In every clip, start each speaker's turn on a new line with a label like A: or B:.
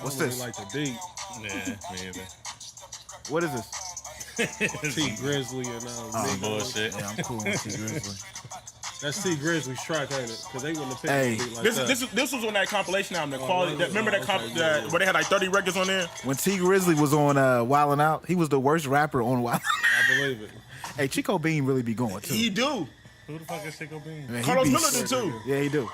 A: What's
B: really
A: this?
B: like the beat.
C: Yeah, me either.
A: What is this?
B: T Grizzly and
C: Some bullshit.
A: Yeah, I'm cool with T Grizzly.
B: That's T Grizzly's track, ain't it? Because they wouldn't have picked
A: Hey.
B: a beat like
D: This
B: that.
D: this was on that compilation album. The quality. Remember that
B: okay, yeah.
D: where they had like 30 records on there?
A: When T Grizzly was on Wildin' Out, he was the worst rapper on Wildin' Out.
B: I believe it.
A: Hey, Chico Bean really be going too.
D: He do.
C: Who the fuck is Sicko Bean?
A: Man, he
D: Carlos
A: be
D: Miller
A: sick.
D: did too.
A: Yeah, he do.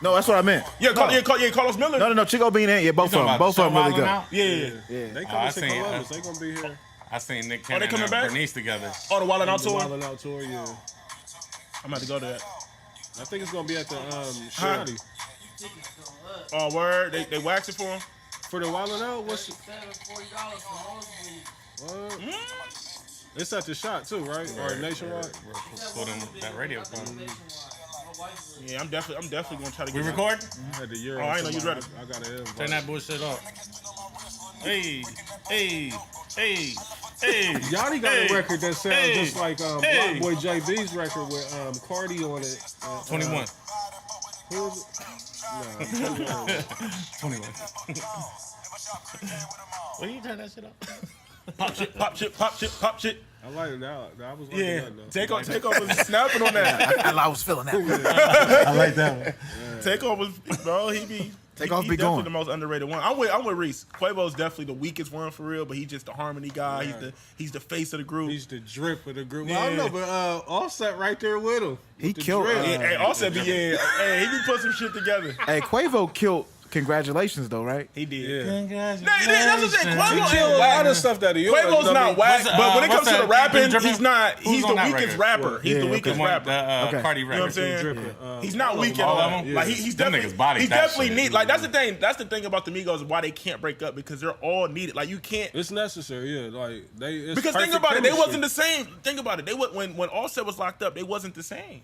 A: No, that's what I meant.
D: Yeah, Carlos Miller.
A: No, Chico Bean ain't. Yeah, both
C: You
A: of them.
C: talking about
A: Both of them
C: Show
A: really
C: Wildin'
A: good.
C: Out?
D: Yeah.
B: They
C: I
B: coming to
C: seen,
B: Columbus. They gonna be here.
C: I seen Nick
D: they
C: Cannon
D: coming
C: and
D: back?
C: Bernice together.
D: Oh, the Wild 'N Out
B: The
D: tour.
B: Wild 'N Out tour, yeah.
D: I'm about to go to that.
B: I think it's gonna be at the Shotty.
D: Oh, word. They wax it for him.
B: For the Wild 'N Out, what's
E: $40 for nosebleed.
B: what? It's at the Shot too, right? Or Nationwide.
C: For them, that radio phone.
D: Yeah, I'm definitely gonna try to
C: We
D: get.
C: record?
B: I had the Euro.
D: Oh, I ain't know you was ready.
B: I got it.
C: Turn that bullshit off. Hey.
B: Yanni got a record that sounds
C: Hey.
B: just like
C: Hey.
B: Block Boy JB's record with Cardi on it.
C: 21.
B: Who is it? No,
C: 21. Will you turn that shit off?
D: Pop shit.
B: I like it now. I was like
D: Yeah,
B: that though.
D: Takeoff was snapping on that.
A: I was feeling that.
C: I like that one.
D: Takeoff was, bro. He be
A: Takeoff
D: he
A: be
D: definitely
A: going.
D: the most underrated one. I'm with Reese. Quavo's definitely the weakest one for real, but he's just the harmony guy. He's the face of the group.
B: He's the drip of the group.
D: Yeah.
B: I don't know, but Offset right there with him.
A: He
B: With the
A: killed.
B: drip.
D: Hey, also be he be put some shit together.
A: Hey, Quavo killed. Congratulations, though, right?
D: He did.
B: Yeah.
D: That's what I'm saying.
B: He
D: Quavo
B: killed a
D: ain't
B: lot
D: whack.
B: of stuff that he
D: Quavo's not whack, but when it comes
C: what's
D: to the
C: that?
D: rapping,
C: Drippin'?
D: he's not.
C: Who's
D: He's
C: on
D: the
C: that
D: weakest
C: record?
D: rapper. He's
A: Yeah,
D: the
A: okay.
D: weakest rapper.
A: Okay.
C: Cardi
D: You know what I'm
C: record.
D: saying?
B: Dripping.
D: He's not weak at
C: all
D: all.
C: of them?
D: Like he's
C: Them
D: definitely,
C: niggas bodied
D: he's
C: that
D: definitely
C: shit.
D: neat. Like that's the thing. That's the thing about the Migos, why they can't break up, because they're all needed. Like you can't.
B: It's necessary, yeah. Like it's
D: Because think
B: perfect
D: about it, they
B: chemistry.
D: wasn't the same. Think about it. They when Offset was locked up, they wasn't the same.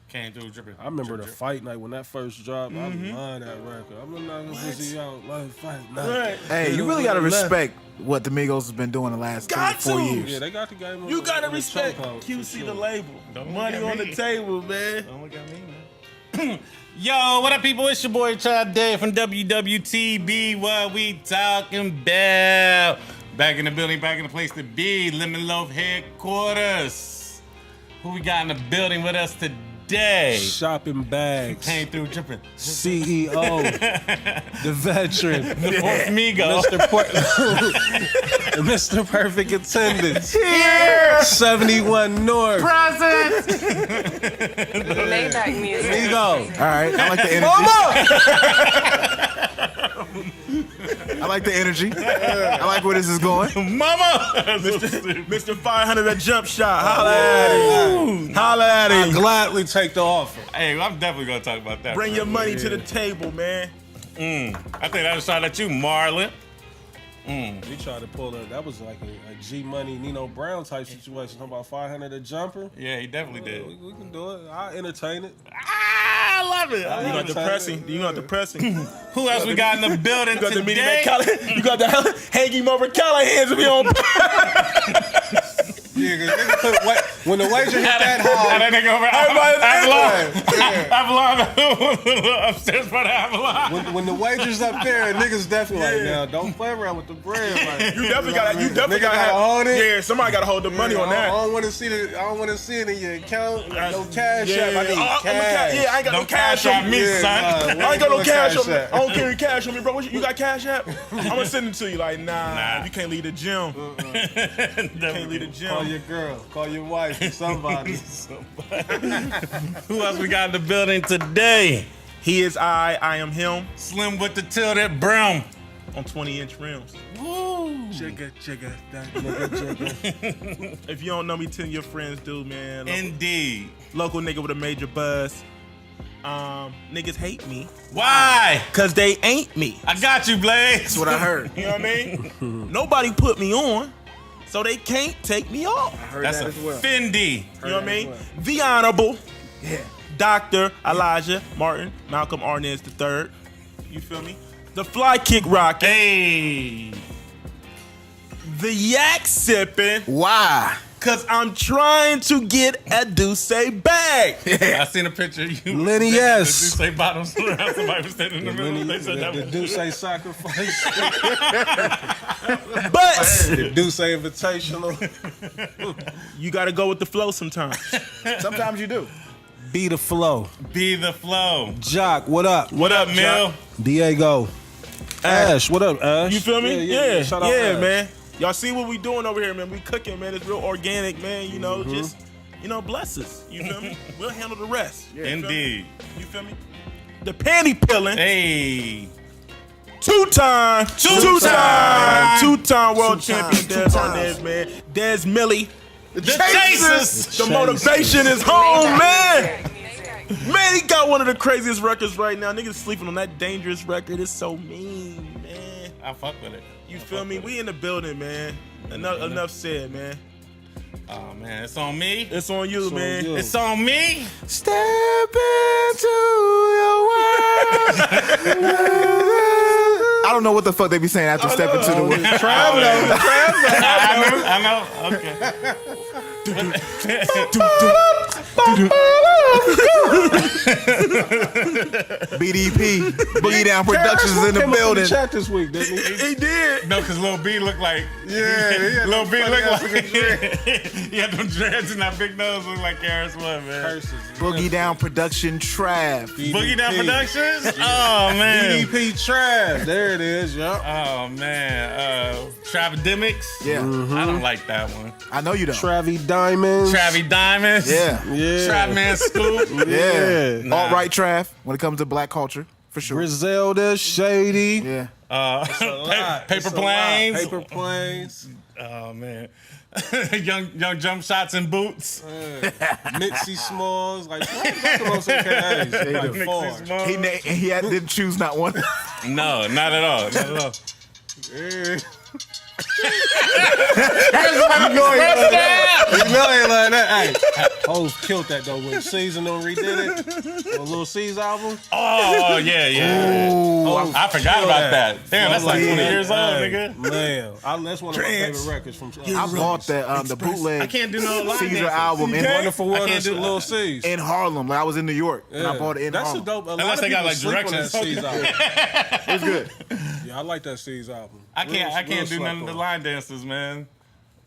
C: Came through dripping.
B: I remember the fight night when that first dropped. I love that record. I'm not gonna pussy out like fight night.
D: Right.
A: Hey, you really gotta respect what the Migos has been doing the last
D: Got
A: 4
D: to.
A: years.
B: Yeah, they got the game.
D: You gotta
B: on the
D: respect
B: chokehold, for
D: QC
B: sure.
D: the label.
C: Don't
D: Money
C: look at
D: on the
C: me.
D: table, man.
C: Don't look at me, man. Yo, what up, people? It's your boy Chad Day from WWTB. What we talking about? Back in the building, back in the place to be. Lemon Loaf headquarters. Who we got in the building with us today?
B: Shopping bags.
C: Came through dripping.
B: CEO, the veteran,
C: The fourth Migo.
B: Mr. Perfect Attendance,
D: Yeah.
B: 71 North,
E: Maybach music.
B: Migo.
A: All right, I like the energy. I like the energy. I like where this is going.
C: Mama!
D: Mr. 500 a jump shot. Holla at him. Holla at
B: I
D: him.
B: gladly take the offer.
C: Hey, I'm definitely gonna talk about that.
D: Bring
C: bro.
D: your money to the table, man.
C: I think that was shot at you, Marlon.
B: We tried to pull it. That was like a G Money, Nino Brown type situation. Talking about 500 a jumper.
C: Yeah, he definitely did.
B: We can do it. I'll entertain it.
C: I love it.
D: You got the pressing. You got the pressing.
C: Who else we got in the building
D: You got the meeting
C: today?
D: at Callahan. You got the hang him over Callahan's if you don't.
B: Yeah, 'cause nigga put when the wager hit that hard.
C: That nigga over Avalon. Upstairs by the Avalon.
B: When the wager's up there, niggas definitely like, now don't play around with the bread. Like,
D: You definitely got. You definitely
B: Nigga
D: got to
B: gotta hold it.
D: Yeah, somebody got to hold the money on
B: I
D: that.
B: don't want to see it. I don't want to see it in your account. No cash app. I need
D: I'm a
B: cash.
D: Yeah, I ain't got no cash on me.
C: me,
B: Yeah,
C: son.
B: nah,
D: I ain't got no cash on me.
B: app.
D: I don't carry cash on me, bro. You got cash app? I'm gonna send it to you. Like, nah. You can't leave the gym. You can't leave the
B: Call
D: gym.
B: your girl. Call your wife. Somebody.
C: Who else we got in the building today?
D: He is I am him
C: Slim with the tilted brim.
D: on 20-inch rims.
C: Woo.
B: Jigga, that nigga, jigga.
D: If you don't know me, tell your friends do, man.
C: Indeed.
D: Local nigga with a major buzz. Niggas hate me
C: Why?
D: because they ain't me.
C: I got you, Blaze.
A: That's what I heard.
D: You know what I mean? Nobody put me on, so they can't take me off.
A: Heard
C: That's
A: that
C: a
A: as well.
C: Fendi.
D: You know what I mean? The Honorable
A: Yeah.
D: Dr. Elijah Martin Malcolm Arnaz III. You feel me? The Fly Kick Rocket.
C: Hey.
D: The Yak Sipping.
A: Why?
D: Cause I'm trying to get a Duce bag.
C: I seen a picture of you.
B: Lenny S.
C: The Duce bottoms around. Somebody was standing in the middle. They said that
B: The
C: was
B: Duce sacrifice.
D: But
B: The Duce invitational.
D: you gotta go with the flow sometimes.
A: Sometimes you do.
B: Be the flow.
C: Be the flow.
B: Jock, what up?
C: What up, Mill?
B: Diego. Ash, what up, Ash?
D: You feel me?
B: Yeah, shout out Ash.
D: man. Y'all see what we doing over here, man? We cooking, man. It's real organic, man. You know, just bless us. You feel me? We'll handle the rest. You feel me?
C: Indeed.
D: You feel me? The panty peeling.
C: Hey.
D: Two-time world champion
A: Two
D: Dez
A: times.
D: Arnaz, man. Dez Millie.
C: The Chasers.
D: The motivation is home, man. Man, he got one of the craziest records right now. Niggas sleeping on that dangerous record. It's so mean, man.
C: I fuck with it.
D: You feel me? We in the building, man. Enough said, man.
C: Oh, man. It's on me.
D: It's on you, man.
B: you.
C: It's on me.
A: Step into your world. I don't know what the fuck they be saying after step into the world.
C: I know. Okay.
A: BDP, Boogie Down Productions is in the building.
B: Chat this week, didn't he?
D: He did.
C: No, because Lil B looked like...
B: Yeah,
C: Lil B looked like... He had them dreads and that big nose looked like Karis One, man.
A: Boogie Down Production Trav.
C: Boogie Down Productions? Oh, man.
B: BDP Trav. There it is, yup.
C: Oh, man. Travidemics?
A: Yeah,
C: I don't like that one.
A: I know you don't.
B: Travie Diamonds.
C: Travie Diamonds?
A: Yeah,
B: Yeah.
C: Trap Man Scoop?
A: yeah.
C: Nah.
A: Alt-right Trav when it comes to black culture, for sure.
B: Griselda, Shady.
A: Yeah.
C: Paper Planes?
B: Paper Planes.
C: Oh, man. young jump shots and boots.
B: Mitzi Smalls. Like, that's the most AKAs. Like,
C: Nixie
B: far.
C: Smalls.
A: Didn't choose not one.
C: No, not at all. Not at all.
B: You know ain't like that. Hey, Hov killed that though when Season on redid it. On Lil C's album.
C: Oh, yeah.
B: Hov
C: I forgot
B: killed
C: about that. Damn, that's like 20
A: Yeah.
C: years old,
B: Hey,
C: nigga.
B: Man, that's one of my favorite records from.
A: I bought that the bootleg
C: I can't do no line
A: Caesar
C: dances.
A: album in,
B: Wonderful
C: I
B: Wonders
C: can't do
B: with Lil C's.
A: in Harlem. Like I was in New York and I bought it in
B: That's
A: Harlem.
B: a dope. A lot
C: Unless
B: of
C: they got,
B: people
C: like,
B: sleep on
C: directions.
B: that C's album.
A: It was good.
B: Yeah, I like that C's album.
C: I can't
B: Real
C: do none of the
B: slept on.
C: line dances, man.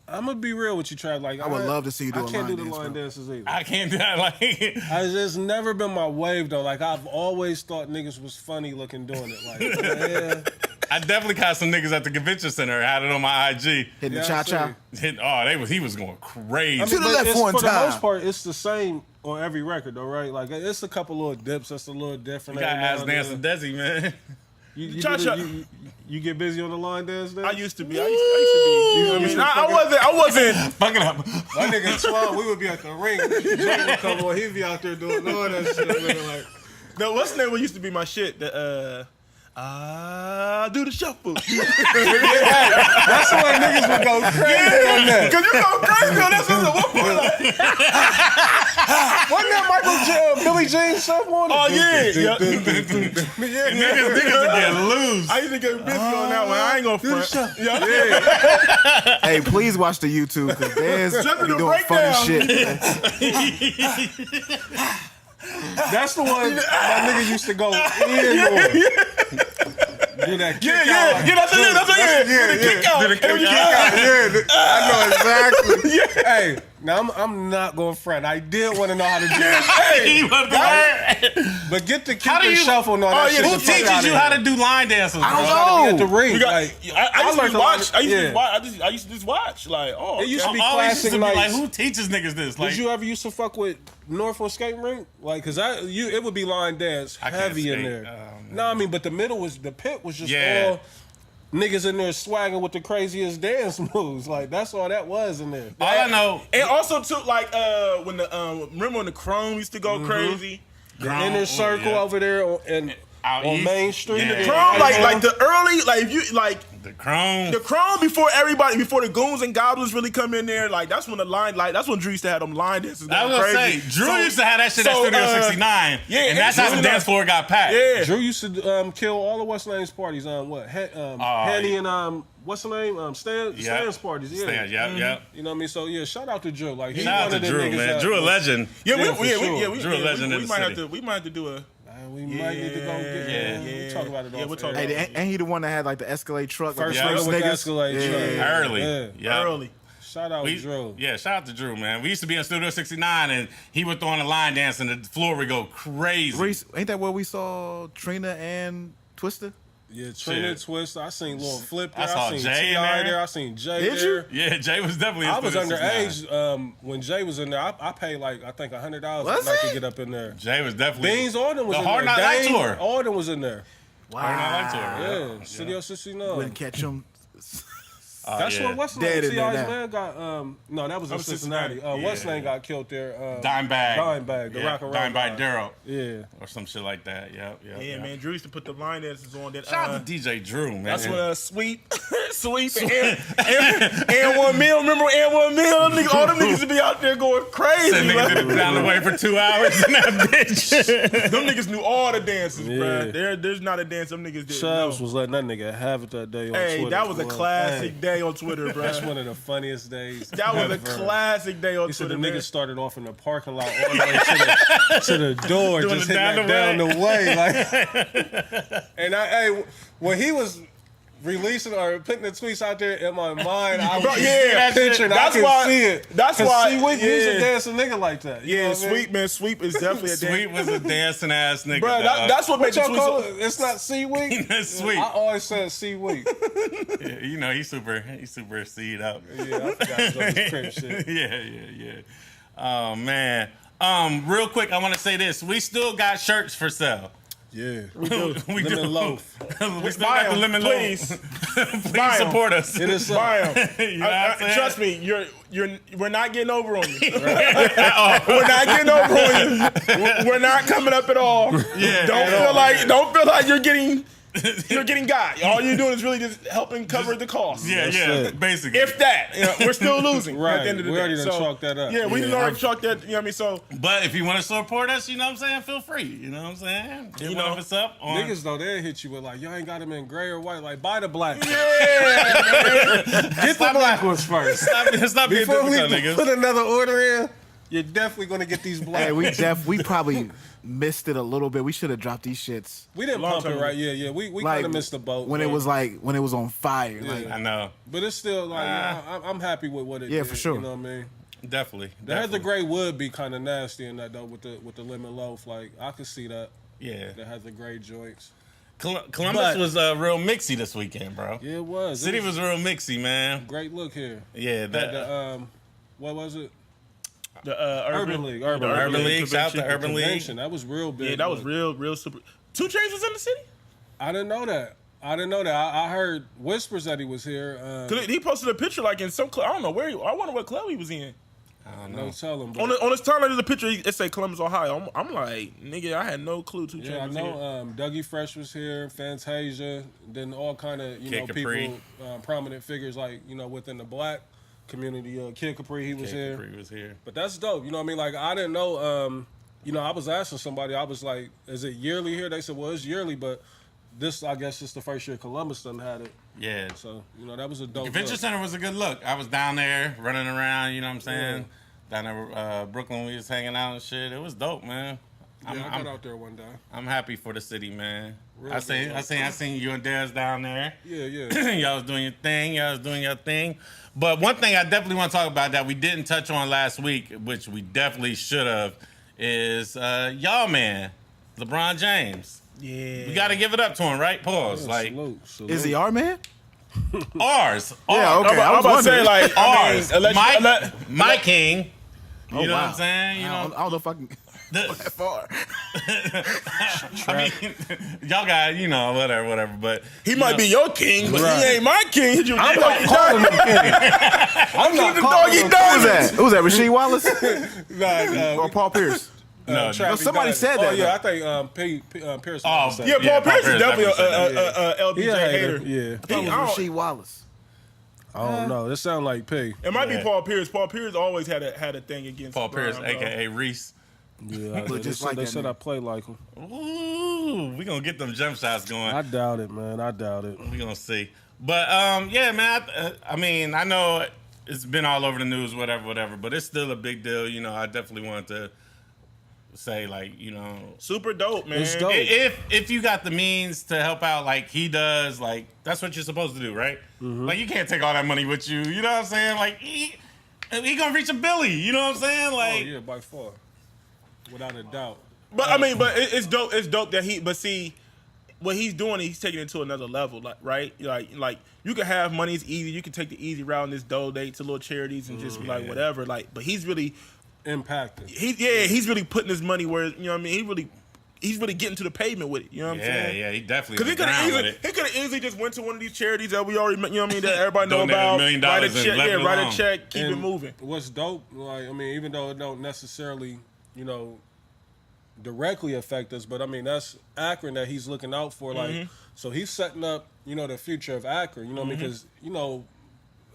B: I'm gonna be real with you, Trav. Like
A: I would love to see you do
B: I
A: a
B: can't
A: line
B: do the
A: dance,
B: line
A: bro.
B: dances either.
C: I can't do that. Like,
B: It's never been my wave though. Like I've always thought niggas was funny looking doing it. Like yeah,
C: I definitely caught some niggas at the convention center. Had it on my IG.
A: Hitting the
B: Yeah, I
A: cha-cha.
C: He was going crazy.
A: To the
B: but
A: left
B: it's,
A: one
B: for the
A: time.
B: most part, it's the same on every record though, right? Like it's a couple little dips that's a little different.
C: You got
B: every now
C: ass
B: and
C: dancing
B: then.
C: Desi, man.
B: You,
D: Cha-cha.
B: you get busy on the line dance then?
D: I used to be. I used to be. You know what I mean? I wasn't.
C: Fucking up.
B: My nigga Twelve, we would be at the ring. Jay would come on, he'd be out there doing all that shit. Looking like,
D: No, what's the name? What used to be my shit? The do the shuffle.
B: that's the way niggas would go crazy on that.
D: Cause you go crazy on that. So at one point, like,
B: Wasn't that Billy Jean stuff on it?
D: oh yeah.
C: Niggas would get loose.
D: I used to get busy on that one. I ain't gonna front. Yeah.
A: Hey, please watch the YouTube because there's
D: Jumping
A: be
D: the
A: doing funny
D: breakdown.
A: shit.
B: That's the one my nigga used to go in on. Do that kick out.
D: Yeah, that's it. That's it. Yeah. Kick out.
C: Do the kick out.
B: I know exactly. Hey, now I'm not going to front. I did want to know how to do it.
C: He was the
B: But get the kick
C: How do
B: and
C: you-
B: shuffle and all that shit.
C: Who
B: the fuck
C: teaches
B: outta
C: you
B: here.
C: how to do line dances?
A: I don't
C: bro?
A: know.
B: At the ring.
D: We got,
B: Like,
D: I used
B: learned
D: to
B: a lot
D: watch.
B: of-
D: I used to
B: yeah.
D: watch. I used to just watch. Like, oh,
B: It used to
C: I'm
B: be
C: always used to
B: classic
C: be like,
B: nights.
C: who teaches niggas this? Like,
B: Did you ever used to fuck with North on skating rink? Like, cause it would be line dance
C: I can't
B: heavy in
C: skate.
B: there.
C: Oh, man.
B: No, I mean, but the pit was just
C: Yeah.
B: all niggas in there swagging with the craziest dance moves. Like that's all that was in there.
C: all I know,
D: and also too, like when the remember when the Chrome used to go crazy.
B: The inner circle over there on
C: Out
B: on
C: east.
B: Main Street.
C: Yeah.
B: The
D: Chrome, like the early, like if you like
C: the Chrome.
D: the Chrome before the goons and goblins really come in there. Like that's when that's when Drew used to have them line dances.
C: I was
D: going
C: gonna
D: crazy.
C: say, Drew
D: So-
C: used to have that shit at
D: so,
C: Studio 69.
D: yeah,
C: and that's how the
D: Drew-
C: dance floor got packed.
D: Yeah.
B: Drew used to kill all of West Lane's parties on what? Henny and what's the name? Stan's parties. Yeah.
C: Stan, yeah.
B: You know what I mean? So yeah, shout out to Drew. Like he's
C: Shout out
B: one
C: to
B: of them
C: Drew,
B: niggas
C: man.
B: that
C: Drew a
B: was-
C: legend.
D: Yeah,
B: Yeah, for sure.
C: Drew a legend in the city.
D: We might have to do a.
B: We might need to go get.
C: Yeah.
B: We'll talk about it.
D: Yeah, we'll talk
B: off air.
D: about
A: Hey, ain't he the one that had like the Escalade truck?
B: First
C: Yeah.
B: nigga with the
A: niggas?
B: Escalade.
A: Yeah.
B: truck.
C: Early.
B: Yeah.
C: Yeah.
D: early.
B: Shout out Drew.
C: Yeah, shout out to Drew, man. We used to be in Studio 69, and he would throw on the line dance, and the floor would go crazy.
A: Reese, ain't that where we saw Trina and Twister?
B: Yeah, Trina
C: Shit.
B: Twist. I seen Lil Flip
C: I
B: there.
C: saw
B: I seen
C: Jay in
B: T.I.
C: there.
B: there. I seen Jay
A: Did
B: there.
A: you?
C: Yeah, Jay was definitely in
B: I was
C: Studio 69.
B: underage when Jay was in there. I paid like I think $100
A: Was
B: a night
A: he?
B: to get up in there.
C: Jay was definitely.
B: Beans Arden was
C: The
B: in
C: Hard
B: there.
C: Knock Life
B: Dane
C: Tour.
B: Arden was in there.
C: Hard Knock Life Tour.
B: Yeah, Studio 69.
A: Wouldn't catch him.
B: That's
C: yeah.
B: what what's the
A: Dead
B: name?
A: in there
B: T.I.'s
A: now.
B: man got no, that was in
D: was
B: Cincinnati.
D: Cincinnati.
B: What's his name got killed there?
C: Dimebag.
B: Dimebag, the rock and roll
C: Dimebag
B: guy.
C: Daryl.
B: Yeah.
C: Or some shit like that. Yep.
D: Yeah, man. Drew used to put the line dances on that.
C: Shout out to DJ Drew, man.
D: That's when Sweep, and 1 Mil. Remember and 1 Mil? Nigga, all them niggas would be out there going crazy.
C: That nigga
D: man.
C: been down the way for 2 hours in that bitch.
D: Them niggas knew all the dances,
B: Yeah.
D: bruh. There's not a dance them niggas didn't
B: Chubbs
D: know.
B: was letting that nigga have it that day on
D: Hey,
B: Twitter.
D: that was a
B: boy.
D: classic
B: Hey,
D: day on Twitter, bruh.
B: That's one of the funniest days.
D: That was a
B: ever.
D: classic day on
B: He said
D: Twitter,
B: the
D: man.
B: niggas started off in the parking lot all the way to the door,
C: Doing
B: just
C: it
B: hitting
C: down
B: that
C: the
B: down the way. Like, and hey, when he was releasing or putting the tweets out there in my mind, I was picturing.
D: that's
B: I can
D: why.
B: see it.
D: That's
B: 'Cause
D: why.
B: see, he's a
D: yeah,
B: dancing nigga like that. You know
D: yeah,
B: what I mean?
D: Sweep, man. Sweep is definitely a
C: Sweet
D: dance.
C: was a dancing ass nigga.
D: Bruh,
C: dog.
D: that's what made
B: What
D: the
B: y'all call
D: tweets.
B: it? It's not C week.
C: That's Sweet.
B: I always said C week.
C: Yeah, you know, he's super seed up.
B: Yeah, I forgot to go to crib shit.
C: Yeah. Oh man. Real quick, I want to say this. We still got shirts for sale.
B: Yeah,
C: We do.
B: Lemon loaf.
C: We still
D: Buy
C: got the
D: 'em,
C: lemon
D: please.
C: loaf. Please
D: Buy 'em.
C: support us.
B: It is
D: Buy 'em.
C: You know what I'm saying?
D: Trust me, we're not getting over on you. We're not getting over on you. We're not coming up at all.
C: Yeah.
D: Don't feel like you're getting got. All you're doing is really just helping cover the cost.
C: Yeah,
B: it.
C: basically.
D: If that, we're still losing
B: Right.
D: at the end of the
B: We
D: day.
B: already done
D: So,
B: chalked that up.
D: Yeah, we
B: Yeah,
D: done already chalked that. You know what I mean? So
C: But if you want to support us, you know what I'm saying, feel free. You know what I'm saying? Hit
D: You
C: one
D: know,
C: of us up on
B: Niggas though, they'll hit you with like, y'all ain't got them in gray or white. Like, buy the black.
D: yeah,
B: Get the black ones first.
C: Stop being
B: Before we
C: difficult, niggas.
B: put another order in, you're definitely gonna get these black.
A: Hey,
B: ones.
A: we probably missed it a little bit. We should have dropped these shits
B: We didn't
D: Long
B: pump it
D: time
B: right. Yeah. We
A: like
B: kind of missed the boat
A: when
B: man.
A: it was on fire. Like,
C: I know.
B: But it's still like I'm happy with what it
A: Yeah,
B: did.
A: for sure.
B: You know what I mean?
C: Definitely.
B: They had the gray wood be kind of nasty in that though with the lemon loaf. Like I could see that.
C: Yeah.
B: That has the gray joints.
C: Columbus
B: But-
C: was real mixy this weekend, bro.
B: Yeah, it was.
C: City
B: It
C: was real mixy, man.
B: great look here.
C: Yeah, that
B: What was it?
D: the
B: Urban League.
D: the
C: Urban League. Shout out to
D: convention.
C: Urban League.
B: Convention. That was real big.
D: Yeah, that was
B: look.
D: real super. 2 Chainz was in the city.
B: I didn't know that. I heard whispers that he was here.
D: 'Cause he posted a picture like in some club. I don't know where. I wonder what club he was in.
C: I don't
B: No
C: know.
B: telling.
D: On his timeline, there's a picture. It say Columbus, Ohio. I'm like, nigga, I had no clue. 2 Chainz
B: Yeah, I
D: was
B: know.
D: here.
B: Dougie Fresh was here, Fantasia, then all kind of
C: Kid Capri.
B: people, prominent figures like within the black community. Kid Capri, he was here.
C: Capri was here.
B: But that's dope. You know what I mean? Like I didn't know. I was asking somebody. I was like, "Is it yearly here?" They said, "Well, it's yearly, but this, I guess, is the first year Columbus done had it."
C: Yeah.
B: So that was a dope.
C: Convention
B: look.
C: Center was a good look. I was down there running around, you know what I'm saying? Down there, Brooklyn, we was hanging out and shit. It was dope, man.
B: Yeah, I got out there one day.
C: I'm happy for the city, man.
B: Real
C: I seen you and Dez down there.
B: Yeah.
C: Y'all was doing your thing. Y'all was doing your thing. But one thing I definitely want to talk about that we didn't touch on last week, which we definitely should have, is y'all man, LeBron James.
D: Yeah,
C: We got to give it up to him, right? Pause. Like
B: Salute.
A: is he our man?
C: ours.
A: Yeah,
C: Ours.
A: okay.
D: I'm about to say
A: wondering.
D: like
C: Ours.
D: unless
C: My king. You
A: Oh,
C: know what
A: wow.
C: I'm saying? You
A: I
C: know,
A: don't know if I can
C: the-
A: go that far.
C: I mean, y'all got, whatever. But
D: he might be your king, but he ain't my king. I'm
B: not calling him king. I'm not calling him
A: Who was that? Who was that? Rasheed Wallace
B: Nah,
A: or Paul Pierce?
C: no,
B: Travis
A: somebody
B: Dyer.
A: said
B: Oh
A: that,
B: yeah, I think Pierce.
C: Oh,
B: said
D: Yeah,
B: that.
D: Paul Pierce is
C: Paul
D: definitely
C: Pierce definitely
D: a LBJ
B: He a
D: hater.
B: Yeah.
A: I thought it was Rasheed Wallace.
B: I don't know. This sound like P.
D: It might be
C: Yeah.
D: Paul Pierce. Paul Pierce always had a thing against
C: Paul Pierce,
D: LeBron, bro.
C: a.k.a. Reese.
B: Yeah,
A: Look just like
B: they
A: that
B: said
A: nigga.
B: I play like him.
C: Ooh, we going to get them jump shots going.
B: I doubt it, man. I doubt it.
C: We going to see. But yeah, man. I mean, I know it's been all over the news, whatever. But it's still a big deal. You know, I definitely wanted to say, like, you know,
D: super dope, man.
B: It's dope.
C: If you got the means to help out like he does, like that's what you're supposed to do, right?
B: Mm-hmm.
C: Like you can't take all that money with you. You know what I'm saying? Like he gonna reach $1 billion. You know what I'm saying? Like,
B: oh yeah, by far, without a doubt.
D: But I mean, but it's dope. It's dope that he. But see, what he's doing, he's taking it to another level. Like, right? Like you can have money. It's easy. You can take the easy route and just donate to little charities and just be like whatever. Like, but he's really
B: impacted.
D: He's really putting his money where, you know what I mean. He's really getting to the pavement with it. You know what I'm saying?
C: Yeah, he definitely.
D: Because he could have easily just went to one of these charities that we already, you know what I mean, that everybody know
C: Donated
D: about.
C: $1 million
D: Write a
C: and
D: check,
C: left it
D: write
C: alone.
D: a check, keep it
B: And
D: moving.
B: What's dope, like, I mean, even though it don't necessarily, you know, directly affect us, but I mean, that's Akron that he's looking out for. Like, so he's setting up, you know, the future of Akron, you know, because, you know,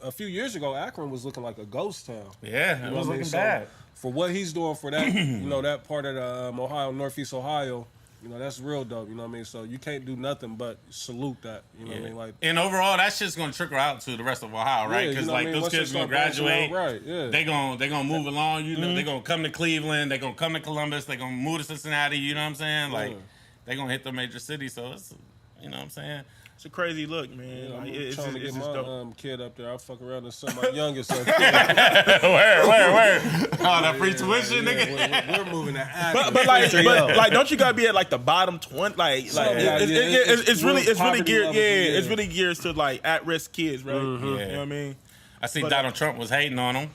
B: a few years ago, Akron was looking like a ghost town.
C: Yeah,
B: You
C: it
B: know
C: was
B: what I mean?
C: looking bad.
B: For what he's doing for that, you know, that part of the Ohio, Northeast Ohio, you know, that's real dope, you know what I mean? So you can't do nothing but salute that, you know what I mean? Like,
C: And overall, that shit's gonna trickle out to the rest of Ohio, right?
B: Yeah,
C: Because
B: you know what I
C: like
B: mean?
C: those
B: Once
C: kids
B: they
C: gonna
B: start branching
C: graduate,
B: out, right, yeah.
C: they gonna move along. You know, they gonna come to Cleveland, they gonna come to Columbus, they gonna move to Cincinnati. You know what I'm saying? Like they gonna hit the major cities. So it's, you know what I'm saying?
D: It's a crazy look, man.
B: I'm
D: Like, it's
B: trying to
D: just
B: get
D: dope.
B: my kid up there. I'll fuck around and send my youngest up there.
C: Where? Oh, that free tuition, nigga.
B: We're moving to Akron.
D: But like, don't you gotta be at like the bottom 20? It's really geared. Yeah, it's really geared to like at risk kids, right? You know what I mean?
C: I see Donald Trump was hating on him.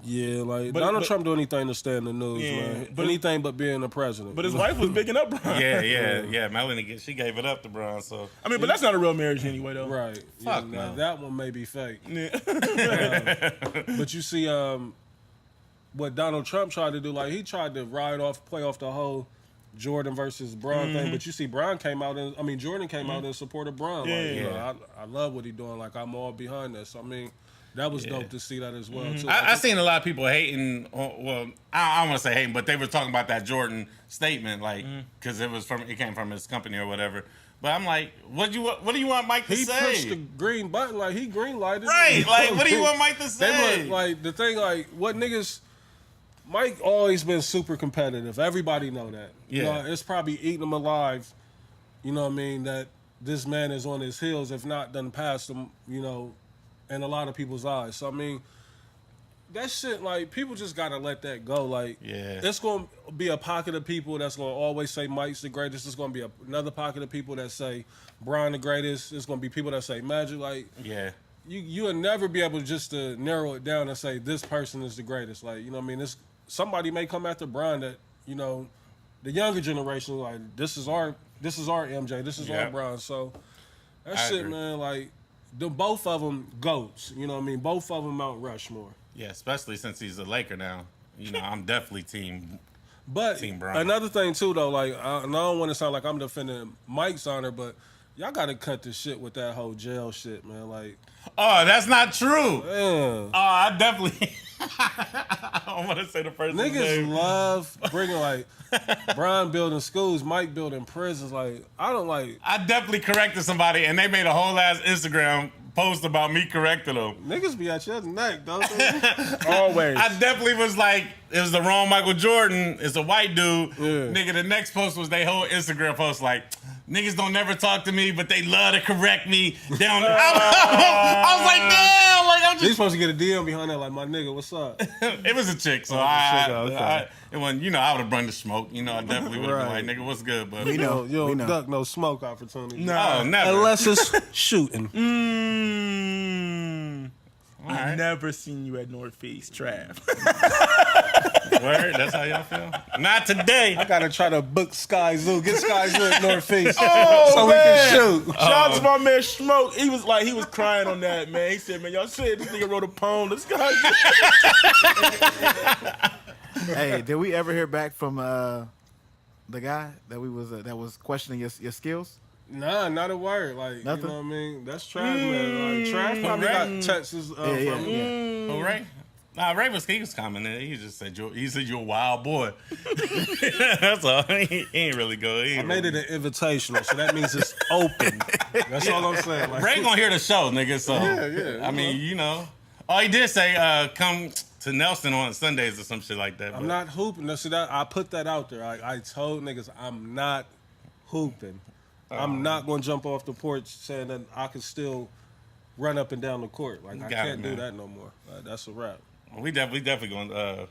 B: Yeah, like Donald Trump do anything to stay in the news, man.
D: but-
B: Anything but being the president.
D: But his wife was bigging up Brian.
C: Yeah. Melanie, she gave it up to Brown. So
D: I mean, but that's not a real marriage anyway, though.
B: right.
C: Fuck
B: Yeah, now,
C: no.
B: that one may be fake. But you see, what Donald Trump tried to do, like he tried to play off the whole Jordan versus Bron thing. But you see, Jordan came out in support of Bron. Like, you know, I love what he's doing. Like I'm all behind this. I mean, that was dope to see that as well too.
C: I seen a lot of people hating. Well, I don't want to say hating, but they were talking about that Jordan statement, like because it came from his company or whatever. But I'm like, what do you want Mike to
B: he
C: say?
B: pushed the green button, like he green lighted.
C: Right, like what do you want Mike to say?
B: Like the thing, like what niggas. Mike always been super competitive. Everybody know that. You
C: Yeah.
B: know, it's probably eating him alive. You know what I mean? That this man is on his heels, if not done past him. You know, in a lot of people's eyes. So I mean, that shit, like people just gotta let that go. Like, it's gonna be a pocket of people that's gonna always say Mike's the greatest. It's gonna be another pocket of people that say Brian the greatest. It's gonna be people that say Magic. Like, you'll never be able just to narrow it down and say this person is the greatest. Like, you know what I mean? Somebody may come after Brian that, you know, the younger generation, like, this is our MJ, this is our Brian. So that shit,
C: agree.
B: man, like, both of them goats. You know what I mean? Both of them Mount Rushmore.
C: Yeah, especially since he's a Laker now. You know, I'm definitely team Brian.
B: Another thing too, though, like, and I don't want to sound like I'm defending Mike's honor, but y'all got to cut the shit with that whole jail shit, man. Like,
C: oh, that's not true.
B: Man.
C: Oh, I definitely. I don't want to say the person's
B: Niggas
C: name.
B: love bringing like Brian building schools, Mike building prisons. Like, I don't like.
C: I definitely corrected somebody, and they made a whole ass Instagram post about me correcting them.
B: Niggas be at your neck, don't they?
D: Always.
C: I definitely was like, it was the wrong Michael Jordan. It's a white dude.
B: Yeah.
C: Nigga, the next post was they whole Instagram post like, niggas don't never talk to me, but they love to correct me. Down. I was like, damn. Like, I'm
B: You
C: just.
B: supposed to get a DM behind that, like, my nigga, what's up?
C: It was a chick, so it wasn't. You know, I would have brought the smoke. You know, I definitely would have been like, nigga, what's good? But
A: We know.
B: You
A: we
B: don't
A: know.
B: duck no smoke opportunity.
C: oh, never.
B: Unless it's shooting.
D: I've never seen you at Northeast Trav.
C: Word, that's how y'all feel. Not today.
B: I gotta try to book Sky Zoo. Get Sky Zoo at Northeast.
D: Oh,
B: so
D: man.
B: we can shoot.
D: Shout out to my man Smoke. He was crying on that, man. He said, man, y'all said this nigga wrote a poem. This guy.
A: Hey, did we ever hear back from the guy that was questioning your skills?
B: Nah, not a word. Like,
A: Nothing?
B: you know what I mean? That's Trav, man. Like, Trav probably got texts from him.
C: All right. Nah, Ray was commenting. He just said you're a wild boy. That's all. He ain't really good.
B: I made it an invitational, so that means it's open. That's all I'm saying. Like,
C: Ray gonna hear the show, nigga. So
B: Yeah.
C: I mean, you know. Oh, he did say come to Nelson on Sundays or some shit like that.
B: I'm not hooping. No, see that I put that out there. I told niggas I'm not hooping. I'm not gonna jump off the porch saying that I can still run up and down the court. Like I can't do that no more. That's a wrap.
C: We definitely gonna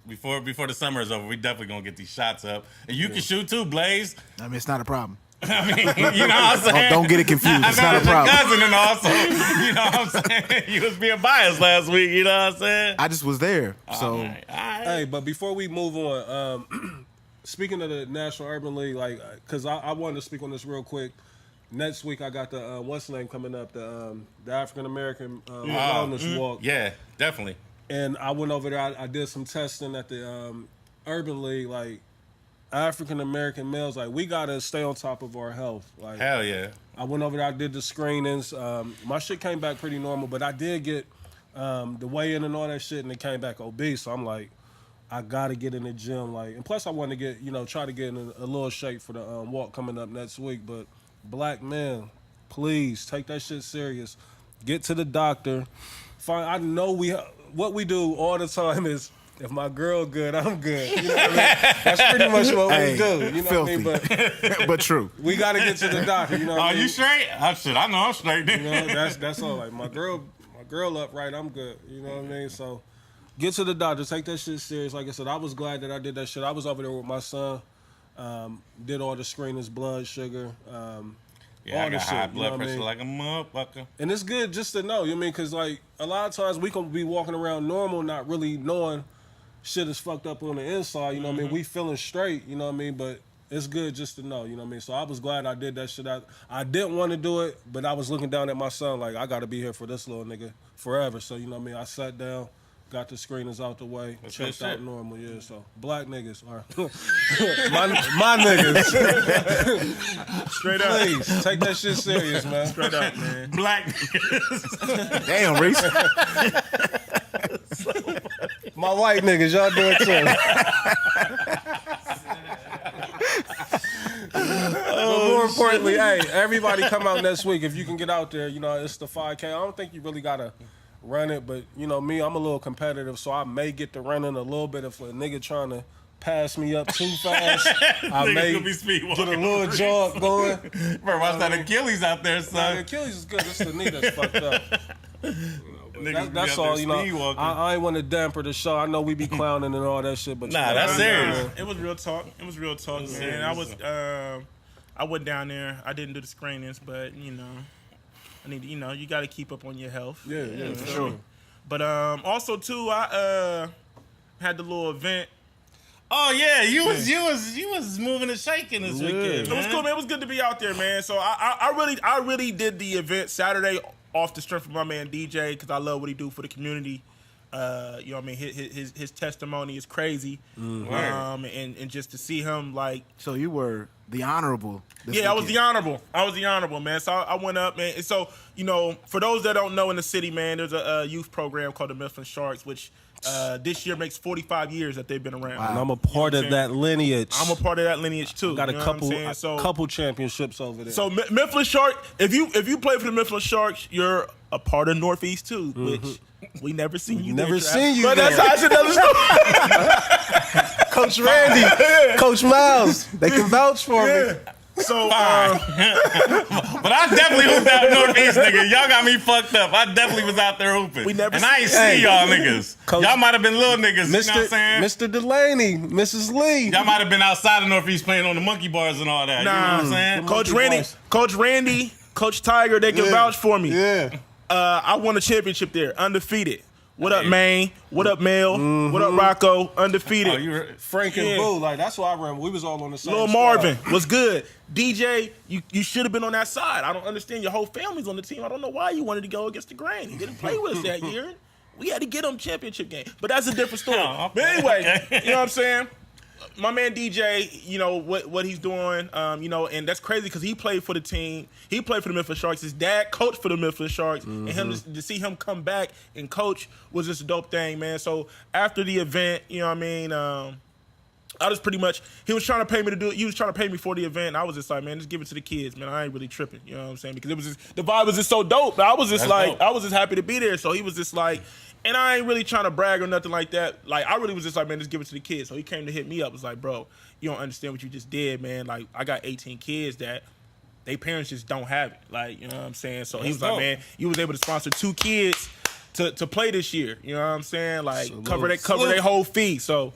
C: before the summer is over. We definitely gonna get these shots up, and you can shoot too, Blaze.
A: I mean, it's not a problem.
C: I mean, you know what I'm saying?
A: Don't get it confused. It's not a
C: Your
A: problem.
C: cousin and also, you know what I'm saying? You was being biased last week. You know what I'm saying?
A: I just was there, so.
C: All right.
B: Hey, but before we move on, speaking of the National Urban League, like, because I wanted to speak on this real quick. Next week I got the what's the name coming up, the African American Wellness Walk.
C: Yeah, definitely.
B: And I went over there. I did some testing at the Urban League. Like African American males, like we gotta stay on top of our health. Like
C: Hell yeah.
B: I went over there. I did the screenings. My shit came back pretty normal, but I did get the weigh-in and all that shit, and it came back obese. So I'm like, I gotta get in the gym. Like, and plus I want to get try to get in a little shape for the walk coming up next week. But black men, please take that shit serious. Get to the doctor. I know what we do all the time is if my girl good, I'm good. You know what I mean? That's pretty much what we do. You know
A: filthy.
B: what I mean?
A: But true.
B: We got to get to the doctor. You know what I mean?
C: You straight? I know I'm straight.
B: You know, that's all. Like my girl up right, I'm good. You know what I mean? So get to the doctor. Take that shit serious. Like I said, I was glad that I did that shit. I was over there with my son. Did all the screenings, blood sugar.
C: Yeah,
B: all
C: I got
B: the
C: high
B: shit,
C: blood
B: you know what I
C: pressure
B: mean?
C: like a motherfucker.
B: And it's good just to know, you know what I mean? Because, like, a lot of times we can be walking around normal, not really knowing shit is fucked up on the inside, you know what I mean? We feeling straight, you know what I mean? But it's good just to know, you know what I mean? So I was glad I did that shit. I didn't want to do it, but I was looking down at my son like, I got to be here for this little nigga forever. So, you know what I mean? I sat down, got the screeners out the way,
C: That's
B: checked
C: good
B: out
C: shit.
B: normal, yeah. So black niggas are my niggas.
D: Straight up.
B: Please, take that shit serious, man.
D: Straight up, man.
C: Black.
A: Damn, Reese.
B: My white niggas, y'all do it too. But more importantly, hey, everybody come out next week. If you can get out there, you know, it's the 5K. I don't think you really got to run it, but, you know, me, I'm a little competitive, so I may get to running a little bit if a nigga trying to pass me up too fast. I may
C: gonna be speed
B: get a
C: walking
B: little jog going.
C: Bro, watch that Achilles out there,
B: Nah, the
C: son.
B: Achilles is good. It's the knee that's fucked up.
C: Niggas be
B: That's
C: out there
B: all, you know.
C: speed walking.
B: I ain't want to damper the show. I know we be clowning and all that shit, but
C: Nah, that's serious.
D: It was real talk. It was real talk, man. I went down there. I didn't do the screenings, but you know, I need you got to keep up on your health.
B: Yeah,
A: For sure.
D: But also too, I had the little event.
C: Oh yeah, you was moving and shaking this weekend.
D: It was cool, man. It was good to be out there, man. So I really did the event Saturday off the strength of my man DJ because I love what he do for the community. You know what I mean? His testimony is crazy. And just to see him like.
A: So you were the honorable. This
D: Yeah, I was
A: weekend.
D: the honorable, man. So I went up, man. And so, you know, for those that don't know in the city, man, there's a youth program called the Mifflin Sharks, which this year makes 45 years that they've been around.
B: And I'm a part of that lineage.
D: I'm a part of that lineage too.
B: Got
D: you know what I'm saying?
B: couple championships over there.
D: So Mifflin Shark, if you play for the Mifflin Sharks, you're a part of Northeast too, which we never seen you.
B: Never
D: there,
B: seen you
D: but
B: there.
D: that's how I should know.
B: Coach Randy, Coach Miles, they can vouch for me.
D: So
C: But I definitely hooped out Northeast, nigga. Y'all got me fucked up. I definitely was out there hooping.
D: We never
C: and I ain't see
B: Hey.
C: y'all niggas.
B: Coach-
C: Y'all might have been little niggas, you know what I'm saying?
B: Mr. Delaney, Mrs. Lee.
C: Y'all might have been outside of Northeast playing on the monkey bars and all that. You know what I'm saying?
D: Coach Randy, Coach Tiger, they can vouch for me.
B: Yeah.
D: I won a championship there, undefeated. What up, Maine? What up, Mel? What up, Rocco? Undefeated.
C: Oh, you were,
B: Frank and
D: Yeah.
B: Boo, like that's what I remember. We was all on the same
D: Lil
B: squad.
D: Marvin was good. DJ, you should have been on that side. I don't understand. Your whole family's on the team. I don't know why you wanted to go against the grain. He didn't play with us that year. We had to get him championship game. But that's a different story.
C: Oh, okay.
D: But anyway,
C: Okay.
D: you know what I'm saying? my man DJ, you know what he's doing, you know, and that's crazy because he played for the team. He played for the Memphis Sharks. His dad coached for the Memphis Sharks, and him to see him come back and coach was just a dope thing, man. So after the event, you know what I mean, I was pretty much, he was trying to pay me to do it. He was trying to pay me for the event. And I was just like, man, just give it to the kids, man. I ain't really tripping. You know what I'm saying? Because it was just, the vibe was just so dope. I was just
C: That's dope.
D: I was just happy to be there. So he was just like, and I ain't really trying to brag or nothing like that. Like, I really was just like, man, just give it to the kids. So he came to hit me up. Was like, bro, you don't understand what you just did, man. Like, I got 18 kids that they parents just don't have it. Like, you know what I'm saying? So he was like, man, you was able to sponsor 2 kids to play this year. You know what I'm saying? Like, cover their whole fee. So,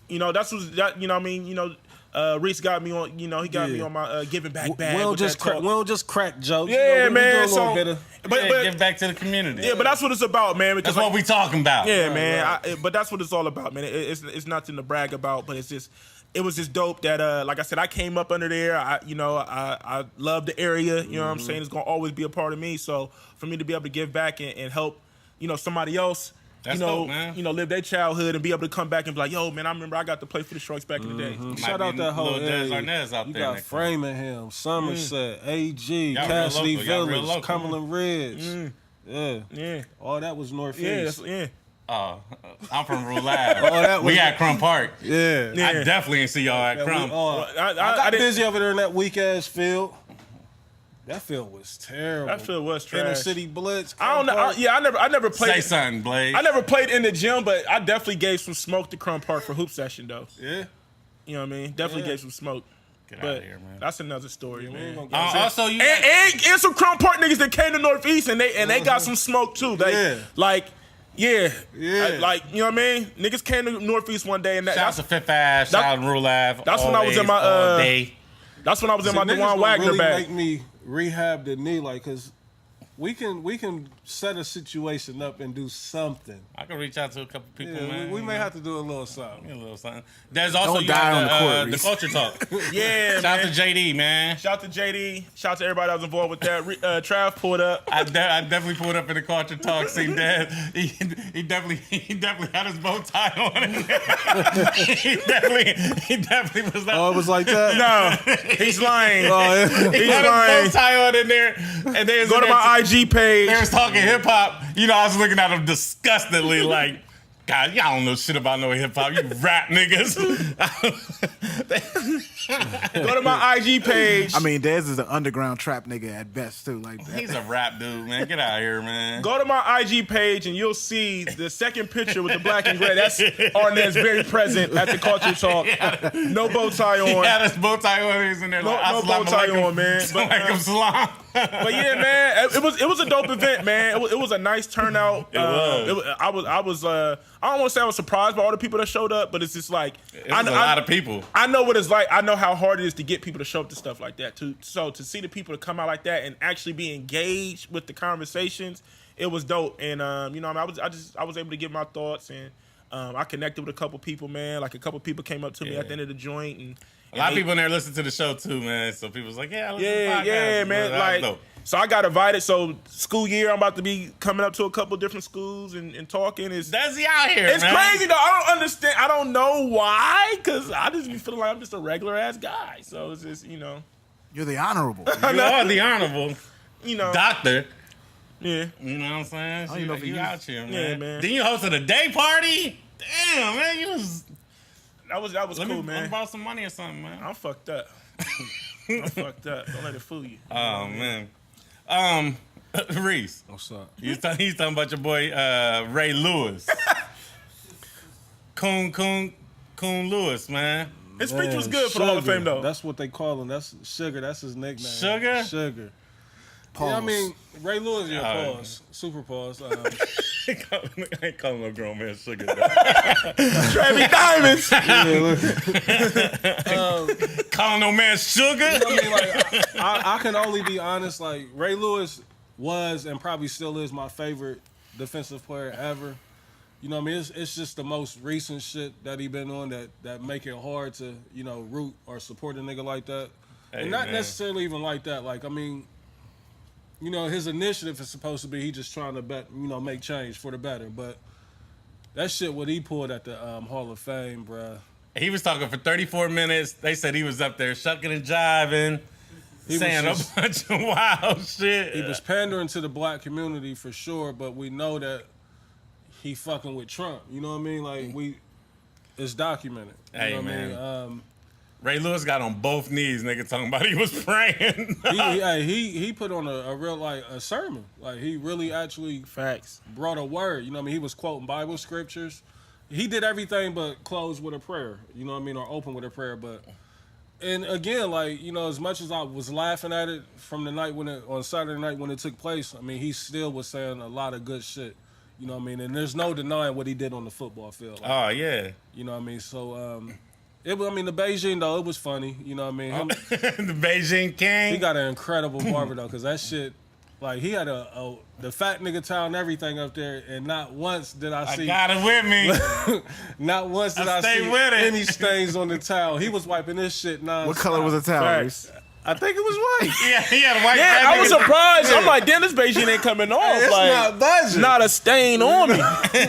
D: you know, that's what that. You know what I mean? You know, Reese got me on. You know, he got me on my giving back bag.
B: We don't
D: with that talk.
B: just crack jokes.
D: Yeah,
B: you know,
D: man.
B: We do a
D: So,
B: little bit of,
D: but
C: Give back to the community.
D: yeah, but that's what it's about, man. Because
C: That's what we talking about.
D: yeah, man. But that's what it's all about, man. It's nothing to brag about, but it's just. It was just dope that, like I said, I came up under there. I love the area. You know what I'm saying? It's gonna always be a part of me. So for me to be able to give back and help, you know, somebody else.
C: That's
D: you know,
C: dope, man.
D: You know, live their childhood and be able to come back and be like, "Yo, man, I remember I got to play for the Sharks back in the day."
C: Might
B: shout
C: be
B: out that whole
C: little Des
B: area.
C: Arnaz out
B: You
C: there
B: got
C: next
B: Framingham, Somerset, AG,
C: Y'all real
B: Cassidy
C: local. Y'all real
B: Village,
C: local.
B: Cumberland Ridge. Yeah.
D: Yeah,
B: All that was
D: yeah,
B: Northeast.
D: yeah.
C: I'm from Rule Ave.
B: that
C: We
B: was-
C: at Crump Park.
B: Yeah.
D: Yeah.
C: I definitely didn't see y'all at
B: Yeah,
C: Crump.
B: I got busy over there in that weak ass field. That field was terrible.
D: That field was trash.
B: Inner City Blitz.
D: I don't know. I never played.
C: Say something, Blade.
D: I never played in the gym, but I definitely gave some smoke to Crump Park for hoop session, though.
B: Yeah.
D: You know what I mean? Definitely
B: Yeah.
D: gave some smoke.
C: Get
D: But
C: out of here, man.
D: that's another story,
B: We
D: man.
B: ain't gonna get
C: Also, you
D: And some Crump Park niggas that came to Northeast and they got some smoke too. Yeah.
B: Yeah.
D: Like, you know what I mean? Niggas came to Northeast one day and
C: shout out
D: that's
C: to Fifth Ave, shout out to Rule Ave.
D: that's when I was in my,
C: all day.
D: when I was in my
B: niggas
D: Dewan
B: gonna
D: Wagner
B: really
D: bag.
B: make me rehab the knee, like, cause we can set a situation up and do something.
C: I can reach out to a couple people,
B: Yeah,
C: man.
B: we may have to do a little something.
C: a little something. There's also
A: Don't
C: you
A: die
C: got
A: on the court,
C: the
A: Reese.
C: culture talk.
D: Yeah,
C: Shout out
D: man.
C: to JD, man.
D: Shout out to JD. Shout out to everybody that was involved with that. Trav pulled up.
C: I definitely pulled up in the culture talk. Seen Dad. He definitely had his bow tie on. he definitely was like.
B: Oh, it was like that.
D: No, he's lying.
B: Oh, yeah.
D: He's
C: He had
D: lying.
C: his bow tie on in there, and they was
D: Go
C: in
D: to
C: there
D: my IG page.
C: They was talking hip hop. You know, I was looking at him disgustedly, like, God, y'all don't know shit about no hip hop. You rap niggas.
D: Go to my IG page.
A: I mean, Dez is an underground trap nigga at best too. Like that.
C: He's a rap dude, man. Get out of here, man.
D: Go to my IG page and you'll see the second picture with the black and gray. That's Arnaz very present at the culture talk. No bow tie on.
C: He had his bow tie on. He was in there like,
D: No bow tie on, man. But,
C: Like salam.
D: But yeah, man, it was a dope event, man. It was a nice turnout. I don't want to say I was surprised by all the people that showed up, but it's just like
C: It was a lot of people.
D: I know what it's like. I know how hard it is to get people to show up to stuff like that. So to see the people to come out like that and actually be engaged with the conversations, it was dope. And you know, I was able to give my thoughts, and I connected with a couple people, man. Like a couple people came up to me at the end of the joint, and
C: A lot of people in there listen to the show too, man. So people was like, yeah, I listen to the podcast.
D: yeah, man.
C: That was
D: Like,
C: dope.
D: so I got invited. So school year, I'm about to be coming up to a couple different schools and talking.
C: That's he out here,
D: It's
C: man.
D: crazy though. I don't understand. I don't know why, because I just be feeling like I'm just a regular ass guy. So it's just, you know,
A: You're the honorable.
C: You are the honorable doctor.
D: Yeah.
C: You know what I'm saying?
A: don't even know if
C: you
A: he
C: out here, man.
D: Yeah, man.
C: Then you hosted a day party? Damn, man. You was.
D: That was
C: Let
D: cool,
C: me
D: man.
C: borrow some money or something, man.
D: I'm fucked up. I'm fucked up. Don't let it fool you.
C: Oh, man. Reese.
B: What's up?
C: He's talking about your boy Ray Lewis. Coon Lewis, man.
D: His speech was good for
B: Sugar.
D: the Hall of Fame, though.
B: That's what they call him. That's Sugar. That's his nickname.
C: Sugar?
B: Sugar.
A: Pause.
B: Yeah, I mean, Ray Lewis,
C: Oh.
B: pause. Super pause.
C: I ain't calling no grown man sugar.
D: Travis Diamonds.
C: Calling no man sugar?
B: I mean, like, I can only be honest. Like, Ray Lewis was and probably still is my favorite defensive player ever. You know what I mean? It's just the most recent shit that he been on that make it hard to, you know, root or support a nigga like that.
C: Hey,
B: and not
C: man.
B: necessarily even like that. Like, I mean, you know, his initiative is supposed to be he just trying to make change for the better. But that shit what he pulled at the Hall of Fame, bruh.
C: He was talking for 34 minutes. They said he was up there shucking and jiving, saying a bunch of wild shit.
B: He was pandering to the black community for sure, but we know that he fucking with Trump. You know what I mean? Like it's documented. You
C: Hey,
B: know what
C: man.
B: I mean?
C: Ray Lewis got on both knees, nigga, talking about he was praying.
B: He put on a real like a sermon. Like he really actually
D: Facts.
B: brought a word. You know what I mean? He was quoting Bible scriptures. He did everything but close with a prayer. You know what I mean? Or open with a prayer. But and again, like, you know, as much as I was laughing at it from the night on Saturday night when it took place, I mean, he still was saying a lot of good shit. You know what I mean? And there's no denying what he did on the football field. Like,
C: Oh, yeah.
B: you know what I mean? So it was, I mean, the Beijing though, it was funny. You know what I mean?
C: The Beijing King.
B: He got an incredible barber though, because that shit, like, he had the fat nigga towel and everything up there, and not once did I see.
C: I got it with me.
B: Not once did I
C: stay
B: see
C: with it.
B: any stains on the towel. He was wiping this shit nonstop.
A: What color was the towel?
D: Facts.
A: Reese?
D: I think it was white.
C: Yeah, he had a white
D: Yeah,
C: fat
D: I was
C: nigga.
D: surprised. I'm like, damn, this Beijing ain't coming off.
A: It's
D: like,
A: not budget.
D: not a stain on me.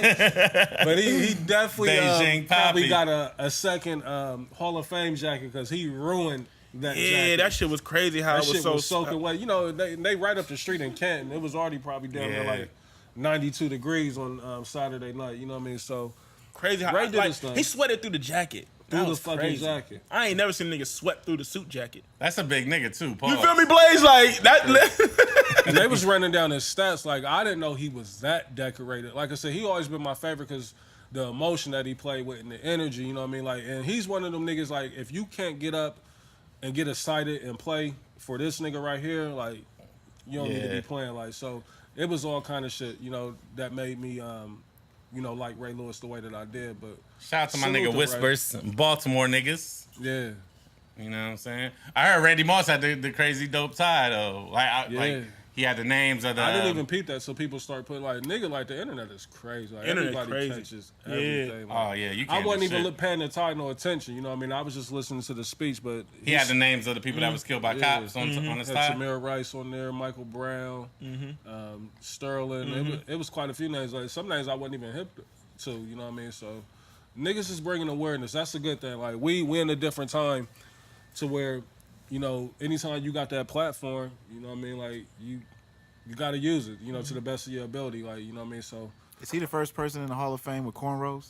B: But he definitely
C: Beijing
B: probably
C: Poppy.
B: got a second Hall of Fame jacket because he ruined that
D: Yeah,
B: jacket.
D: that shit was crazy how
B: That
D: it was
B: shit
D: so
B: was soaking wet. You know, they right up the street in Canton. It was already probably down there
C: Yeah.
B: like 92 degrees on Saturday night. You know what I mean? So
D: crazy. How
B: Ray did
D: like,
B: his thing.
D: he sweated through the jacket. That
B: through the
D: was
B: fucking
D: crazy.
B: jacket.
D: I ain't never seen a nigga sweat through the suit jacket.
C: That's a big nigga, too.
D: You
C: Pause.
D: feel me, Blaze? Like that.
B: And they was running down his stats. Like, I didn't know he was that decorated. Like I said, he always been my favorite because the emotion that he played with and the energy, you know what I mean? Like, and he's one of them niggas, like, if you can't get up and get excited and play for this nigga right here, like, you don't need to
C: Yeah.
B: be playing. Like, so it was all kind of shit, you know, that made me, you know, like Ray Lewis the way that I did. But
C: Shout out to my
B: salute
C: nigga
B: to Ray.
C: Whispers, Baltimore niggas.
B: yeah.
C: You know what I'm saying? I heard Randy Moss had the crazy dope tie, though. Like,
B: Yeah.
C: like he had the names of the...
B: I didn't even peep that, so people start putting like nigga like the internet is crazy. Like
D: Internet
B: everybody
D: crazy.
B: catches
D: Yeah.
B: everything. Like,
C: Oh, yeah, you
B: I
C: can't
B: wasn't
C: do
B: even
C: shit.
B: paying the tie no attention. You know what I mean? I was just listening to the speech, but
C: He had the names of the people that was killed by
B: Yeah.
C: cops on his
B: had
C: tie.
B: Tamir Rice on there, Michael Brown, Sterling. It was quite a few names. Like some names I wasn't even hip to. You know what I mean? So niggas is bringing awareness. That's a good thing. Like we in a different time to where, you know, anytime you got that platform, you know what I mean? Like you got to use it. You know, to the best of your ability. Like you know what I mean? So.
A: Is he the first person in the Hall of Fame with cornrows?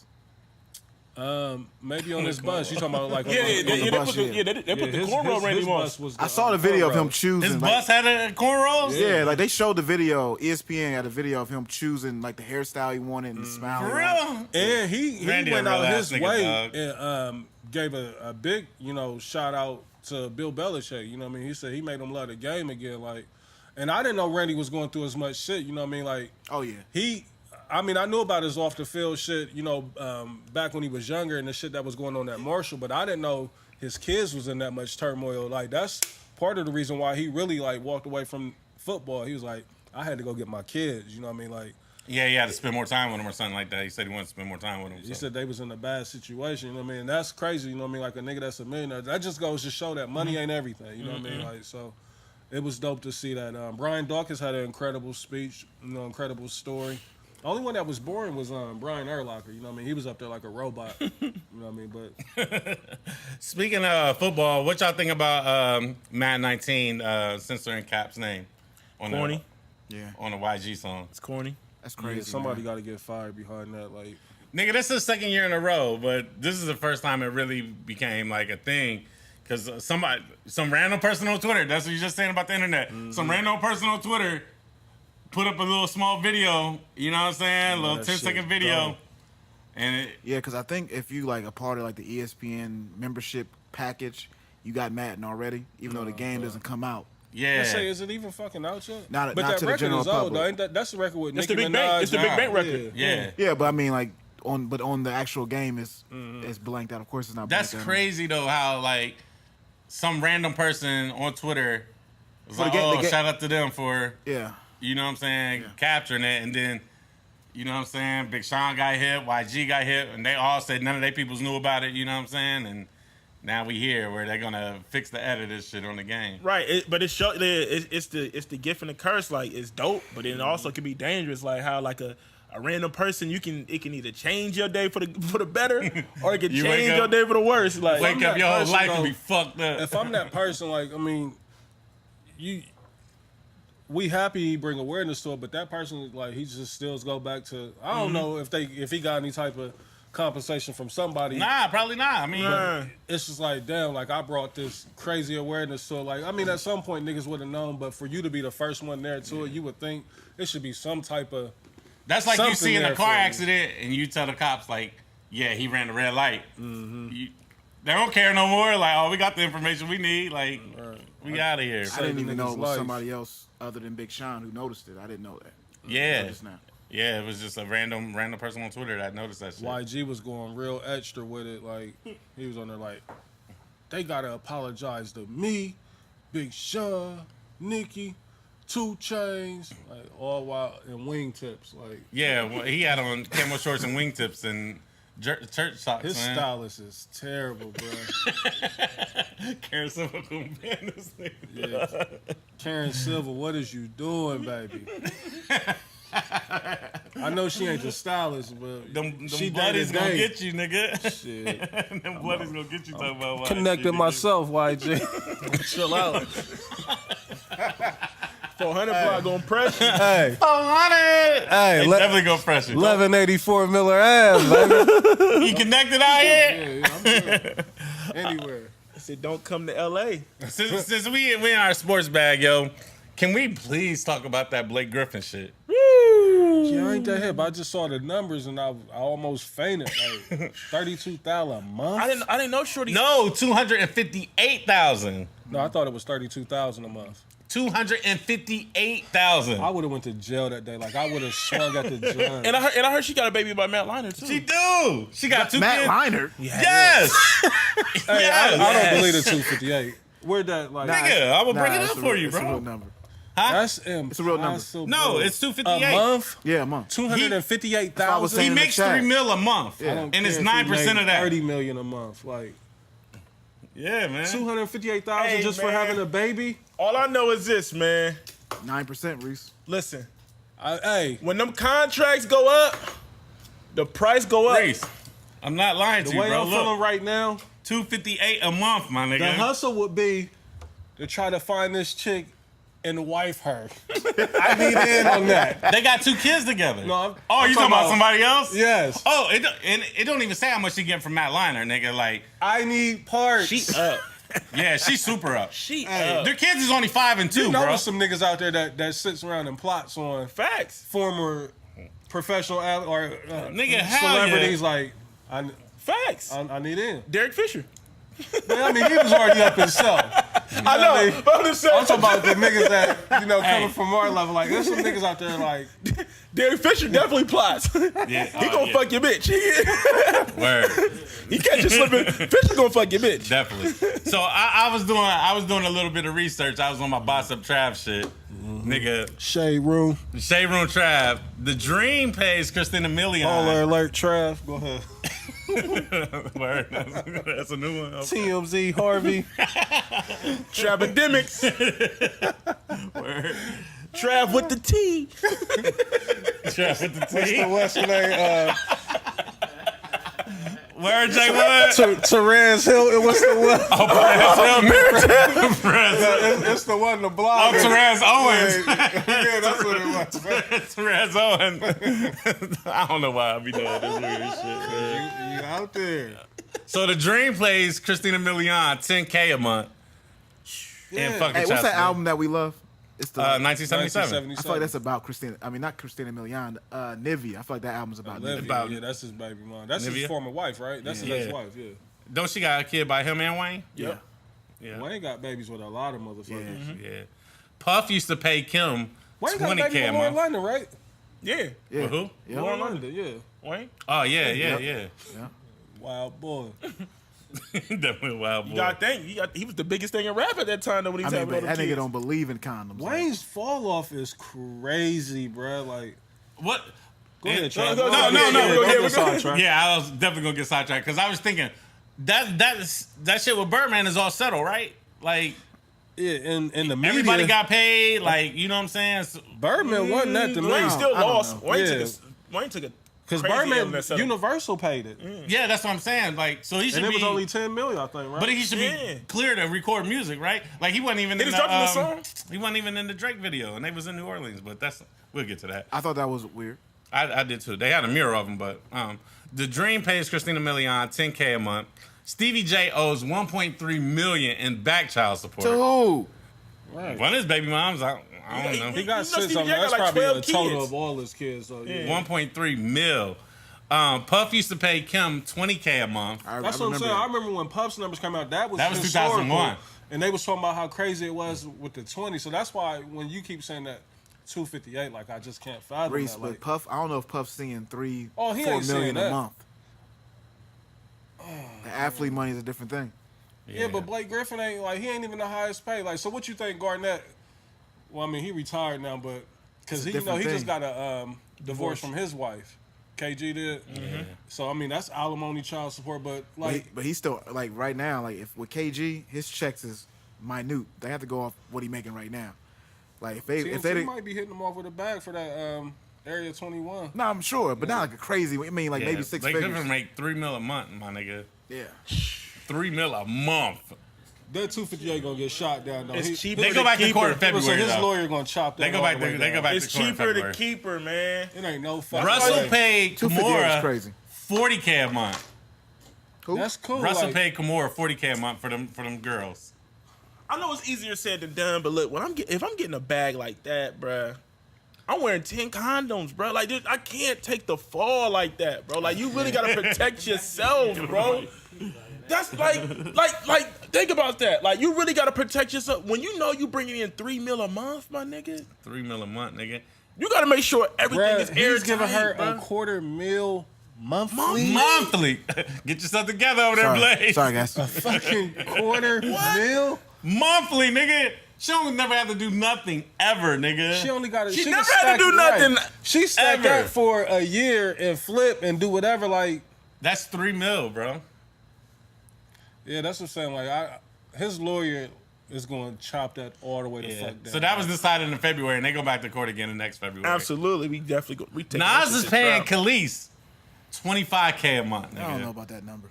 B: Maybe on this bus. You talking about like
D: Yeah,
A: on the
D: they
A: bus,
D: put the,
A: yeah.
D: they put the cornrow Randy
B: his
D: Moss.
B: bus was
A: I saw the video of him
B: cornrows.
A: choosing.
C: His
A: like-
C: bus had a cornrows?
A: Yeah, like they showed the video. ESPN had a video of him choosing like the hairstyle he wanted and the smile.
C: For
A: he wanted.
C: real?
B: And he
C: Randy a
B: went
C: real
B: out
C: ass
B: his
C: nigga,
B: way
C: dog.
B: and gave a big, you know, shout out to Bill Belichick. You know what I mean? He said he made him love the game again. Like, and I didn't know Randy was going through as much shit. You know what I mean? Like,
A: Oh yeah.
B: I mean, I knew about his off the field shit, you know, back when he was younger and the shit that was going on at Marshall, but I didn't know his kids was in that much turmoil. Like, that's part of the reason why he really, like, walked away from football. He was like, I had to go get my kids, you know what I mean? Like,
C: Yeah, he had to spend more time with him or something like that. He said he wanted to spend more time with him.
B: he
C: so.
B: said they was in a bad situation, you know what I mean? And that's crazy, you know what I mean? Like, a nigga that's a millionaire. That just goes to show that money ain't everything, you know what I mean? Like, so it was dope to see that. Brian Dawkins had an incredible speech, you know, incredible story. The only one that was boring was Brian Urlacher. You know what I mean? He was up there like a robot. You know what I mean? But
C: Speaking of football, what y'all think about Madden 19 censoring Cap's name on
D: Corny.
A: Yeah.
C: on the YG song?
D: It's corny.
A: That's
B: yeah,
A: crazy.
B: somebody
A: man.
B: got to get fired behind that. Like,
C: Nigga, this is the second year in a row, but this is the first time it really became like a thing. Because some random person on Twitter, that's what you're just saying about the internet. Some random person on Twitter put up a little small video, you know what I'm saying? A little
B: that
C: 10-second
B: shit
C: video.
B: dope.
C: And it,
A: Yeah, because I think if you like a part of like the ESPN membership package, you got Madden already, even though the game doesn't come out.
C: yeah.
B: I say, is it even fucking out yet?
A: Not-
B: but
A: not
B: that
A: to the
B: record
A: general
B: is old,
A: public.
B: though. Ain't that's the record with
D: It's
B: Nicki
D: the Big
B: Minaj.
D: Bang. It's the Big
B: now.
D: Bang record.
C: Yeah.
A: Yeah, but I mean like on the actual game it's blanked out. Of course it's not.
C: That's
A: blanked out.
C: crazy though, how like some random person on Twitter was
A: For the
C: like,
A: game-
C: oh,
A: the ga-
C: shout out to them for,
A: Yeah.
C: you know what I'm saying, capturing it. And then, you know what I'm saying, Big Sean got hit, YG got hit, and they all said none of their peoples knew about it, you know what I'm saying? And now we here where they're going to fix the edit of this shit on the game.
D: Right, but it's the gift and the curse. Like it's dope, but it also can be dangerous. Like how like a a random person, it can either change your day for the better, or it can
C: You
D: change
C: wake
D: your
C: up-
D: day for the worse. Like,
B: Wake
C: Wake up,
B: that
C: your whole
B: person,
C: life
B: though,
C: can be fucked up.
B: If I'm that person, like, I mean, we happy he bring awareness to it, but that person, like, he just still go back to. I don't know if he got any type of compensation from somebody.
C: Nah, probably not. I mean,
B: It's just like, damn, like I brought this crazy awareness to it. Like, I mean, at some point niggas would have known, but for you to be the first one there to it, you would think it should be some type of.
C: that's like you
B: something
C: see in a
B: there
C: car
B: for you.
C: accident and you tell the cops, like, yeah, he ran the red light. They don't care no more. Like, oh, we got the information we need. Like, we out of here.
A: I didn't
B: the
A: even know
B: nigga's
A: it was
B: life.
A: somebody else other than Big Sean who noticed it. I didn't know that.
C: Yeah.
A: Just now.
C: Yeah, it was just a random person on Twitter that noticed that shit.
B: YG was going real extra with it. Like, he was on there like, they gotta apologize to me, Big Sean, Nicki, 2 Chainz, like all while in wingtips. Like,
C: Yeah, well, he had on camo shorts and wingtips and church socks,
B: his
C: man.
B: stylist is terrible, bro.
C: Karen Silver couldn't ban this nigga.
B: Yeah. Karen Silver, what is you doing, baby? I know she ain't the stylist, but
C: Them
B: she
C: bloodies gonna
B: day-to-day.
C: get you, nigga.
B: Shit.
C: Them bloodies gonna get you talking about why.
B: Connected myself, YG. Chill out.
D: 400 block gonna press you.
B: Hey,
C: 400.
B: Hey,
C: They definitely gonna pressure.
B: 1184 Miller Ave, baby.
C: He connected out here.
B: Yeah, I'm good. Anywhere.
D: I said, don't come to LA.
C: Since we in our sports bag, yo, can we please talk about that Blake Griffin shit?
B: Yeah, I ain't that hip. I just saw the numbers and I almost fainted. Like 32,000 a month.
D: I didn't know Shorty.
C: No, 258,000.
B: No, I thought it was 32,000 a month.
C: 258,000.
B: I would have went to jail that day. Like I would have swung at the judge.
D: And I heard she got a baby by Matt Liner too.
C: She do. She got 2
A: Matt
C: kids.
A: Liner.
C: Yes.
B: Hey,
C: yes.
B: I don't believe the 258. Where'd that like?
C: Nigga, I will bring it
A: it's
C: up
A: a
C: for
A: real-
C: you,
A: it's a real
C: bro.
A: number.
B: That's
A: a real number.
B: impossible.
C: No, it's
B: a
C: 258.
B: month.
A: Yeah, a month.
B: $258,000.
A: I was
C: He
A: saying-
C: makes
A: in the chat.
C: $3 million a month,
B: I don't
C: and it's
B: care if he
C: 9%
B: made
C: of that.
B: 30 million a month. Like
C: Yeah, man.
B: 258,000
D: Hey,
B: just for
D: man.
B: having a baby.
D: All I know is this, man.
A: 9%, Reese.
D: Listen,
B: Hey,
D: when them contracts go up, the price go up.
C: Reese, I'm not lying to
B: the
C: you,
B: way
C: bro.
B: I'm feeling
C: Look,
B: right now,
C: 258 a month, my
B: the
C: nigga.
B: hustle would be to try to find this chick and wife her. I need in on that.
C: They got 2 kids together.
B: No, I'm-
C: oh,
B: I'm
C: you
B: talking
C: talking about
B: about-
C: somebody else?
B: Yes.
C: Oh, it don't even say how much she getting from Matt Liner, nigga. Like,
B: I need parts.
D: She up.
C: yeah, she's super up.
D: She
B: Hey.
D: up.
C: Their kids is only 5 and 2,
B: you know
C: bro.
B: there's some niggas out there that sits around and plots on
D: Facts.
B: former professional or
C: Nigga, hell
B: celebrities
C: yeah.
B: like
D: Facts.
B: I need in.
D: Derek Fisher.
B: Man, I mean, he was already up himself.
D: I know.
B: I mean,
D: But I'm just saying.
B: I'm talking about the niggas that, coming
C: Hey.
B: from our level. Like, there's some niggas out there like,
D: Derek Fisher definitely plots.
C: Yeah,
D: He gonna fuck your bitch.
C: Word.
D: He catch you slipping. Fisher gonna fuck your bitch.
C: Definitely. So I was doing a little bit of research. I was on my Boss Up Trav shit. Nigga,
B: Shade Room,
C: Shade Room Trav. The Dream pays Christina Milian.
B: Baller Alert Trav. Go ahead.
C: Word. That's a new one. Okay.
B: TMZ Harvey.
D: Trapidemics.
C: Word.
D: Trav with the T.
C: Trav with the T.
B: What's her name?
C: Word, J Wood.
B: Therese Hilton. What's the one?
C: Oh, Perez.
B: It's the one, the blogger.
C: Oh, Therese Owens.
B: Yeah, that's what it was.
C: Therese Owens. I don't know why I be doing this weird shit, man.
B: You out there.
C: So the Dream plays Christina Milian $10K a month. And fucking
A: Hey, what's
C: Chester.
A: that album that we love? It's the.
C: 1977.
A: I feel like that's about Christina. I mean, not Christina Milian. Nivea. I feel like that album's about
B: Olivia,
A: Nivea.
C: About-
B: yeah, that's his baby mom. That's
C: Nivea?
B: his former wife, right? That's
C: Yeah.
B: his ex-wife, yeah.
C: Don't she got a kid by him and Wayne?
A: Yeah.
C: Yeah.
B: Wayne got babies with a lot of motherfuckers.
C: Yeah. Puff used to pay Kim
B: Wayne got a baby
C: $20K a
B: with Lauren
C: month.
B: London, right?
D: Yeah.
A: Yeah.
C: With who?
A: Yeah.
B: Lauren London, yeah.
D: Wayne.
C: Oh, yeah.
A: Yeah.
C: Yeah.
B: Wild boy.
C: Definitely a wild boy.
D: You gotta think. He was the biggest thing in rap at that time. Though when he
A: I
D: was
A: mean,
D: having
A: but
D: all
A: that
D: the
A: nigga
D: kids.
A: don't believe in condoms.
B: Wayne's fall off is crazy, bro. Like,
C: What?
B: go ahead, Trav.
D: no,
C: no,
D: yeah,
C: no,
D: yeah,
C: no,
D: yeah,
B: Don't
D: yeah,
B: get sidetracked.
C: Yeah, I was definitely gonna get sidetracked because I was thinking that shit with Birdman is all settled, right? Like
B: Yeah, in the media,
C: everybody got paid, like you know what I'm saying? So,
B: Birdman wasn't at the
D: Wayne
B: main.
D: still
A: I don't
D: lost.
A: know.
D: Wayne
B: Yeah.
D: took Wayne took a
B: Because
D: crazy L in
B: Birdman,
D: that settlement.
B: Universal paid it.
C: Yeah, that's what I'm saying. Like, so he should
B: And it
C: be.
B: was only $10 million, I think, right?
C: But he should
D: Yeah.
C: be clear to record music, right? Like he wasn't even
D: He
C: in
D: just dropped the
C: the
D: song?
C: he wasn't even in the Drake video, and they was in New Orleans. But we'll get to that.
A: I thought that was weird.
C: I did too. They had a mirror of him, but the Dream pays Christina Milian $10K a month. Stevie J owes $1.3 million in back child support.
A: Dude.
B: Right.
C: One of his baby moms, I don't know.
B: He got
D: You know,
B: 6
D: Stevie
B: of them.
D: J got
B: That's
D: like
B: probably
D: 12
B: a total
D: kids.
B: of all his kids. So, yeah.
C: 1.3 mil. Puff used to pay Kim $20K a month.
B: That's what I'm saying. I remember when Puff's numbers came out, that was
C: That was
B: historical.
C: 2001.
B: And they was talking about how crazy it was with the 20. So that's why when you keep saying that 258, like I just can't fathom
A: Reese,
B: that.
A: but
B: Like,
A: Puff, I don't know if Puff's seeing
B: he
A: 4
B: ain't
A: million
B: seeing
A: a
B: that.
A: month. The athlete money is a different thing.
B: yeah, but Blake Griffin ain't like he ain't even the highest paid. Like, so what you think Garnett? Well, I mean, he retired now, but because
A: It's a
B: he he
A: different
B: just
A: thing.
B: got a divorce from his wife. KG did. So I mean, that's alimony, child support, but like.
A: But he's still like right now. Like if with KG, his checks is minute. They have to go off what he making right now. Like if they
B: TMZ might be hitting them off with a bag for that Area 21.
A: no, I'm sure, but not like a crazy. I mean, like
C: Yeah,
A: maybe 6
C: Blake
A: figures.
C: Griffin make $3 million a month, my nigga.
A: Yeah,
C: $3 million a month.
B: That 258 gonna get shot down though.
D: It's cheaper
C: They
D: to
C: go back to
D: keep
C: court
D: her.
C: in February.
B: So his
C: though.
B: lawyer gonna chop that.
C: They go
B: all
C: back.
B: the way
C: They go
B: down.
C: back
D: It's
C: to court in
D: cheaper to
C: February.
D: keep her, man.
B: It ain't no fucking
C: Russell
B: way.
C: paid
A: 258 is
C: Kimura
A: crazy.
C: $40K a month.
A: Who?
B: That's cool.
C: Russell
B: like,
C: paid Kimura $40K a month for them girls.
D: I know it's easier said than done, but look, if I'm getting a bag like that, bruh, I'm wearing 10 condoms, bro. Like, I can't take the fall like that, bro. Like, you really gotta protect yourself, bro. That's like, think about that. Like, you really gotta protect yourself when you know you bringing in $3 million a month, my nigga.
C: $3 million a month, nigga.
D: You gotta make sure everything
B: bruh,
D: is airtight.
B: he's giving her
D: bruh.
B: $250,000 monthly.
C: Monthly. Get yourself together over there, Blaze.
A: Sorry, guys.
B: Fucking $250,000.
C: Monthly, nigga. She don't never have to do nothing ever, nigga.
B: She only got.
D: She
B: can
D: never had to
B: stack-
D: do nothing
B: She stacked
C: ever.
B: that for a year and flip and do whatever. Like,
C: That's $3 million, bro.
B: yeah, that's what I'm saying. Like, his lawyer is going to chop that all the way the
C: Yeah.
B: fuck down.
C: So that was decided in February, and they go back to court again in next February.
D: Absolutely, we definitely go. We take that
C: Nas
D: shit
C: is
D: to
C: paying
D: trial.
C: Khalees $25K a month, nigga.
A: I don't know about that number.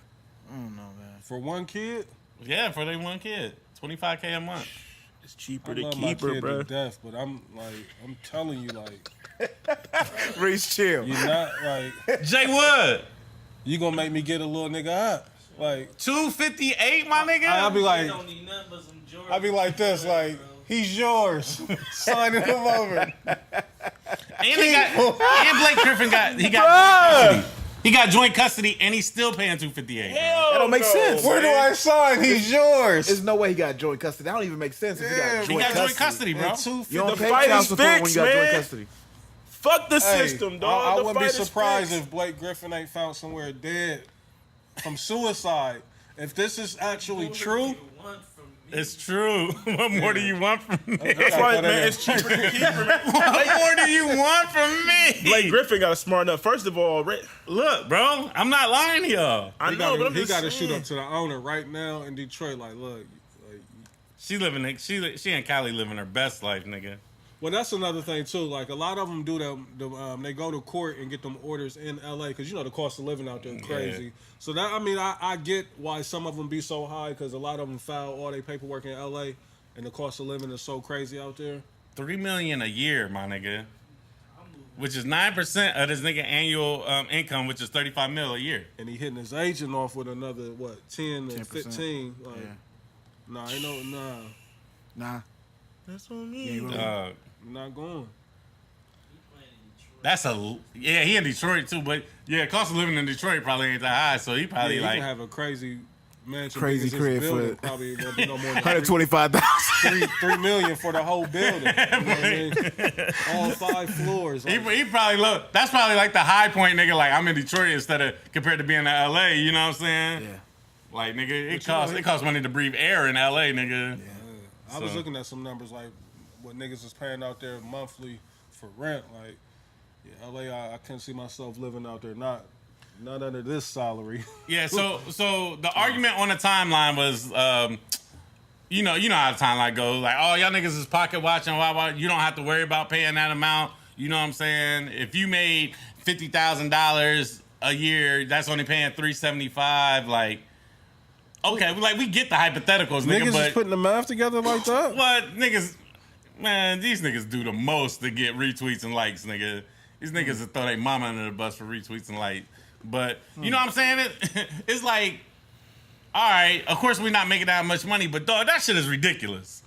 A: I don't know, man.
B: for one kid.
C: Yeah, for their one kid. $25K a month.
D: It's cheaper
B: I
D: to
B: love my
D: keep her,
B: kid
D: bro.
B: to death, but I'm telling you, like,
A: Reese, chill.
B: you're not like,
C: Jay Wood,
B: you gonna make me get a little nigga up. Like,
C: $258, my nigga.
B: I'll be like,
E: don't need nothing but some Jordan.
B: I'll be like this, like, he's yours. Signing him over.
C: and Blake Griffin got joint custody. He got joint custody, and he's still paying $258.
A: That don't make sense.
B: Where do I sign? He's yours.
A: There's no way he got joint custody. That don't even make sense if
B: Yeah,
A: he got
C: He
A: joint
C: got
A: custody.
C: joint custody, bro.
A: You don't
D: The
A: pay
D: fight
A: child
D: is
A: support when you
D: fixed,
A: got joint
D: man.
A: custody.
D: Fuck the
B: Hey,
D: system, dog.
B: I
D: The
B: wouldn't be
D: fight is
B: surprised
D: fixed.
B: if Blake Griffin ain't found somewhere dead from suicide. If this is actually true,
C: It's true. What more do you want from me?
D: That's why, man, it's cheaper to keep her, man.
C: What more do you want from me?
D: Blake Griffin got a smart enough. First of all,
C: Look, bro, I'm not lying to y'all.
D: I
B: he
D: know, but I'm
B: got
D: just
B: to shoot
D: saying.
B: up to the owner right now in Detroit. Like, look, like,
C: She and Cali living her best life, nigga.
B: well, that's another thing too. Like, a lot of them do that. They go to court and get them orders in LA because you know the cost of living out there is crazy.
C: Yeah.
B: So that I get why some of them be so high because a lot of them file all their paperwork in LA and the cost of living is so crazy out there.
C: $3 million a year, my nigga. Which is 9% of this nigga annual income, which is $35 million a year.
B: And he hitting his agent off with another 10 and
A: 10%.
B: 15. Like,
A: Yeah.
B: nah, ain't no
A: Nah.
D: That's what I mean.
A: Yeah, you really-
B: I'm not going.
C: He in Detroit too, but yeah, cost of living in Detroit probably ain't that high, so he probably
B: Yeah, you
C: like
B: can have a crazy mansion,
A: Crazy
B: big as this
A: crib
B: building,
A: for-
B: probably won't be no more than
A: $125,000.
B: $3 million for the whole building. You know what I mean? All 5 floors. Like,
C: he probably look. That's probably like the high point, nigga. Like I'm in Detroit instead of compared to being in LA. You know what I'm saying?
A: Yeah.
C: Like nigga, it costs money to breathe air in LA, nigga.
B: I was
C: So-
B: looking at some numbers like what niggas is paying out there monthly for rent. Like, yeah, LA, I can't see myself living out there. Not under this salary.
C: Yeah, so the argument on the timeline was, you know how the timeline goes. Like, oh, y'all niggas is pocket watching. Why? You don't have to worry about paying that amount. You know what I'm saying? If you made $50,000 a year, that's only paying $375. Like, okay, like we get the hypotheticals, nigga.
B: Niggas
C: But
B: is putting the math together like that.
C: what niggas? Man, these niggas do the most to get retweets and likes, nigga. These niggas will throw their mama under the bus for retweets and likes. But you know what I'm saying? It's like, all right, of course we're not making that much money, but dog, that shit is ridiculous.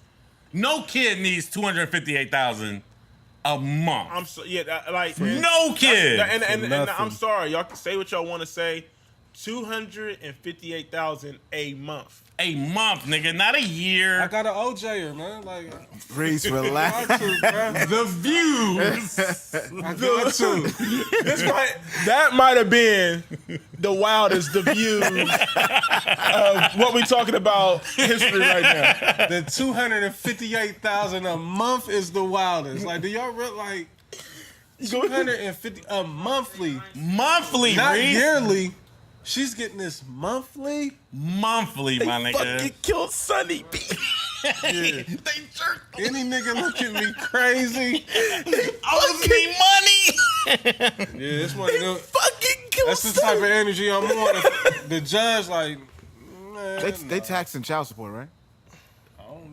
C: No kid needs $258,000 a month.
D: I'm so like
C: No kid.
D: and I'm
B: nothing.
D: sorry, y'all can say what y'all want to say. 258,000 a month.
C: A month, nigga, not a
B: I
C: year.
B: got an OJ'er, man. Like,
A: Reese,
B: I
A: relax.
B: got to, bruh.
C: The views.
B: I got to.
D: That might have been the wildest the views of what we talking about history right now.
B: The 258,000 a month is the wildest. Like, do y'all real like 250 a monthly,
C: Monthly,
B: not
C: Reese.
B: yearly? She's getting this monthly.
C: Monthly, my nigga.
D: Fucking killed Sonny B.
C: They jerked.
B: Any nigga look at me crazy?
C: Owes me money.
B: Yeah, it's one of them.
D: Fucking killed
B: That's the type of energy I'm on. The judge, like, man,
A: They taxing child support, right?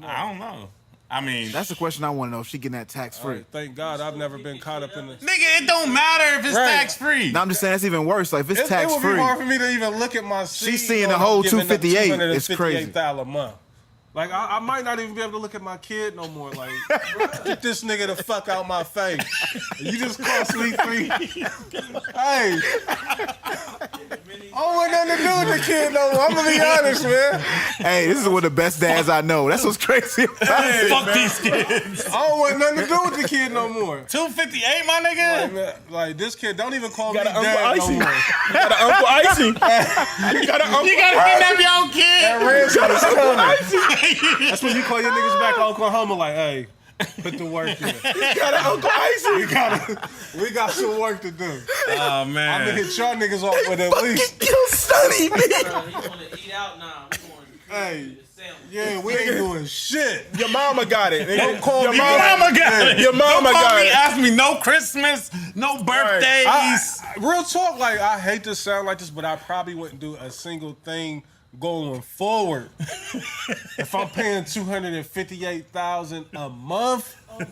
C: I don't know. I mean,
A: That's the question I want to know. If she getting that tax
B: all
A: free?
B: right, thank God I've never been caught up in the.
C: nigga, it don't matter if it's
B: Right.
C: tax free.
A: No, I'm just saying that's even worse. Like if it's
B: It
A: tax
B: would be
A: free,
B: hard for me to even look at my.
A: She's seeing the whole 258. It's crazy.
B: $258,000 a month. Like I might not even be able to look at my kid no more. Like, get this nigga the fuck out my face. You just cost me three. Hey, I don't want nothing to do with the kid no more. I'm gonna be honest, man.
A: hey, this is one of the best dads I know. That's what's crazy. about it.
C: Fuck these kids.
B: I don't want nothing to do with the kid no more.
C: 258, my nigga.
B: Like, man, like, this kid, don't even call me
D: got an Uncle
B: dad no
D: Icy.
B: more.
D: You got an Uncle Icy. You got an Uncle
C: You gotta kidnap your own kid.
B: That red shit is coming. That's when you call your niggas back to Oklahoma, like, hey, put the work in.
D: You got an Uncle Icy.
B: We got some work to do.
C: Oh
B: I'm
C: man.
B: gonna hit y'all niggas off with at least.
D: Kill Sonny B.
E: Bro, he want to eat out now. We going to
B: Hey,
E: sandwich.
B: yeah, we ain't doing shit.
D: Your mama got it.
B: Don't call
D: Your
B: me.
C: Your mama got it.
D: Your mama
C: Don't call
D: got
C: me,
D: it.
C: ask me no Christmas, no birthdays.
B: Real talk, like, I hate to sound like this, but I probably wouldn't do a single thing going forward if I'm paying $258,000 a month. Do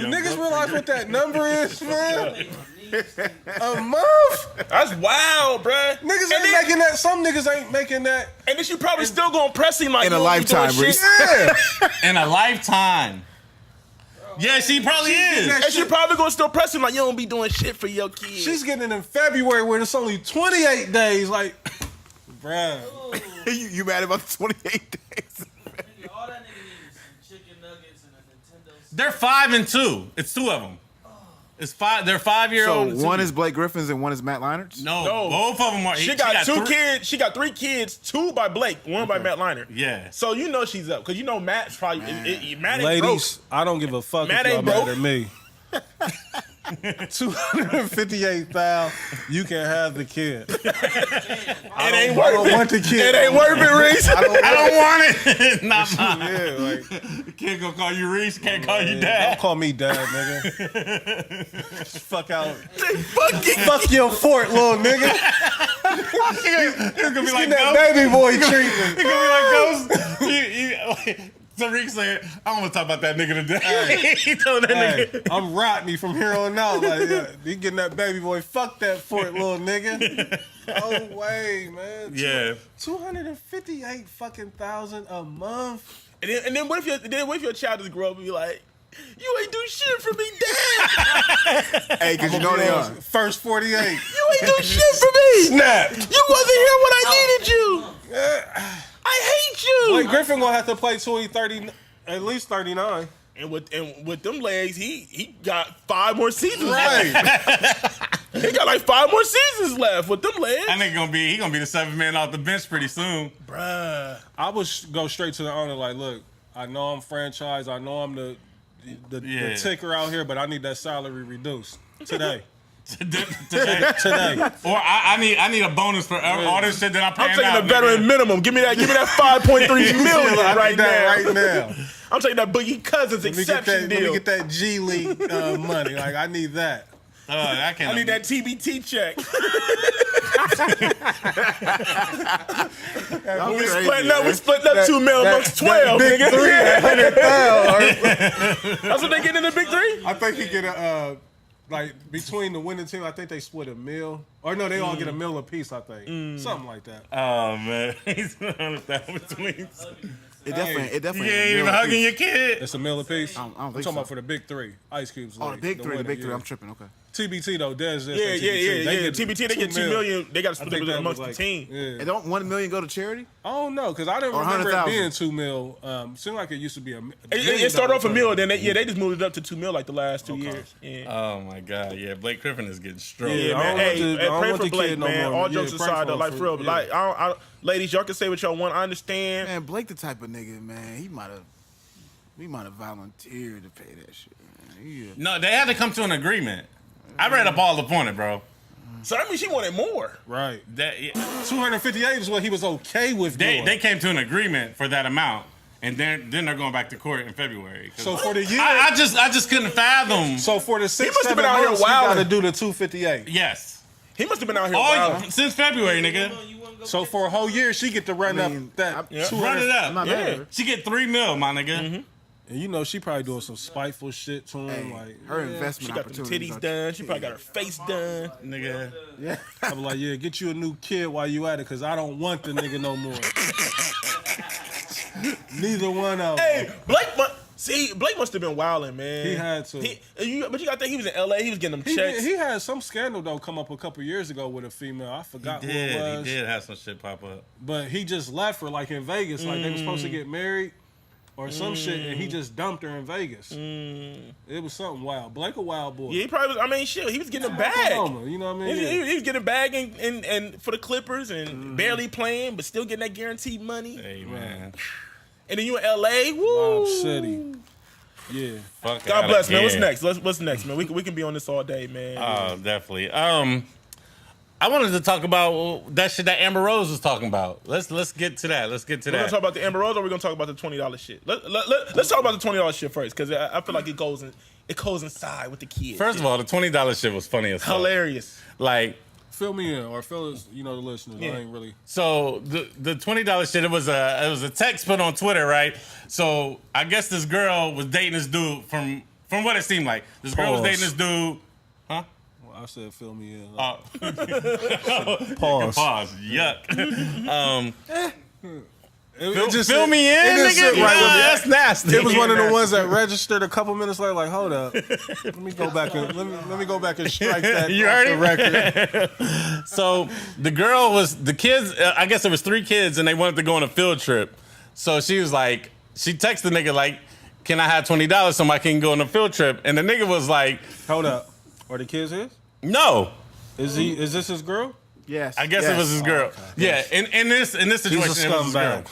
B: niggas realize what that number is, man? A month?
D: That's wild, bruh.
B: Niggas ain't making that. Some niggas ain't making that.
D: And then she probably still gonna press him like
A: In a
D: you don't be doing
A: lifetime,
D: shit.
A: Reese.
B: Yeah.
C: In a lifetime. Yeah, she probably is.
B: that
D: And she probably gonna still press him like you don't be doing shit for your kids.
B: She's getting it in February where it's only 28 days. Like, bruh.
A: you mad about the 28 days?
E: Nigga, all that nigga needs is some chicken nuggets and a Nintendo.
C: They're 5 and 2. It's 2 of them. It's 5. They're 5-year-old.
A: So one is Blake Griffin's and one is Matt Leinert's?
C: no, both of them are.
D: She got two kids. She got 3 kids. 2 by Blake, 1 by Matt Liner.
C: Yeah.
D: So you know she's up because you know Matt's probably Matt ain't
B: Ladies, I don't give a fuck
D: Matt
B: if y'all
D: ain't
B: mad
D: broke.
B: at me. 258,000. You can have the kid.
D: broke. It ain't
B: I don't
D: worth it.
B: want the kid.
D: It ain't worth it, Reese.
C: I don't want it. Not mine.
B: Yeah, like,
C: Can't go call you Reese. Can't call you
B: don't
C: dad.
B: call me dad, nigga. Fuck out.
D: Fucking
B: Fuck your fort, little nigga.
C: It's gonna be like
B: Get that
C: Ghost.
B: baby boy treatment.
C: It's gonna be like Ghost. Tariq said, "I don't want to talk about that nigga today." He told that
B: Hey,
C: nigga.
B: I'm Rodney from here on out. Like, yeah, you getting that baby boy? Fuck that fort, little nigga. No way, man.
C: Yeah.
B: 258 fucking thousand a month.
D: And then what if your child just grow up and be like, you ain't do shit for me, Dad.
A: Hey, because you know they are.
B: First 48.
D: You ain't do shit for me.
B: Snap.
D: You wasn't here when I needed you. I hate you.
B: Like Griffin gonna have to play till he 30, at least 39.
D: And with them legs, he got 5 more seasons
B: Right.
D: left. He got like 5 more seasons left with them legs.
C: That nigga gonna be the 7th man off the bench pretty soon.
D: Bruh.
B: I would go straight to the owner. Like, look, I know I'm franchise. I know I'm the
C: Yeah.
B: ticker out here, but I need that salary reduced today. Today.
C: Or I need a bonus for all this shit that I'm paying
D: I'm taking
C: out,
D: the veteran
C: nigga.
D: minimum. Give me that 5.3 million right now.
B: Right now.
D: I'm taking that Boogie Cousins exception
B: Let me
D: deal.
B: get that G League money. Like, I need that.
C: I can't.
D: I need that TBT check. We splitting up 2 mil amongst 12, nigga. That's what they get in the big three?
B: I think he get a like between the winning team. I think they split a meal, or no, they all get a meal apiece. I think something like that.
C: Oh man, he's between.
A: It definitely.
C: You ain't even hugging your kid.
B: It's a meal apiece.
A: I don't
B: I'm
A: think
B: talking
A: so.
B: about for the big three. Ice Cube's.
A: Oh,
B: like,
A: the big three.
B: winner,
A: I'm tripping. Okay.
B: TBT though, Dez.
D: Yeah. TBT, they get 2 million. They got to
B: I
D: split
B: think
D: it
B: that
D: amongst
B: was
D: the
B: like,
D: team.
B: Yeah.
A: And don't 1 million go to charity?
B: I don't know, because I didn't
A: Or
B: remember it
A: 100,000.
B: being 2 mil. Seemed like it used to be a.
D: It started off a mil, then they just moved it up to 2 mil like the last 2 years. Yeah.
C: Oh my god, yeah, Blake Griffin is getting stroked.
D: Yeah,
B: I
D: man.
B: don't want
D: Hey,
B: the- I don't
D: pray
B: want
D: for
B: the
D: Blake,
B: kid no
D: man.
B: more.
D: All
B: Yeah,
D: jokes
B: pray
D: aside,
B: for
D: though,
B: him
D: like
B: for-
D: for real. But
B: yeah.
D: like, ladies, y'all can say what y'all want. I understand.
A: Man, Blake the type of nigga, man. He might have volunteered to pay that shit. Man.
C: No, they had to come to an agreement. I read up all upon it, bro.
D: So that means she wanted more.
B: Right.
C: That, yeah,
B: 258 is what he was okay with doing.
C: they came to an agreement for that amount, and then they're going back to court in February.
B: So for the year,
C: I just couldn't fathom.
B: so for the 6,
D: must have
B: 7
D: been out here
B: months, he
D: wilding.
B: got to do the 258.
C: Yes,
D: He must have been out here
C: all
D: wild.
C: since February, nigga.
E: You wanna go
B: So
E: get
B: for a whole year, she get to run
A: I mean,
B: up that
D: yeah.
B: 200.
C: Run it
A: I'm
C: up.
A: not mad at
D: Yeah.
A: her.
C: She get $3 million, my nigga.
B: And you know she probably doing some spiteful shit to him.
A: Hey,
B: like
A: her
B: yeah.
A: investment
D: She got them
A: opportunities
D: titties
A: are-
D: done. She probably got her face done.
C: Nigga.
A: Yeah.
B: I be like, yeah, get you a new kid while you at it, because I don't want the nigga no more. Neither one of them.
D: Hey, Blake must have been wilding, man.
B: He had to.
D: But you got to think he was in LA. He was getting them checks.
B: He had some scandal though come up a couple years ago with a female. I forgot who it was.
C: He did have some shit pop up.
B: But he just left her like in Vegas. Like they were supposed to get married or some shit, and he just dumped her in Vegas. It was something wild. Blake a wild boy.
D: Yeah, he probably was. I mean, shit, he was getting a bag.
B: Oklahoma, you know what I mean?
D: He was getting a bag and for the Clippers and barely playing, but still getting that guaranteed money.
C: Hey man,
D: And then you in LA, woo.
B: Mob City. Yeah.
C: fuck
D: God
C: outta
D: bless, man. What's
C: here.
D: next? What's next, man? We can be on this all day, man.
C: Oh, definitely. I wanted to talk about that shit that Amber Rose was talking about. Let's get to that. Let's get to
D: We're gonna
C: that.
D: talk about the Amber Rose, or we're gonna talk about the $20 shit. Let's talk about the $20 shit first, because I feel like it goes inside with the kids.
C: First of all, the $20 shit was funny as fuck.
D: hilarious.
C: Like,
B: Fill me in, or fill us, the listeners.
D: Yeah.
B: I ain't really.
C: so the $20 shit, it was a text put on Twitter, right? So I guess this girl was dating this dude from what it seemed like. This girl was
B: Pause.
C: dating this dude. Huh?
B: Well, I said fill me in.
C: Pause. Pause. Yuck.
B: It just
C: Fill me in,
B: it just
C: nigga.
B: sit right with
C: Nah,
B: me.
C: that's nasty.
B: It was one of the ones that registered a couple minutes later. Like, hold up, let me go back and let me go back and strike that
C: You
B: off
C: heard
B: the
C: it?
B: record.
C: So the girl was the kids. I guess there was 3 kids, and they wanted to go on a field trip. So she was like, she texted the nigga like, "Can I have $20 so I can go on a field trip?" And the nigga was like,
B: Hold up, are the kids his?
C: "No."
B: Is this his girl?
A: Yes.
C: I guess
A: yes.
C: it was his girl. Yeah, in this situation, it was his girl.
B: scumbag.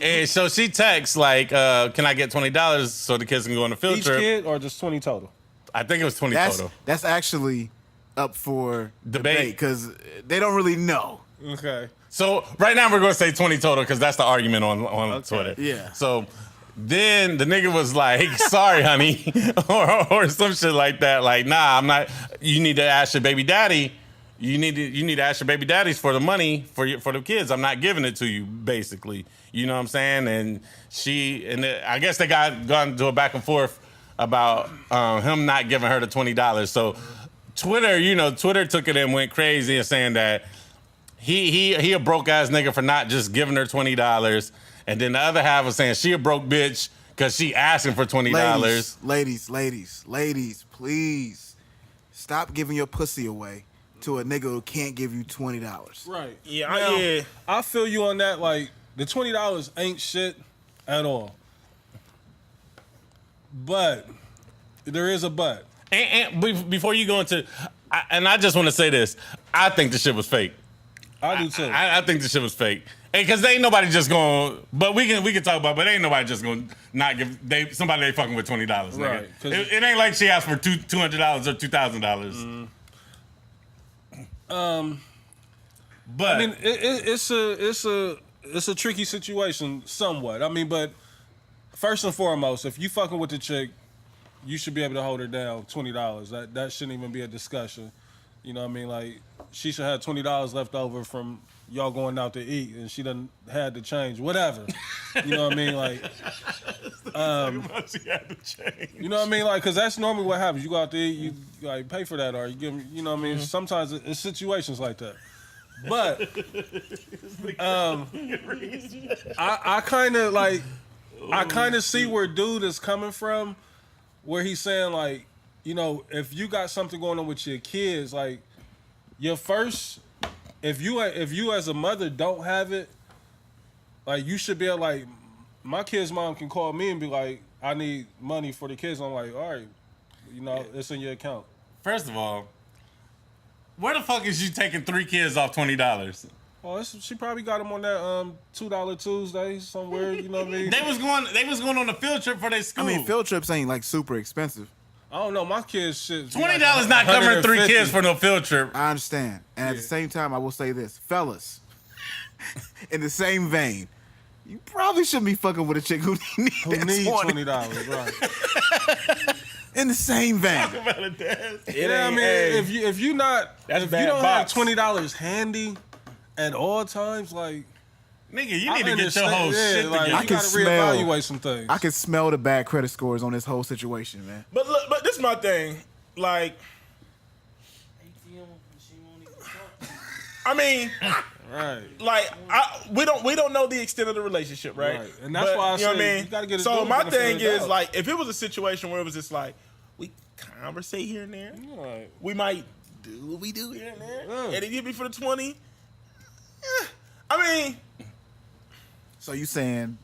C: And so she texts like, "Can I get $20 so the kids can go on a field
B: Each
C: trip?"
B: kid, or just 20 total?
C: I think it was 20 total.
A: That's actually up for
C: Debate.
A: because they don't really know.
B: Okay.
C: So right now we're gonna say 20 total because that's the argument on Twitter.
A: Yeah.
C: So then the nigga was like, "Sorry, honey," or some shit like that. Like, "Nah, I'm not. You need to ask your baby daddy. You need to ask your baby daddies for the money for the kids. I'm not giving it to you, basically. You know what I'm saying?" And I guess they gone to a back and forth about him not giving her the $20. So Twitter took it and went crazy and saying that he a broke ass nigga for not just giving her $20, and then the other half was saying she a broke bitch because she asking for $20.
A: Ladies, please stop giving your pussy away to a nigga who can't give you $20.
B: Right.
D: Yeah,
B: Now, I feel you on that. Like, the $20 ain't shit at all. But there is a but.
C: And before you go into, I just want to say this, I think the shit was fake.
B: I do too.
C: I think the shit was fake. And because they ain't nobody just going, but we can talk about, but ain't nobody just going to not give somebody they fucking with $20. Nigga.
B: Right, 'cause-
C: It ain't like she asked for $200 or $2,000. But
B: I mean, it's a tricky situation somewhat. I mean, but first and foremost, if you fucking with the chick, you should be able to hold her down $20. That shouldn't even be a discussion. You know what I mean? Like, she should have $20 left over from y'all going out to eat, and she done had to change, whatever. You know what I mean? Like,
C: she had to change.
B: you know what I mean? Like, because that's normally what happens. You go out to eat, you like pay for that, or you give them, you know what I mean? Sometimes it's situations like that. But I kind of like, I kind of see where dude is coming from, where he's saying like, you know, if you got something going on with your kids, like your first, if you as a mother don't have it, like you should be able, like, my kid's mom can call me and be like, I need money for the kids. I'm like, all right, you know, it's in your account.
C: First of all, where the fuck is you taking 3 kids off $20?
B: Oh, she probably got them on that $2 Tuesday somewhere. You know what I mean?
C: They was going on a field trip for their school.
A: I mean, field trips ain't like super expensive.
B: I don't know. My kids shit.
C: $20 not covering 3 kids for no field trip.
A: I understand. And at the same time, I will say this. Fellas, in the same vein, you probably shouldn't be fucking with a chick who needs
B: $20, right?
A: In the same vein.
B: Yeah, I mean, if you not,
D: That's
B: if you
D: bad
B: don't
D: box.
B: have $20 handy at all times, like,
C: Nigga, you need to get your whole shit
B: like,
C: together.
B: you gotta reevaluate some things.
A: I can smell the bad credit scores on this whole situation, man.
D: But look, but this is my thing. Like,
E: ATM machine won't even talk.
D: I mean,
B: Right.
D: like we don't know the extent of the relationship, right?
B: Right. And that's why I
D: you know what
B: say
D: I mean?
B: you gotta get it
D: So
B: done,
D: my
B: gotta figure
D: thing
B: it
D: is
B: out.
D: like, if it was a situation where it was just like we conversate here and there,
B: Right.
D: we might do what we do here and there,
B: Yeah.
D: and it give me for the 20. I mean,
A: So you saying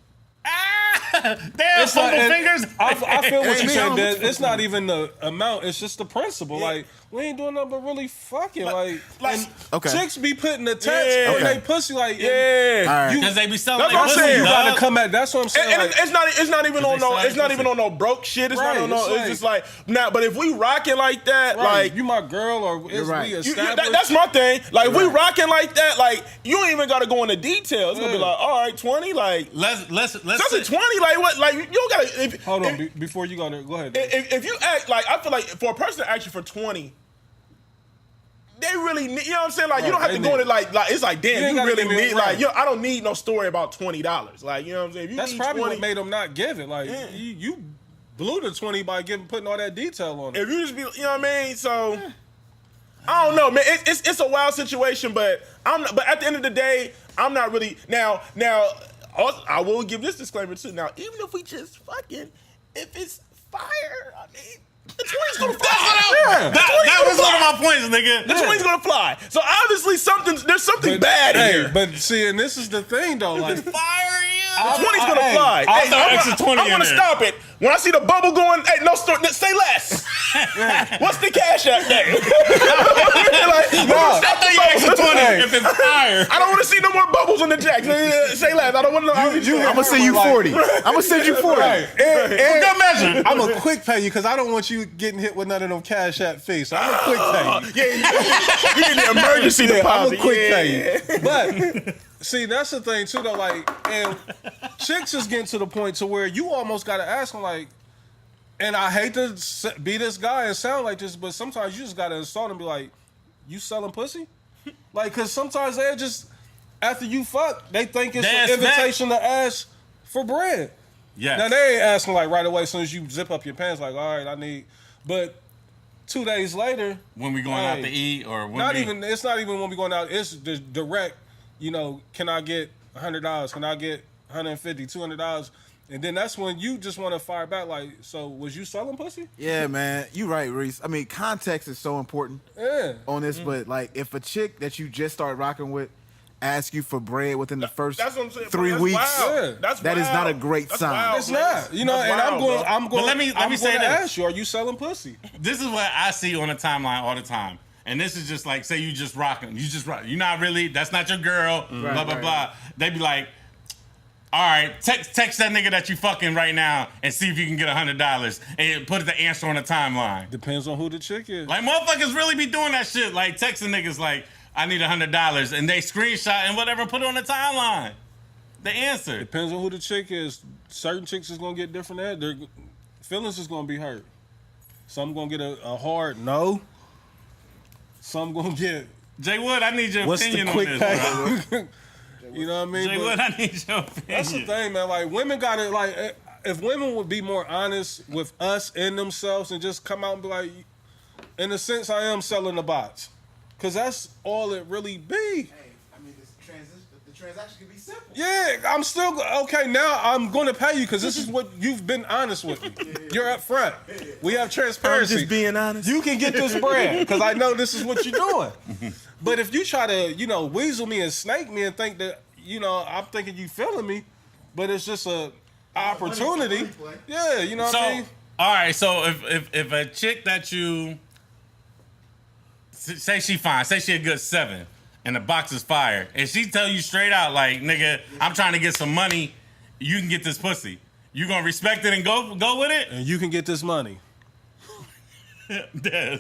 C: Damn,
B: It's
C: fungal
B: like-
C: fingers.
B: I feel what
A: Hey,
B: you're saying,
A: man,
B: Dad. It's not even the amount. It's just the principle.
D: Yeah.
B: Like, we ain't doing nothing but really fucking. Like and
A: Okay.
B: chicks be putting the touch
D: Yeah.
B: on
A: Okay.
B: they pussy. Like,
D: yeah.
A: all right?
C: Because they be selling
D: That's
C: their
D: what I'm
C: pussy,
D: saying.
B: you
C: dog.
B: gotta come at. That's what I'm saying.
D: And
B: Like,
D: it's not even on
C: they
D: no
C: sell
D: it's not
C: pussy.
D: even on no broke shit. It's
B: Right,
D: not on no.
B: it's
D: It's
B: like-
D: just like now. But if we rocking like that,
B: right,
D: like
B: you my girl, or is
A: right.
B: we
A: You-
B: established?
D: that's my thing. Like if we rocking like that, like you ain't even got to go into details. It's gonna be
B: Yeah.
D: like, all right, 20, like
C: Let's
D: that's
C: say-
D: a 20. Like what? Like you don't gotta.
B: Hold on,
D: If,
B: before you go there, go ahead.
D: if you act like, I feel like for a person to ask you for 20. They really need, you know what I'm saying? Like, you don't have
B: they
D: to go in
B: need
D: it like it's like,
B: You
D: damn,
B: ain't
D: you
B: gotta
D: really
B: give me a-
D: need,
B: right.
D: like, yo, I don't need no story about $20. Like, you know what I'm saying? If you
B: That's
D: need
B: probably
D: 20,
B: what made them not give it. Like,
D: Yeah.
B: you blew the 20 by putting all that detail on it.
D: if you just be, you know what I mean? So, I don't know, man. It's a wild situation, but but at the end of the day, I'm not really, now, also, I will give this disclaimer too. Now, even if we just fucking, if it's fire, I mean, the 20's gonna fly.
C: That was one of my points, nigga.
D: The 20's gonna fly. So obviously there's something bad
B: Hey,
D: here.
B: but see, and this is the thing though. Like,
C: Fire
D: The
C: you.
D: 20's gonna
B: hey,
D: fly.
C: I'll
D: Hey,
C: throw extra 20
D: I
C: in
D: want to
C: there.
D: stop it. When I see the bubble going, hey, no, say less. What's the cash app name? Like,
C: I thought you extra 20
B: Hey.
C: if it's fire.
D: I don't want to see no more bubbles on the jack. Say less. I don't want to know.
A: I'm gonna send you 40. I'm gonna send you 40.
B: and
C: Good measure.
B: I'm a quick pay you because I don't want you getting hit with none of them cash app fees. So I'm a quick pay you.
D: Yeah, you get the emergency
B: I'm
D: deposit.
B: a quick
D: yeah.
B: pay you. But see, that's the thing too, though. Like, and chicks is getting to the point to where you almost got to ask them, like, and I hate to be this guy and sound like this, but sometimes you just got to insult and be like, "You selling pussy?" Like, because sometimes they just after you fuck, they think it's
C: That's
B: an invitation to ask for bread.
C: Yes.
B: Now they ain't asking like right away as soon as you zip up your pants, like, all right, I need. But 2 days later,
C: When we going out
B: Hey.
C: to eat or when
B: not
C: we,
B: even. It's not even when we going out. It's the direct. You know, can I get $100? Can I get $150, $200? And then that's when you just want to fire back. Like, so was you selling pussy?
A: Yeah, man, you right, Reese. I mean, context is so important
B: Yeah.
A: on this, but like, if a chick that you just started rocking with asks you for bread within the first
D: That's what I'm saying.
A: 3
D: That's
A: weeks,
D: wild.
B: Yeah.
D: That's
A: that is
D: wild.
A: not a great
D: That's
A: sign.
D: wild,
B: It's
D: bro.
B: not. You know,
D: That's
B: and
D: wild, bro.
B: I'm going.
C: let me
B: I'm
C: say
B: going to
C: this.
B: ask you: are you selling pussy?
C: this is what I see on the timeline all the time. And this is just like, say you just rocking. You just rock. You're not really, that's not your girl, blah, blah,
A: right,
C: blah. They be like, all right, text that nigga that you fucking right now and see if you can get $100 and put the answer on the timeline.
B: Depends on who the chick is.
C: Like, motherfuckers really be doing that shit. Like, texting niggas like, I need $100, and they screenshot and whatever, put it on the timeline. The answer.
B: Depends on who the chick is. Certain chicks is gonna get different. Their feelings is gonna be hurt. Some gonna get a hard no. Some gonna get.
C: Jay Wood, I need your
B: What's
C: opinion
B: the quick
C: on this, bro.
B: pay? You know what I mean?
C: Jay Wood, I need your opinion.
B: That's the thing, man. Like, women gotta, like, if women would be more honest with us and themselves and just come out and be like, in a sense, I am selling the bots. Because that's all it really be.
A: Hey, I mean, the transaction can be simple.
B: Yeah, I'm still, okay, now I'm going to pay you because this is what you've been honest with me. You're up front. We have transparency.
D: I'm just being honest.
B: You can get this brand because I know this is what you're doing. But if you try to, weasel me and snake me and think that, I'm thinking you feeling me, but it's just a opportunity. Yeah, you know what I mean?
C: All right, so if a chick that you say she fine, say she a good 7, and the box is fire, and she tell you straight out like, nigga, I'm trying to get some money, you can get this pussy. You gonna respect it and go with it?
B: And you can get this money.
C: Des.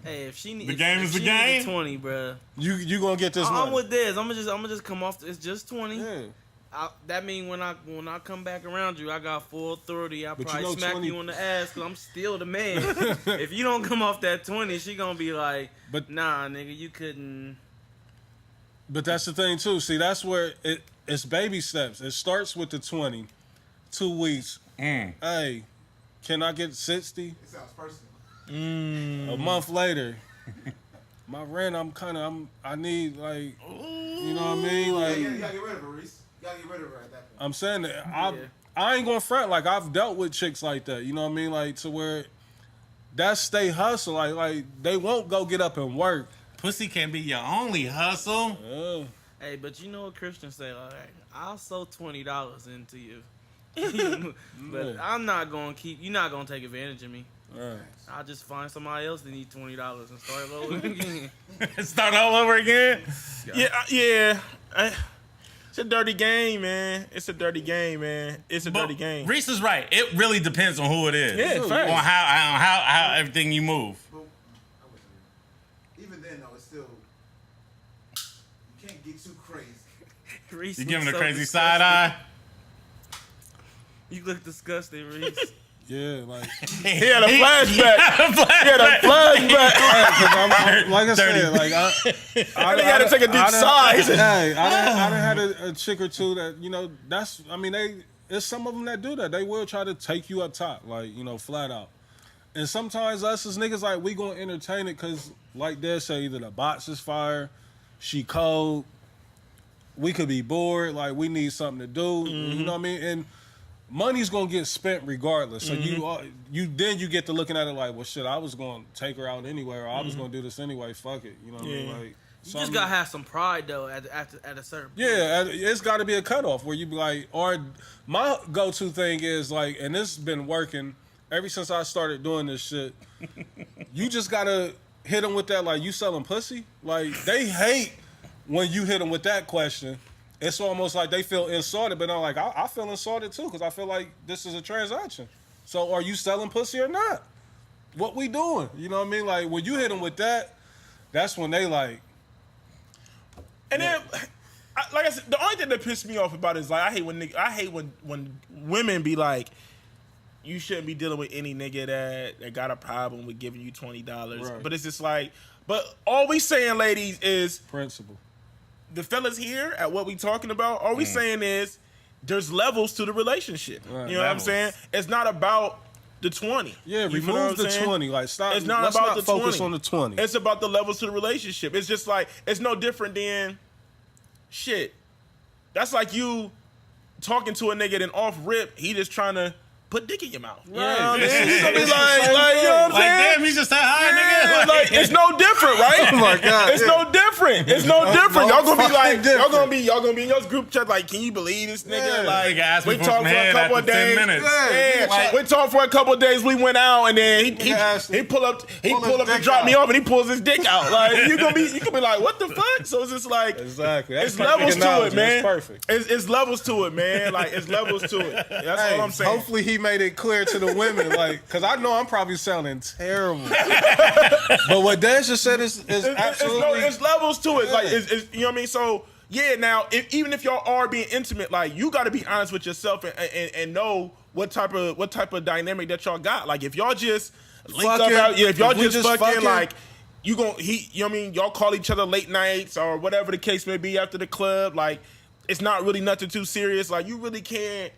E: Hey, if she
C: The game is the game?
E: 20, bro.
B: You gonna get this money.
E: I'm with this. I'm gonna just come off. It's just 20.
B: Yeah.
E: That mean when I come back around you, I got full authority. I
B: But
E: probably smack
B: 20
E: you on the ass because I'm still the man. If you don't come off that 20, she gonna be like,
B: But-
E: nah, nigga, you couldn't.
B: But that's the thing too. See, that's where it's baby steps. It starts with the 20, 2 weeks. Hey, can I get 60?
A: It sounds personal.
B: A month later, my rent. I need like, you know what I mean? Like,
A: You gotta get rid of her, Reese. You gotta get rid of her at that point.
B: I'm saying that I ain't gonna front. Like, I've dealt with chicks like that. You know what I mean? Like, to where that's they hustle. Like they won't go get up and work.
C: Pussy can be your only hustle.
E: Hey, but you know what Christians say? Like, I'll sew $20 into you. But I'm not gonna you're not gonna take advantage of me.
B: Right.
E: I'll just find somebody else that needs $20 and start over again.
C: Start all over again.
D: Yeah. It's a dirty game, man. It's a dirty game.
C: Reese is right. It really depends on who it is.
D: Yeah,
C: on
D: facts.
C: how everything you move.
A: But even then, though, it's still you can't get too crazy.
E: Reese
C: You giving
E: looks
C: a
E: so
C: crazy
E: disgusting.
C: side eye.
E: You look disgusting, Reese.
B: Yeah, like.
D: He had a flashback.
B: Like I
C: Dirty.
B: said, like I
D: They gotta take a deep sigh.
B: Hey, I done had a chick or two that that's. I mean, there's some of them that do that. They will try to take you up top, like flat out. And sometimes us as niggas, like, we gonna entertain it because, like they say, either the box is fire, she cold, we could be bored, like we need something to do. You know what I mean? And money's gonna get spent regardless. So you get to looking at it like, well, shit, I was gonna take her out anyway, or I was gonna do this anyway. Fuck it, you know what I mean? Like,
E: You just gotta have some pride though at a certain point.
B: yeah, it's got to be a cutoff where you be like, or my go-to thing is like, and this has been working ever since I started doing this shit. You just gotta hit them with that, like, you selling pussy? Like, they hate when you hit them with that question. It's almost like they feel insulted, but I'm like, I feel insulted too, because I feel like this is a transaction. So are you selling pussy or not? What we doing? You know what I mean? Like, when you hit them with that, that's when they like.
D: And then, like I said, the only thing that pissed me off about it is like I hate when women be like, you shouldn't be dealing with any nigga that got a problem with giving you $20.
B: Right.
D: But it's just like, but all we saying, ladies, is
B: Principle.
D: the fellas here at what we talking about. All we saying is there's levels to the relationship.
B: Right.
D: You know what I'm
C: Levels.
D: saying? It's not about the 20.
B: Yeah,
D: You feel what
B: remove
D: I'm
B: the
D: saying?
B: 20. Like, stop.
D: It's not
B: let's
D: about
B: not
D: the
B: focus
D: 20.
B: on the 20.
D: It's about the levels to the relationship. It's just like, it's no different than shit. That's like you talking to a nigga and off rip, he just trying to put dick in your mouth. You know what I mean?
B: It's
D: So be
B: the
D: like,
B: same
D: you know what I'm
C: Like,
D: saying?
C: damn, he just said hi,
D: Yeah,
C: nigga.
D: like, it's no different, right?
A: Oh my God,
D: it's no different. It's no different. Y'all gonna be like,
A: different.
D: y'all gonna be in your group chat like, can you believe this nigga?
A: Yeah.
D: Like,
C: Nigga asked me
D: we
C: for
D: talked
C: some
D: for a
C: head
D: couple of
C: after 10
D: days.
C: minutes.
D: Yeah,
A: Like-
D: we talked for a couple of days. We went out, and then
A: asked
D: he
A: him.
D: pull up
A: his
D: to
A: dick
D: drop me
A: out.
D: off, and he pulls his dick out. Like you can be like, what the fuck? So it's just like,
B: Exactly. That's
D: it's
B: perfect
D: levels to it,
B: analogy.
D: man.
B: That's perfect.
D: It's levels to it, man. Like it's levels to it. That's
B: Hey,
D: all I'm saying.
B: hopefully he made it clear to the women, like, because I know I'm probably sounding terrible. But what Dez just said is absolutely.
D: It's levels to it. Like it's you know what I mean. So yeah, now even if y'all are being intimate, like you got to be honest with yourself and know what type of dynamic that y'all got. Like if y'all just link up
A: Fucking-
D: out, if y'all
A: if we
D: just
A: just
D: fucking
A: fucking-
D: like. You know what I mean? Y'all call each other late nights or whatever the case may be after the club. Like, it's not really nothing too serious. Like, you really can't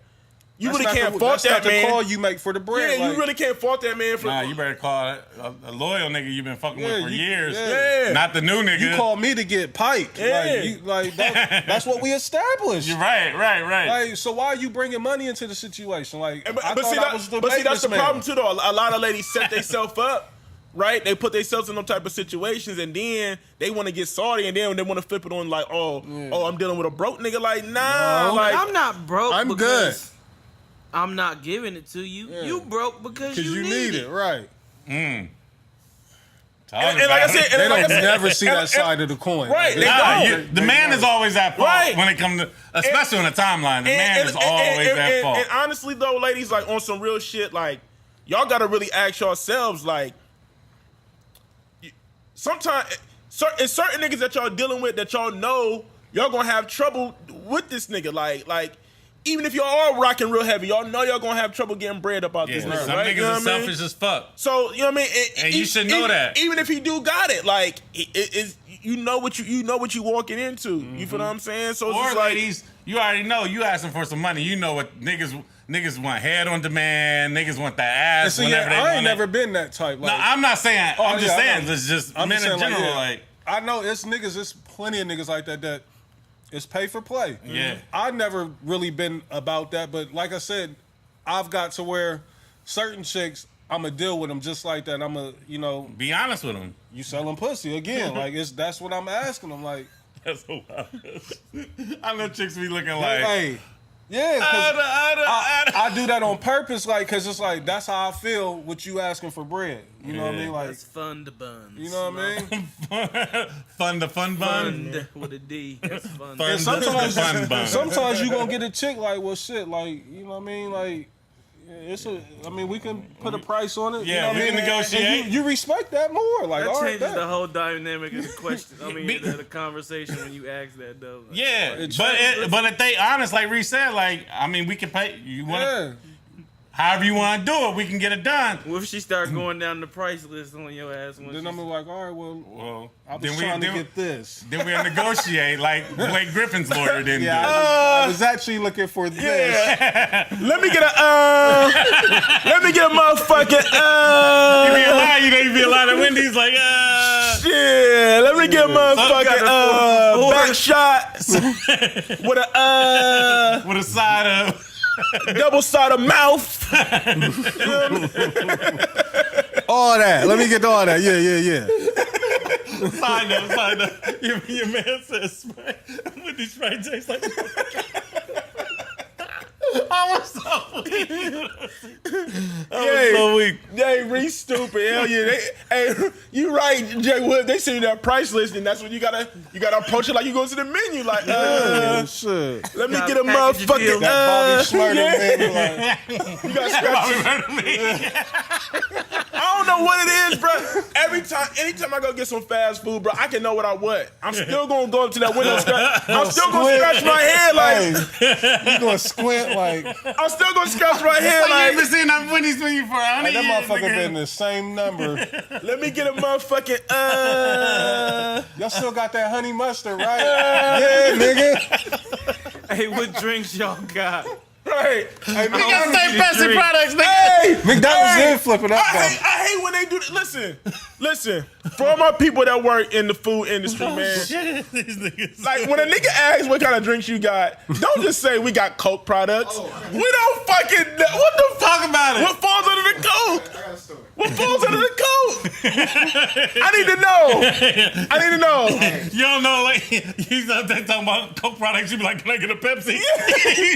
D: fault that
B: the
D: man.
B: call you make for the bread.
D: Yeah,
B: like,
D: you really can't fault that man for.
C: Nah, you better call a loyal nigga you've been fucking with for years.
D: Yeah.
C: Not the new nigga.
B: You call me to get piked.
D: Yeah.
B: That's what we established.
C: You're right.
B: Like, so why are you bringing money into the situation? Like,
D: But
B: I
D: see,
B: thought I was the
D: that's the
B: man.
D: problem too, though. A lot of ladies set themselves up, right? They put themselves in them type of situations, and then they want to get salty, and then they want to flip it on like, oh, I'm dealing with a broke nigga. Like, nah,
B: No.
D: like
E: I'm not broke.
B: I'm
E: because I'm not giving it to you.
B: Yeah.
E: You broke because
B: Because you need it, right?
D: and like I said,
B: They
D: and like I
B: don't
D: said,
B: never see
D: and-
B: that
D: and-
B: side of the coin.
D: Right,
B: Like,
D: they
C: Nah,
D: don't.
C: the man is always at fault
D: Right.
C: when it comes to, especially on the timeline. The man is always at fault.
D: And honestly, though, ladies, like on some real shit, like y'all gotta really ask yourselves, like, sometimes certain niggas that y'all dealing with that y'all know y'all gonna have trouble with this nigga, like. Even if y'all are rocking real heavy, y'all know y'all gonna have trouble getting bread up out this nigga,
C: Some
D: right?
C: niggas
D: You know
C: are
D: what I mean?
C: selfish as fuck.
D: So you know what I mean,
C: And you should know that.
D: Even if he do got it, like it's you know what you walking into. You feel what I'm saying? So it's
C: Or
D: just like,
C: ladies, you already know you asking for some money. You know what niggas want head on demand. Niggas want the ass
B: See,
C: whenever they
B: I
C: want
B: ain't
C: it.
B: never been that type.
C: No,
B: Like,
C: I'm not saying.
B: Oh,
C: I'm just
B: yeah, I
C: saying.
B: know.
C: It's just
B: I'm
C: men
B: just
C: in
B: saying,
C: general.
B: yeah.
C: Like,
B: I know it's niggas. It's plenty of niggas like that. It's pay for play.
C: Yeah.
B: I never really been about that, but like I said, I've got to where certain chicks, I'ma deal with them just like that. I'ma,
C: be honest with them.
B: you selling pussy again. Like that's what I'm asking them. Like,
C: That's so wild. I know chicks be looking like.
B: hey, yeah, 'cause I do that on purpose, like, cause it's like that's how I feel with you asking for bread. You know what I
C: Yeah.
B: mean? Like,
E: That's fun to buns.
B: you know what I mean?
C: Fun bun.
E: Fun with a D. That's fun.
C: Fun
B: sometimes-
C: fun bun.
B: Sometimes you gonna get a chick like, well, shit, like, you know what I mean? Like, we can put a price on it.
C: Yeah,
B: you know what
C: we
B: I
C: can
B: mean?
C: negotiate.
B: And you respect that more. Like,
E: That
B: all right,
E: changes the
B: bet.
E: whole dynamic of the question. I mean,
C: Be-
E: the conversation when you ask that though. Like,
C: Yeah,
B: It
C: but if they honest, like Reese said, like I mean, we can pay. You want
B: Yeah.
C: however you want to do it, we can get it done.
E: What if she start going down the price list on your ass? When
B: Then I'm like, all right, well,
C: Well,
B: I was trying to get this.
C: Then we'll negotiate like Blake Griffin's lawyer didn't
B: Yeah,
C: do.
B: I was actually looking for this.
D: let me get a motherfucking
C: You be a lie, you be a lie at Wendy's like,
D: yeah, let me get a motherfucking back shot with a
C: with a side of.
D: double sided mouth.
B: All that. Let me get all that. Yeah.
C: Side note. Your man says Wendy's fried tastes like. I was so weak. So weak.
D: They re stupid. Hell yeah. Hey, you right, Jay Wood. They send you that price list, and that's when you gotta approach it like you go to the menu. Like,
B: Shit.
D: let me
E: Gotta
D: get a
E: package your
D: motherfucking
E: deal.
B: That Bobby Schmurder,
D: yeah.
B: man. Like,
D: You gotta scratch. I don't know what it is, bro. Anytime I go get some fast food, bro, I can know what I want. I'm still gonna go up to that window. I'm still gonna scratch my head like.
B: you gonna squint like
D: I'm still gonna scratch my head
C: You ain't
D: like.
C: been seeing that Wendy's menu for 100
B: that
C: years.
B: motherfucker
C: nigga.
B: been the same number.
D: Let me get a motherfucking
B: Y'all still got that honey mustard, right? Yeah, nigga.
E: Hey, what drinks y'all got?
D: right.
B: Hey,
C: You got the same Pepsi
E: drink.
C: products, nigga.
D: Hey,
B: McDonald's
D: hey,
B: did flip it up,
D: I
B: though.
D: hate when they do that. Listen. For all my people that work in the food industry, man.
C: These niggas.
D: Like when a nigga asks what kind of drinks you got, don't just say we got Coke products. We don't fucking. What the fuck
C: Talk about it.
D: What falls under the Coke? What falls under the Coke? I need to know.
C: You don't know, like, he's up there talking about Coke products. You be like, can I get a Pepsi?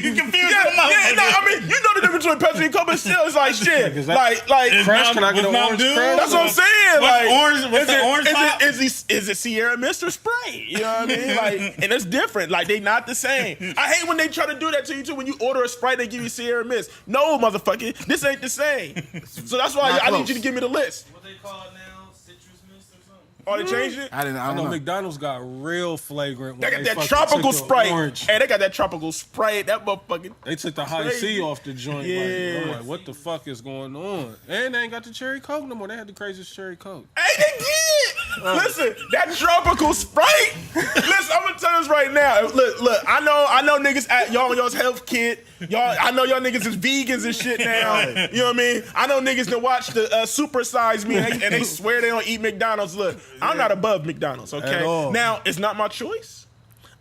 C: You confused
D: Yeah, I mean, you know the difference between Pepsi and Coke, but still, it's like shit. Like
B: Crash, can I get an orange Crash?
D: that's what I'm saying. Like,
C: What's the orange pop?
D: is it Sierra Mist or Spray? You know what I mean? Like, and it's different. Like, they not the same. I hate when they try to do that to you too. When you order a Sprite, they give you Sierra Mist. No, motherfucker, this ain't the same. So that's why I need you to give me the list.
E: What they call it now? Citrus mist or something?
D: Oh, they changed it?
A: I
B: I
A: don't
B: know
A: know.
B: McDonald's got real flagrant.
D: They
B: when
D: got that
B: fucking
D: tropical
B: took the
D: Sprite.
B: orange.
D: Hey, they got that tropical Sprite. That motherfucking.
B: They took the high
D: Crazy.
B: C off the joint.
D: Yeah.
B: Like, I'm like, what the fuck is going on? And they ain't got the cherry Coke no more. They had the craziest cherry Coke.
D: Hey, they did. Listen, that tropical Sprite. Listen, I'm gonna tell you this right now. Look. I know niggas at y'all's health kit. I know y'all niggas is vegans and shit now. You know what I mean? I know niggas that watch the Super Size Me and they swear they don't eat McDonald's. Look, I'm not above McDonald's.
B: At
D: Okay.
B: all.
D: Now it's not my choice.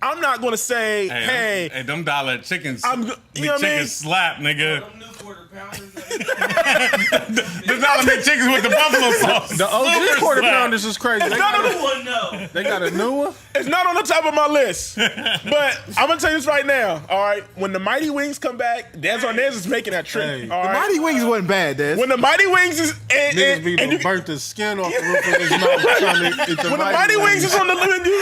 D: I'm not gonna say, hey,
C: Hey, them dollar chickens.
D: you know what I mean?
C: McChickens slap, nigga.
E: Them new quarter pounders.
C: The dollar McChickens with the buffalo sauce.
B: The OG
C: Super
B: quarter
C: slap.
B: pounders is crazy. They
D: not
B: got,
D: on
E: New one, no.
B: they got a new one.
D: It's not on the top of my list. But I'm gonna tell you this right now. All right, when the Mighty Wings come back, Dez Arnaz is making that trip.
B: Hey.
D: All
A: The
D: right.
A: Mighty Wings wasn't bad, Des.
D: When the Mighty Wings is
B: Niggas be
D: and you,
B: burnt the skin off the roof of his mouth trying to eat the
D: when the Mighty Wings is on the menu,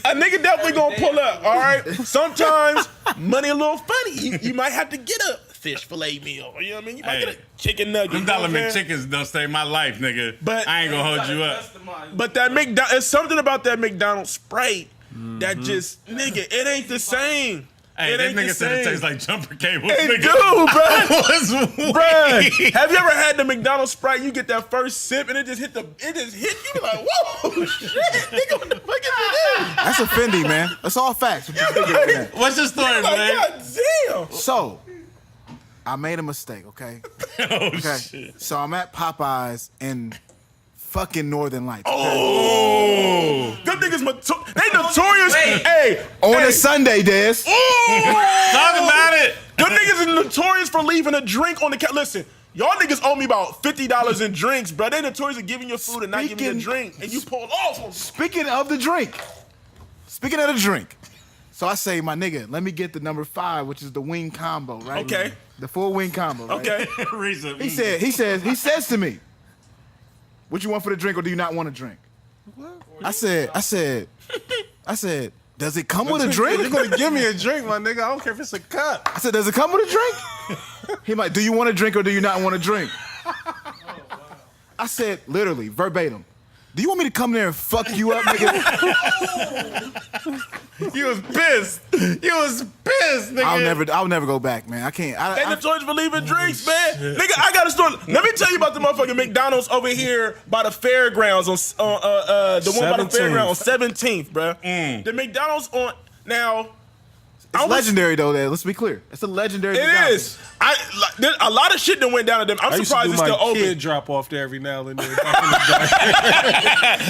D: a nigga definitely gonna pull up. All right. Sometimes money a little funny. You might have to get a fish fillet meal. You know what I mean? You might
C: Hey.
D: get a chicken nugget.
C: Them
D: you know
C: dollar
D: what I'm saying?
C: McChickens don't save my life, nigga.
D: But-
C: I ain't gonna hold you up.
D: But that it's something about that McDonald's Sprite that just nigga, it ain't the same.
C: Hey,
D: It
C: that
D: ain't the
C: nigga said it
D: same.
C: tastes like jumper cables,
D: It
C: nigga.
D: do, bro.
C: Was
D: Bruh, have you ever had the McDonald's Sprite? You get that first sip and it just hit you like, whoa, shit, nigga, what the fuck is this?
A: That's a Fendi, man. That's all facts. What you thinking right now.
C: What's your story,
D: Like,
C: man?
D: God damn.
A: So, I made a mistake, okay? Okay.
C: Shit.
A: So I'm at Popeyes in fucking Northern Lights. Okay?
C: Oh.
D: Them niggas, they notorious. Hey,
A: On
D: hey,
A: a Sunday, Des.
C: Talk about it.
D: them niggas is notorious for leaving a drink on the couch. Listen, y'all niggas owe me about $50 in drinks, bro. They notorious for giving you food and not giving you a
A: Speaking-
D: drink, and you pull off on me.
A: Speaking of the drink. So I say, my nigga, let me get the number 5, which is the wing combo, right?
D: Okay.
A: The full wing combo, right?
D: Okay.
C: Reason.
A: He says to me, what you want for the drink or do you not want a drink? I said, does it come with a drink?
B: You're gonna give me a drink, my nigga. I don't care if it's a cup.
A: I said, does it come with a drink? He like, do you want a drink or do you not want a drink? I said, literally, verbatim, do you want me to come there and fuck you up, nigga?
C: You was pissed. You was pissed, nigga.
A: I'll never go back, man. I can't.
D: They notorious for leaving drinks, man. Nigga, I got a story. Let me tell you about the motherfucking McDonald's over here by the fairgrounds on the one by the
B: 17th.
D: fairgrounds on 17th, bro. The McDonald's on now.
A: It's legendary though. That let's be clear. It's a legendary.
D: It
A: McDonald's.
D: is. A lot of shit that went down to them. I'm
B: I used to
D: surprised
B: do
D: it's
B: my
D: still open.
B: kid drop off there every now and then. Back in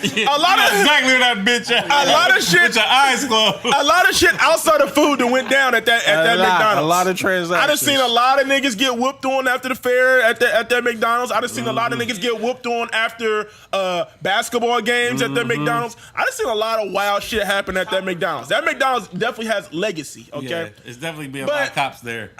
B: the day.
D: A lot of
C: Exactly where that bitch at.
D: A lot of shit-
C: With your eyes closed.
D: a lot of shit outside of food that went down at that McDonald's.
B: A lot of transactions.
D: I done seen a lot of niggas get whooped on after the fair at that McDonald's. I done seen a lot of niggas get whooped on after basketball games at that McDonald's. I done seen a lot of wild shit happen at that McDonald's. That McDonald's definitely has legacy, okay?
C: Yeah, it's definitely been a
D: But-
C: lot of cops there.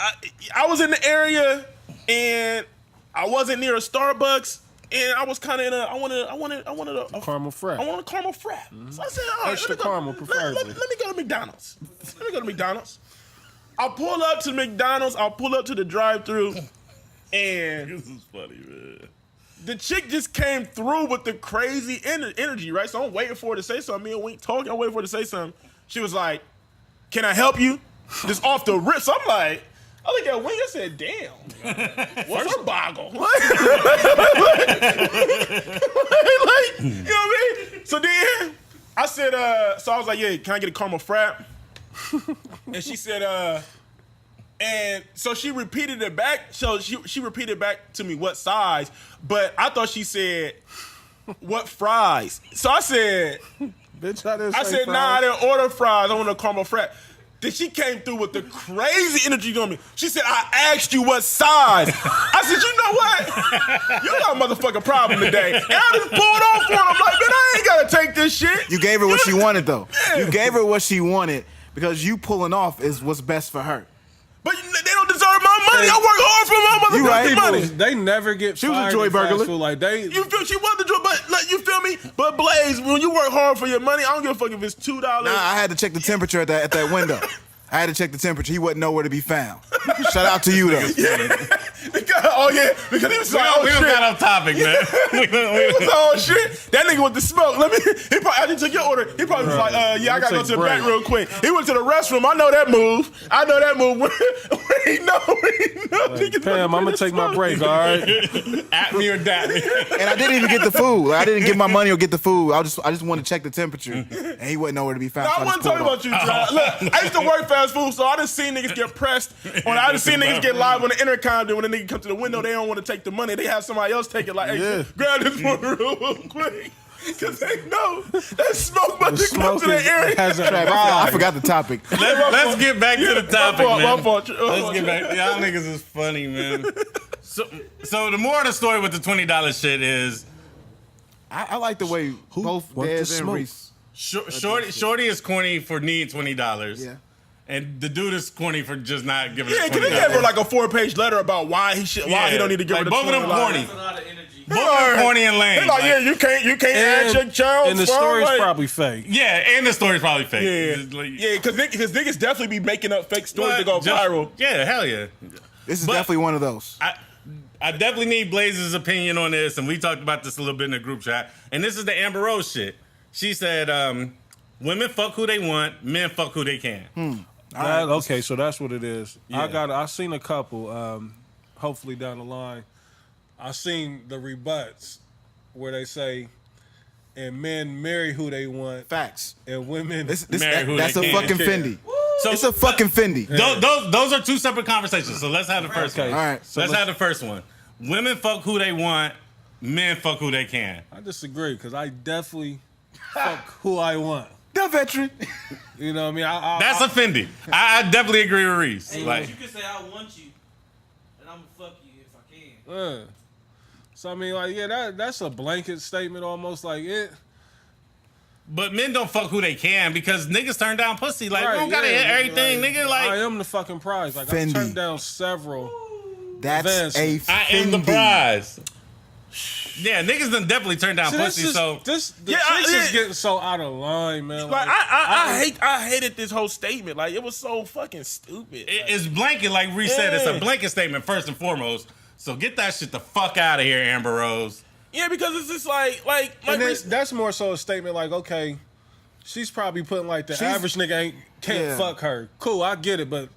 D: I was in the area and I wasn't near a Starbucks and I was kind of in a I wanted a
B: Caramel frat.
D: I want a caramel frat. So I said, all right,
B: Extra
D: let me go-
B: caramel, preferably.
D: Let me go to McDonald's. I'll pull up to McDonald's. I'll pull up to the drive-thru, and
C: This is funny, man.
D: the chick just came through with the crazy energy, right? So I'm waiting for her to say something. Me and Wink talking. I'm waiting for her to say something. She was like, "Can I help you?" Just off the rip. So I'm like, I look at Wink. I said, "Damn, what's her boggle?" like, you know what I mean? So then I said, so I was like, "Yeah, can I get a caramel frap?" And she said, and so she repeated it back. So she repeated back to me what size, but I thought she said what fries. So I said,
B: Bitch, I didn't
D: I
B: say
D: said,
B: fries.
D: nah, I didn't order fries. I want a caramel frap. Then she came through with the crazy energy on me. She said, I asked you what size. I said, you know what? You got a motherfucking problem today. And I just pulled off on him. I'm like, man, I ain't got to take this shit.
A: You gave her what she wanted, though.
D: Yeah.
A: You gave her what she wanted because you pulling off is what's best for her.
D: But they don't deserve my money. I work hard for my
A: You right.
D: motherfucking money.
B: They never get
A: She was a
B: fired
A: joy
B: in fast
A: burglar.
B: food. Like they,
D: You feel she was the joy, but like, you feel me? But Blaze, when you work hard for your money, I don't give a fuck if it's $2.
A: Nah, I had to check the temperature at that window. I had to check the temperature. He wasn't nowhere to be found. Shout out to you, though.
D: Oh yeah, because he was like, oh
C: We
D: shit.
C: don't got off topic, man.
D: He was like, oh shit, that nigga with the smoke. He probably after he took your order, he probably was like, yeah, I gotta go to the back real quick. He went to the restroom. I know that move. When he know. Niggas
B: Pam, I'm gonna take my break. All right.
C: At me or dat me.
A: And I didn't even get the food. Like, I didn't get my money or get the food. I just wanted to check the temperature, and he wasn't nowhere to be found.
D: I
A: so
D: wasn't
A: just
D: talking
A: pulled
D: about you, John. Look, I used to work fast food, so I done seen niggas get pressed. I done seen niggas get live on the intercom. Then when the nigga come to the window, they don't want to take the money. They have somebody else take it. Like, hey, grab this one real quick. Because they know that smoke about to come to the area.
B: hasn't
A: I
B: arrived.
A: forgot the topic.
C: Let's get back to the topic, man.
D: My fault.
C: Let's get back. Y'all niggas is funny, man. So the more of the story with the $20 shit is
A: I like the way both
B: want the
A: Dez and
B: smoke?
A: Reese.
C: Shorty is corny for needing $20.
A: Yeah.
C: And the dude is corny for just not giving
D: Yeah,
C: her
D: because
C: $20.
D: they gave her like a 4-page letter about why he don't need to give her
C: Like,
D: the
C: both of them
D: $20.
C: corny.
E: That's a lot of energy.
C: Both of them corny and lame.
D: They're like, yeah, you can't add your child.
B: And the story's probably fake.
C: Yeah, and the story's probably fake.
D: Yeah,
C: It's like-
D: yeah, because niggas definitely be making up fake stories to go
C: Just-
D: viral.
C: Yeah, hell yeah.
A: This is
C: But-
A: definitely one of those.
C: I definitely need Blaze's opinion on this, and we talked about this a little bit in the group chat. And this is the Amber Rose shit. She said, women fuck who they want, men fuck who they can.
B: Okay, so that's what it is.
C: Yeah.
B: I seen a couple. Hopefully down the line, I seen the rebuts where they say, and men marry who they want,
A: Facts.
B: and women.
C: Marry who
A: That's
C: they
A: a
C: can.
A: fucking Fendi.
C: So
A: It's a fucking Fendi.
C: those are two separate conversations. So let's have the first
B: Okay.
C: one.
A: All right.
C: Let's have the first one. Women fuck who they want, men fuck who they can.
B: I disagree because I definitely fuck who I want.
A: The veteran.
B: You know what I mean? I,
C: That's offending. I definitely agree with Reese.
E: Hey,
C: Like,
E: you can say I want you, and I'm gonna fuck you if I can.
B: So I mean, like, yeah, that's a blanket statement almost. Like it.
C: but men don't fuck who they can because niggas turn down pussy. Like,
B: Right,
C: we don't gotta
B: yeah,
C: hit everything, nigga.
B: I
C: Like,
B: am the fucking prize. Like I
A: Fendi.
B: turned down several.
A: That's a
B: Advancement.
A: Fendi.
C: I am the prize. Yeah, niggas done definitely turned down
B: See,
C: pussy. So
B: the
D: Yeah,
B: chicks is
D: yeah.
B: getting so out of line, man.
D: Like I hated this whole statement. Like it was so fucking stupid.
C: it's blanket, like Reese said. It's a
D: Yeah.
C: blanket statement first and foremost. So get that shit the fuck out of here, Amber Rose.
D: Yeah, because it's just like
B: And
D: Reese-
B: that's more so a statement like, okay, she's probably putting like the
A: She's-
B: average nigga can't
A: Yeah.
B: fuck her. Cool, I get it, but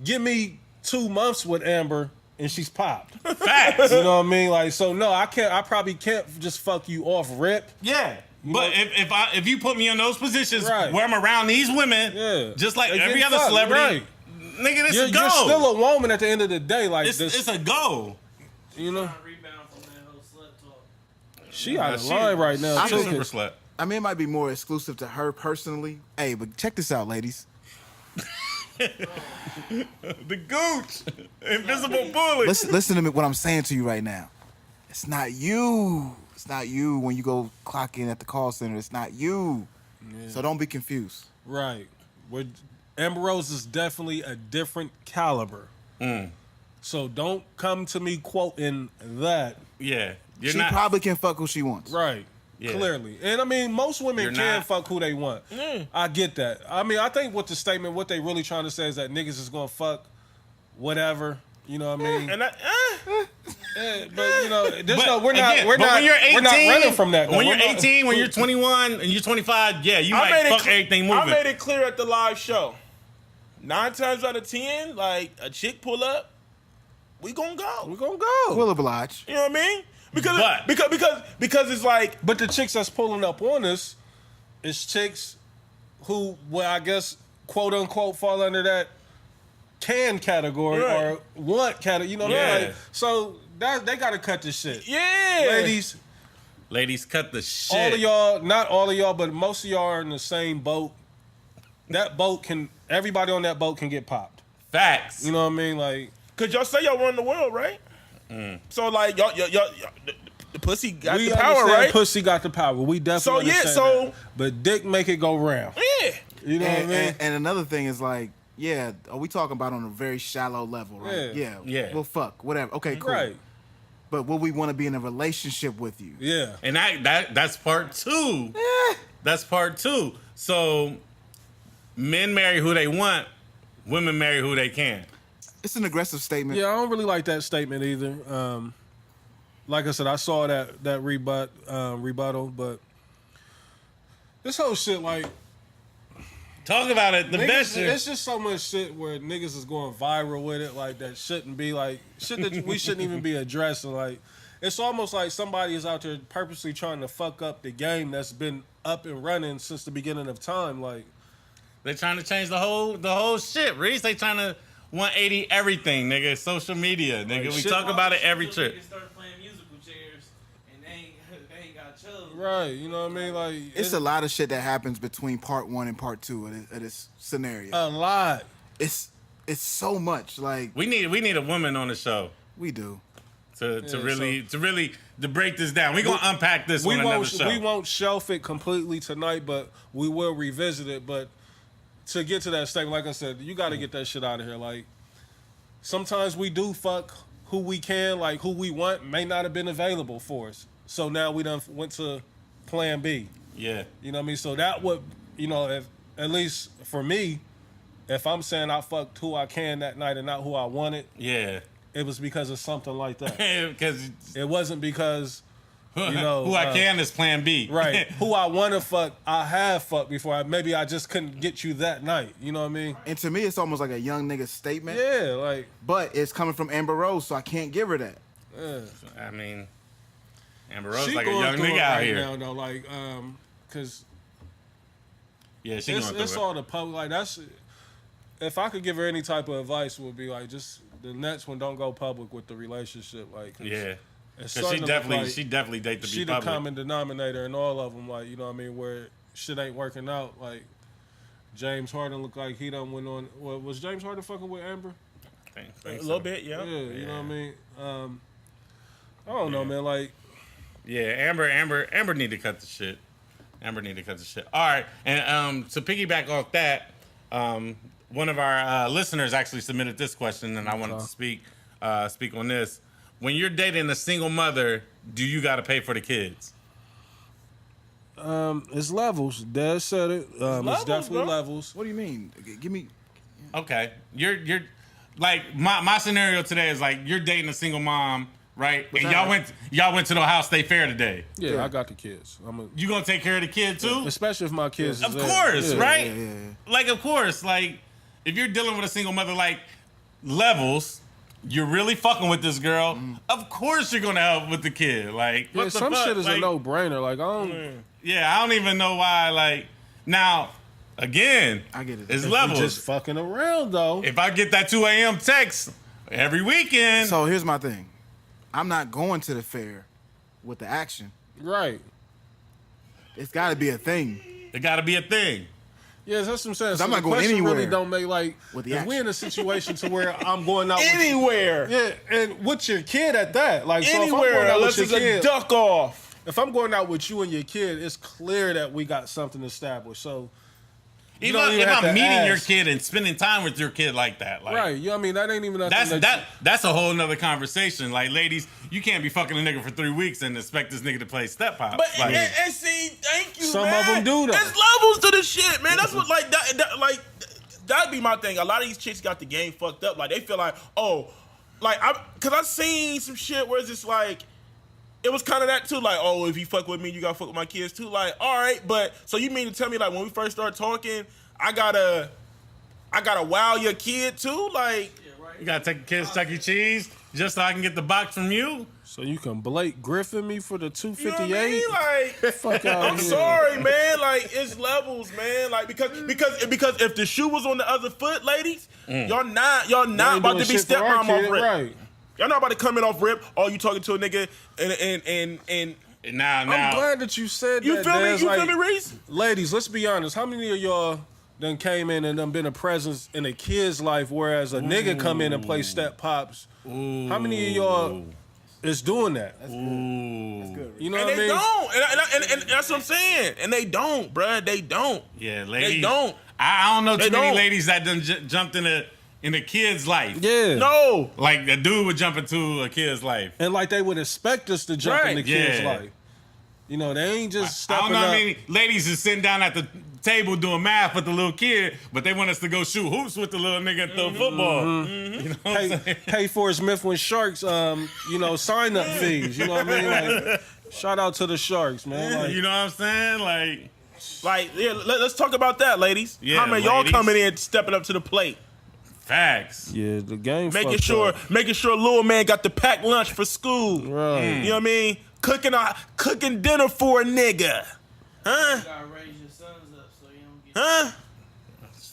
B: give me 2 months with Amber and she's popped.
C: Facts.
B: You know what I mean? Like, so no, I can't. I probably can't just fuck you off rip.
C: Yeah. But if you put me in those positions
B: Right.
C: where I'm around these women,
B: Yeah.
C: just like
B: They
C: every
B: get
C: other
B: fucked,
C: celebrity,
B: right.
C: nigga, this
B: You're,
C: is a go.
B: you're still a woman at the end of the day. Like
C: it's
B: this,
C: a go.
B: you know,
E: Trying to rebound from that whole slut talk.
B: she out of
C: She-
B: line right now.
A: I
C: She's a
B: too.
C: super slut.
A: I mean, it might be more exclusive to her personally. Hey, but check this out, ladies.
C: The gooch. Invisible bullet.
A: Listen to me. What I'm saying to you right now. It's not you. It's not you when you go clock in at the call center. It's not you. So don't be confused.
B: Right. Amber Rose is definitely a different caliber. So don't come to me quoting that.
C: Yeah. You're
A: She
C: not.
A: probably can fuck who she wants.
B: Right.
C: Yeah.
B: Clearly. And I mean, most women
C: You're
B: can
C: not.
B: fuck who they want. I get that. I mean, I think what the statement, what they really trying to say is that niggas is going to fuck whatever. You know what I mean?
D: and I,
B: But you know, there's no, we're
C: Again,
B: not, we're
C: but
B: not,
C: when you're 18,
B: we're not running from that. though.
C: When you're
B: We're not-
C: 18, when you're 21, and you're 25, yeah, you
D: I
C: might
D: made it
C: fuck
D: cl-
C: everything
D: I
C: moving.
D: made it clear at the live show. 9 times out of 10, like a chick pull up, we gonna go.
B: we're gonna go.
A: Will oblige.
D: You know what I mean? Because
C: But-
D: because it's like
B: But the chicks that's pulling up on us is chicks who, well, I guess, quote unquote, fall under that can category
D: Right.
B: or want category. You know what I mean?
C: Yeah.
B: Like, so that they gotta cut this shit.
D: yeah,
C: Ladies, cut the shit.
B: All of y'all, not all of y'all, but most of y'all are in the same boat. everybody on that boat can get popped.
C: Facts.
B: You know what I mean? Like,
D: Cause y'all say y'all run the world, right? So like y'all the pussy got the power,
B: understand
D: right?
B: Pussy got the power. We definitely understand that. But dick make it go round.
D: Yeah.
B: You know what I mean?
A: And another thing is like, yeah, are we talking about on a very shallow level, right?
B: Yeah.
A: Well, fuck, whatever. Okay, cool.
B: Right.
A: But will we want to be in a relationship with you?
B: Yeah.
C: And that's part 2. That's part 2. So men marry who they want, women marry who they can.
A: It's an aggressive statement.
B: Yeah, I don't really like that statement either. Like I said, I saw that rebuttal, but this whole shit, like,
C: Talk about it. The
B: niggas,
C: best.
B: it's just so much shit where niggas is going viral with it, like that shouldn't be like shit that we shouldn't even be addressing. Like, it's almost like somebody is out there purposely trying to fuck up the game that's been up and running since the beginning of time. Like,
C: They trying to change the whole shit, Reese. They trying to 180 everything, nigga. Social media, nigga.
B: Like,
C: we
B: shit-
C: talk about it every
E: Until
C: trip.
E: niggas start playing musical chairs and they ain't got chosen.
B: right? You know what I mean? Like,
A: It's a lot of shit that happens between part 1 and part 2 of this scenario.
B: a lot.
A: It's so much. Like,
C: We need a woman on the show
A: we do.
C: to really break this down. We gonna unpack this
B: We
C: on another
B: won't
C: show.
B: we won't shelf it completely tonight, but we will revisit it. But to get to that statement, like I said, you got to get that shit out of here. Like, sometimes we do fuck who we can, like who we want may not have been available for us. So now we done went to plan B.
C: Yeah.
B: You know what I mean? So that would, you know, if at least for me, if I'm saying I fucked who I can that night and not who I wanted,
C: Yeah.
B: it was because of something like that.
C: Because
B: It wasn't because, you know,
C: who I can is plan B.
B: right, who I want to fuck, I have fucked before. Maybe I just couldn't get you that night. You know what I mean?
A: And to me, it's almost like a young nigga statement.
B: Yeah, like,
A: But it's coming from Amber Rose, so I can't give her that.
B: yeah.
C: I mean, Amber Rose
B: She
C: like a
B: going
C: young
B: through it
C: nigga out
B: right
C: here.
B: now, though, like, cause
C: Yeah, she going through
B: it's
C: it.
B: all the public. Like, that's, if I could give her any type of advice, would be like, just the next one, don't go public with the relationship. Like, 'cause
C: Yeah.
B: it's
C: Because she
B: starting to look like
C: definitely date to
B: she
C: be
B: the
C: public.
B: common denominator in all of them. Like, you know what I mean? Where shit ain't working out. Like, James Harden looked like he done went on. Well, was James Harden fucking with Amber?
C: Think
D: A
C: so.
D: little bit, yeah.
B: Yeah, you know what I mean. I don't know, man. Like,
C: Yeah, Amber need to cut the shit. Amber need to cut the shit. All right, and to piggyback off that, one of our listeners actually submitted this question, and I wanted to speak on this. When you're dating a single mother, do you got to pay for the kids?
B: it's levels. Dad said it. It's
D: levels,
B: definitely
D: bro.
B: levels.
A: What do you mean? Give me.
C: Okay, you're like my scenario today is like you're dating a single mom, right? And y'all went to the Ohio State Fair today.
B: Yeah,
A: Yeah.
B: I got the kids.
C: You gonna take care of the kid too?
B: Especially if my kids.
C: Of
B: is there.
C: course,
B: Yeah.
C: right?
A: Yeah.
C: Like, of course, like if you're dealing with a single mother, like levels, you're really fucking with this girl. Of course, you're gonna help with the kid. Like,
B: Yeah,
C: what the
B: some
C: fuck?
B: shit is
C: Like,
B: a no-brainer. Like, I don't.
C: Yeah, I don't even know why. Like, now, again,
A: I get it.
C: It's
B: We
C: levels.
B: just fucking around though.
C: If I get that 2 a.m. text every weekend,
A: So here's my thing. I'm not going to the fair with the action.
B: Right.
A: It's got to be a thing.
C: it got to be a thing.
B: Yeah, that's what I'm saying. So
A: I'm not
B: the
A: going
B: question
A: anywhere
B: really don't make like
A: with the
B: if we
A: action.
B: in a situation to where I'm going out with
D: Anywhere.
B: yeah, and with your kid at that. Like, so if I'm going
D: Anywhere.
B: out
D: Unless
B: with
D: it's
B: your
D: a
B: kid,
D: duck off.
B: if I'm going out with you and your kid, it's clear that we got something established. So you
C: Even
B: don't even
C: if
B: have
C: I'm
B: to
C: meeting your
B: ask.
C: kid and spending time with your kid like that, like,
B: right, you know what I mean? That ain't even nothing
C: That's a whole nother conversation. Like, ladies, you can't be fucking a nigga for 3 weeks and expect this nigga to play step pop.
D: But
C: Like,
D: and see, thank you.
B: Some
D: man.
B: of them do, though.
D: There's levels to the shit, man. That's what like that'd be my thing. A lot of these chicks got the game fucked up. Like they feel like, oh, like cause I seen some shit where it's just like. It was kind of that too, like, oh, if you fuck with me, you gotta fuck with my kids too. Like, all right, but so you mean to tell me like when we first start talking, I gotta wow your kid too? Like,
C: you gotta take the kids to Chuck E. Cheese just so I can get the box from you.
B: So you can Blake Griffin me for the
D: you know what I
B: 258?
D: mean? Like,
B: Fuck out
D: I'm
B: here.
D: sorry, man. Like, it's levels, man. Like, because if the shoe was on the other foot, ladies, y'all not
B: Ain't
D: about
B: doing
D: to be
B: shit for our
D: stepmom off
B: kid,
D: rip.
B: right?
D: Y'all not about to come in off rip. Oh, you talking to a nigga and
C: Now,
B: I'm glad that you said
D: you
B: that.
D: feel me?
B: Dez.
D: You
B: Like,
D: feel me, Reese?
B: ladies, let's be honest. How many of y'all done came in and done been a presence in a kid's life, whereas a nigga come in and play step pops.
C: Ooh.
B: How many of y'all is doing that?
C: Ooh.
A: That's good.
B: You know
D: And
B: what I
D: they
B: mean?
D: don't. And that's what I'm saying. And they don't, bruh. They don't.
C: Yeah, ladies.
D: They don't.
C: I don't know
D: They
C: too many
D: don't.
C: ladies that done jumped in a kid's life.
B: Yeah.
D: No.
C: Like a dude would jump into a kid's life.
B: And like they would expect us to jump in the
D: Right.
B: kid's
C: Yeah.
B: life. You know, they ain't just
C: I
B: stepping
C: don't know
B: up.
C: how many ladies is sitting down at the table doing math with the little kid, but they want us to go shoot hoops with the little nigga and throw football.
B: Mm-hmm.
C: You know what I'm saying?
B: Pay for Smith and Sharks, sign up fees. You know what I mean? Like, shout out to the Sharks, man. Like,
C: You know what I'm saying? Like,
D: Yeah, let's talk about that, ladies.
C: Yeah,
D: How many of y'all
C: ladies.
D: coming in stepping up to the plate?
C: facts.
B: yeah, the game.
D: Making
B: fucked
D: sure
B: up.
D: little man got the packed lunch for school.
B: Right.
D: You know what I mean? Cooking dinner for a nigga. Huh?
E: You gotta raise your sons up so you don't get.
D: Huh?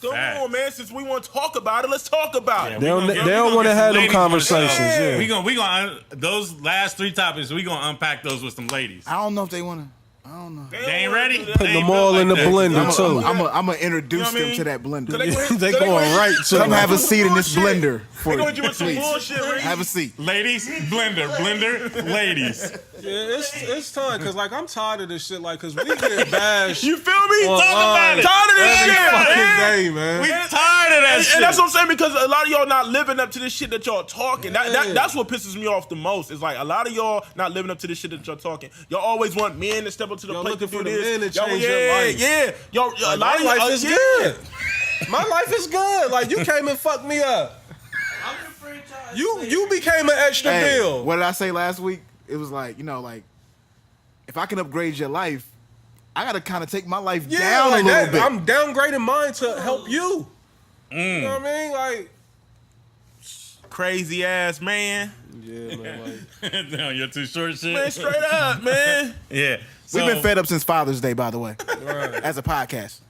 D: Come
C: Facts.
D: on, man. Since we want to talk about it, let's talk about
C: Yeah,
D: it.
B: They don't,
C: We
B: they
C: gonna
B: don't want to
C: get some
B: have them
C: ladies on the show.
B: conversations. Yeah.
C: We gonna those last 3 topics. We gonna unpack those with some ladies.
A: I don't know if they want to. I don't know.
C: They ain't ready.
D: They
B: Putting
C: They ain't
B: them all
C: built
B: in the
C: like that.
B: blender too.
A: I'm gonna introduce
D: You know what I
A: them
D: mean?
A: to that blender.
B: They going right to
A: Come
B: them.
A: have a seat in this
D: Bullshit.
A: blender for
D: They
A: you,
D: going to with some
A: please.
D: bullshit, Reese.
A: Have a seat.
C: Ladies, blender, ladies.
B: Yeah, it's time because like I'm tired of this shit. Like, cause we get bashed.
D: You feel me?
B: Well,
C: Talk about it.
D: Tired of this
B: every
D: shit,
B: fucking
D: man.
B: day, man.
C: We tired of that shit.
D: And that's what I'm saying, because a lot of y'all not living up to this shit that y'all talking. That's what pisses me off the most. Is like a lot of y'all not living up to this shit that y'all talking. Y'all always want men to step up to the
B: Y'all
D: plate to
B: looking
D: do
B: for the
D: this.
B: men to
D: Y'all-
B: change
D: yeah,
B: your life.
D: Yeah, y'all. A lot
B: My
D: of y'all,
B: life is
D: yeah.
B: good. My life is good. Like you came and fucked me up.
E: I'm the franchise.
B: You became an extra
A: Hey,
B: bill.
A: what did I say last week? It was like, like, if I can upgrade your life, I gotta kind of take my life
B: Yeah,
A: down
B: like
A: a little
B: that.
A: bit.
B: I'm downgrading mine to help you. You know what I mean? Like,
D: Crazy ass man.
B: yeah, man. Like,
C: Damn, you're too short shit.
D: Man, straight up, man.
C: Yeah.
A: We've
C: So-
A: been fed up since Father's Day, by the way,
B: right.
A: as a podcast.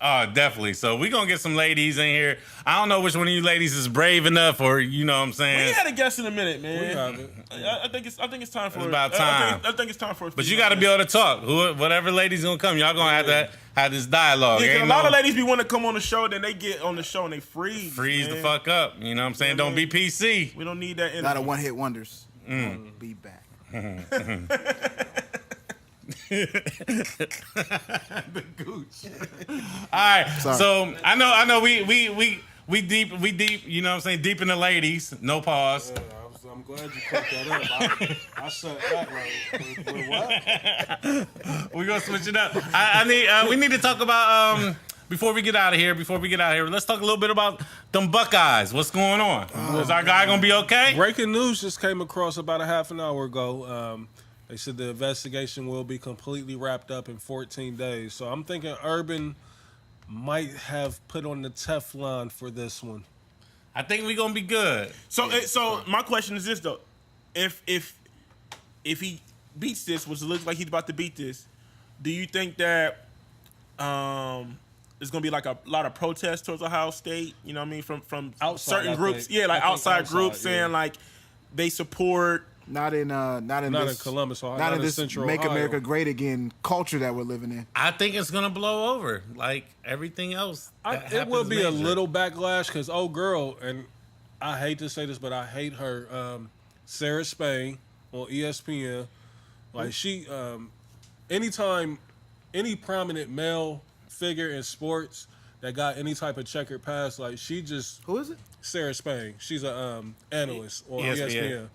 C: Oh, definitely. So we gonna get some ladies in here. I don't know which one of you ladies is brave enough, or you know what I'm
D: We
C: saying.
D: had a guest in a minute,
B: We
D: man.
B: have it.
D: I think it's time for
C: It's
D: it.
C: about time.
D: I think it's time for it.
C: But you got to be able to talk. Whatever ladies gonna come, y'all gonna have to have this dialogue.
D: Yeah, 'cause
C: Ain't
D: a lot
C: no-
D: of ladies be want to come on the show, then they get on the show and they freeze.
C: freeze the
D: man.
C: fuck up. You know what I'm saying?
D: Yeah,
C: Don't be
D: man.
C: PC.
D: We don't need that
A: A
D: energy.
A: lot of one-hit wonders.
C: Mm.
A: Be back.
C: All right.
A: Sorry.
C: So I know we deep. You know what I'm saying? Deep in the ladies. No pause.
B: I'm glad you picked that up. I said that like, wait, what?
C: We're gonna switch it up. We need to talk about before we get out of here. Let's talk a little bit about them Buckeyes. What's going on? Is our guy gonna be okay?
B: Breaking news just came across about a half an hour ago. They said the investigation will be completely wrapped up in 14 days. So I'm thinking Urban might have put on the Teflon for this one.
C: I think we're gonna be good.
D: So my question is this though: if he beats this, which it looks like he's about to beat this, do you think that there's gonna be like a lot of protests towards Ohio State? You know what I mean? From
B: Outside,
D: certain
B: I
D: groups,
B: think.
D: yeah, like
B: I think
D: outside
B: outside,
D: groups
B: yeah.
D: saying like they support.
A: Not in
B: Not in
A: this,
B: Columbus, Ohio,
A: not in
B: not in
A: this
B: Central
A: Make
B: Ohio.
A: America Great Again culture that we're living in.
C: I think it's gonna blow over like everything else.
B: It will be a little backlash because old girl, and I hate to say this, but I hate her, Sarah Spain on ESPN. Like she, anytime any prominent male figure in sports that got any type of checkered past, like she just
A: Who is it?
B: Sarah Spain. She's a analyst on
C: ESPN.
B: ESPN.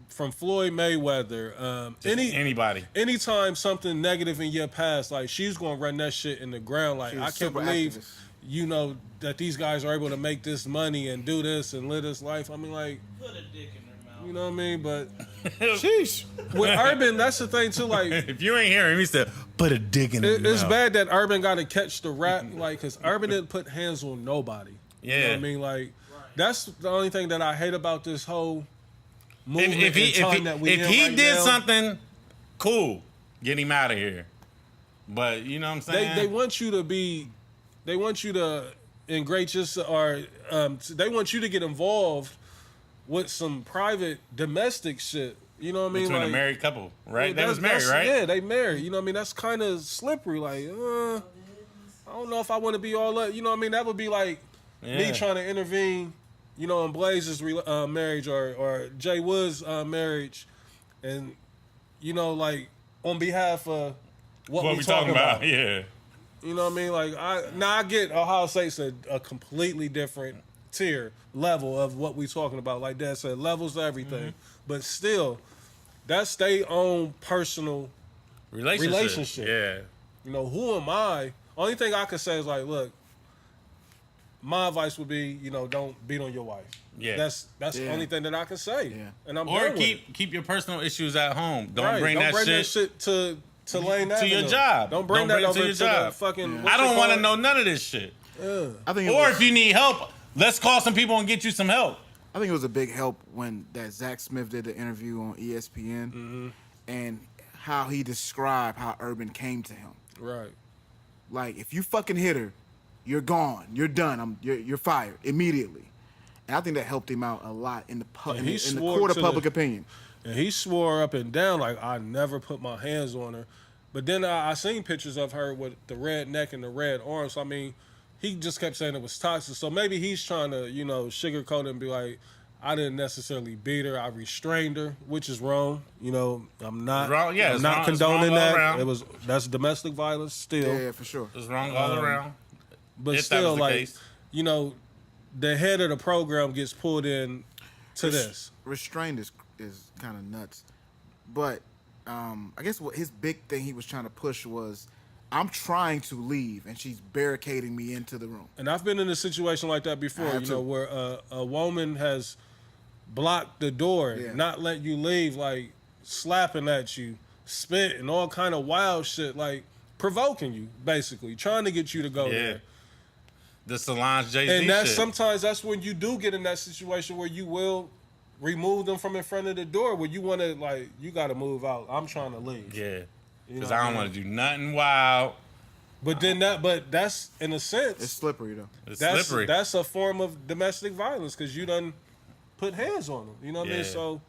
B: From Floyd Mayweather,
C: anybody.
B: anytime something negative in your past, like she's gonna run that shit in the ground. Like
A: She's
B: I can't
A: super
B: believe,
A: activist.
B: you know, that these guys are able to make this money and do this and live this life. I mean, like,
E: Put a dick in their mouth.
B: you know what I mean? But
A: Sheesh.
B: with Urban, that's the thing too. Like,
C: If you ain't hearing him, he said, "Put a dick in it."
B: it's bad that Urban got to catch the rap, like, because Urban didn't put hands on nobody. You know
C: Yeah.
B: what I mean? Like, that's the only thing that I hate about this whole movement
C: If he
B: and time that we
C: if
B: in
C: he
B: right
C: did
B: now.
C: something cool, get him out of here. But you know what I'm saying?
B: They want you to be, they want you to ingrate yourself, or they want you to get involved with some private domestic shit. You know what I mean?
C: between
B: like,
C: a married couple, right? They
B: that's-
C: was married,
B: that's-
C: right?
B: Yeah, they married. You know what I mean? That's kind of slippery. Like, I don't know if I want to be all that. You know what I mean? That would be like me trying to intervene, you know, in Blaze's marriage or Jay Wood's marriage, and you know, like on behalf of what we talking about.
C: Yeah.
B: You know what I mean? Like I get Ohio State's a completely different tier level of what we talking about. Like Dad said, levels to everything, but still, that's their own personal relationship.
C: Yeah.
B: You know, who am I? Only thing I can say is like, look, my advice would be, you know, don't beat on your wife.
C: Yeah.
B: That's the only thing that I can say.
A: Yeah.
B: And I'm
C: Or
B: done with it.
C: keep your personal issues at home. Don't
B: Right.
C: bring that shit
B: to Lane
C: to your
B: Avenue.
C: job.
B: Don't bring
C: Don't
B: that
C: bring it
B: over
C: to your
B: to
C: job.
B: the fucking.
C: I don't want to know none of this shit.
A: I think it
C: Or
A: was,
C: if you need help, let's call some people and get you some help.
A: I think it was a big help when that Zach Smith did the interview on ESPN and how he described how Urban came to him.
B: Right.
A: Like, if you fucking hit her, you're gone. You're done. You're fired immediately. And I think that helped him out a lot in the in the court of public opinion.
B: And he swore up and down like, I never put my hands on her. But then I seen pictures of her with the red neck and the red arms. So, I mean, he just kept saying it was toxic. So maybe he's trying to, you know, sugarcoat it and be like, I didn't necessarily beat her. I restrained her, which is wrong. You know, I'm not.
C: Wrong, yeah,
B: I'm
C: it's
B: not
C: wrong- it's
B: condoning
C: wrong all
B: that.
C: around.
B: That's domestic violence still.
A: Yeah, for sure.
C: It's wrong all around.
B: But
C: If that
B: still,
C: was the
B: like,
C: case.
B: you know, the head of the program gets pulled in to this.
A: Restrained is kind of nuts. But I guess what his big thing he was trying to push was, I'm trying to leave, and she's barricading me into the room.
B: And I've been in a situation like that before,
A: have
B: you know,
A: too.
B: where a woman has blocked the door,
A: Yeah.
B: not let you leave, like slapping at you, spit, and all kind of wild shit, like provoking you, basically, trying to get you to go
C: Yeah.
B: there.
C: The Solange Jay-Z
B: And that's
C: shit.
B: sometimes that's when you do get in that situation where you will remove them from in front of the door, where you want to, like, you got to move out. I'm trying to leave.
C: Yeah.
B: You
C: Because
B: know
C: I
B: what
C: don't
B: I
C: want to do nothing wild.
B: But then that's in a sense,
A: It's slippery, though.
C: It's
B: that's
C: slippery.
B: that's a form of domestic violence because you done put hands on them. You know what I mean?
C: Yeah.
B: So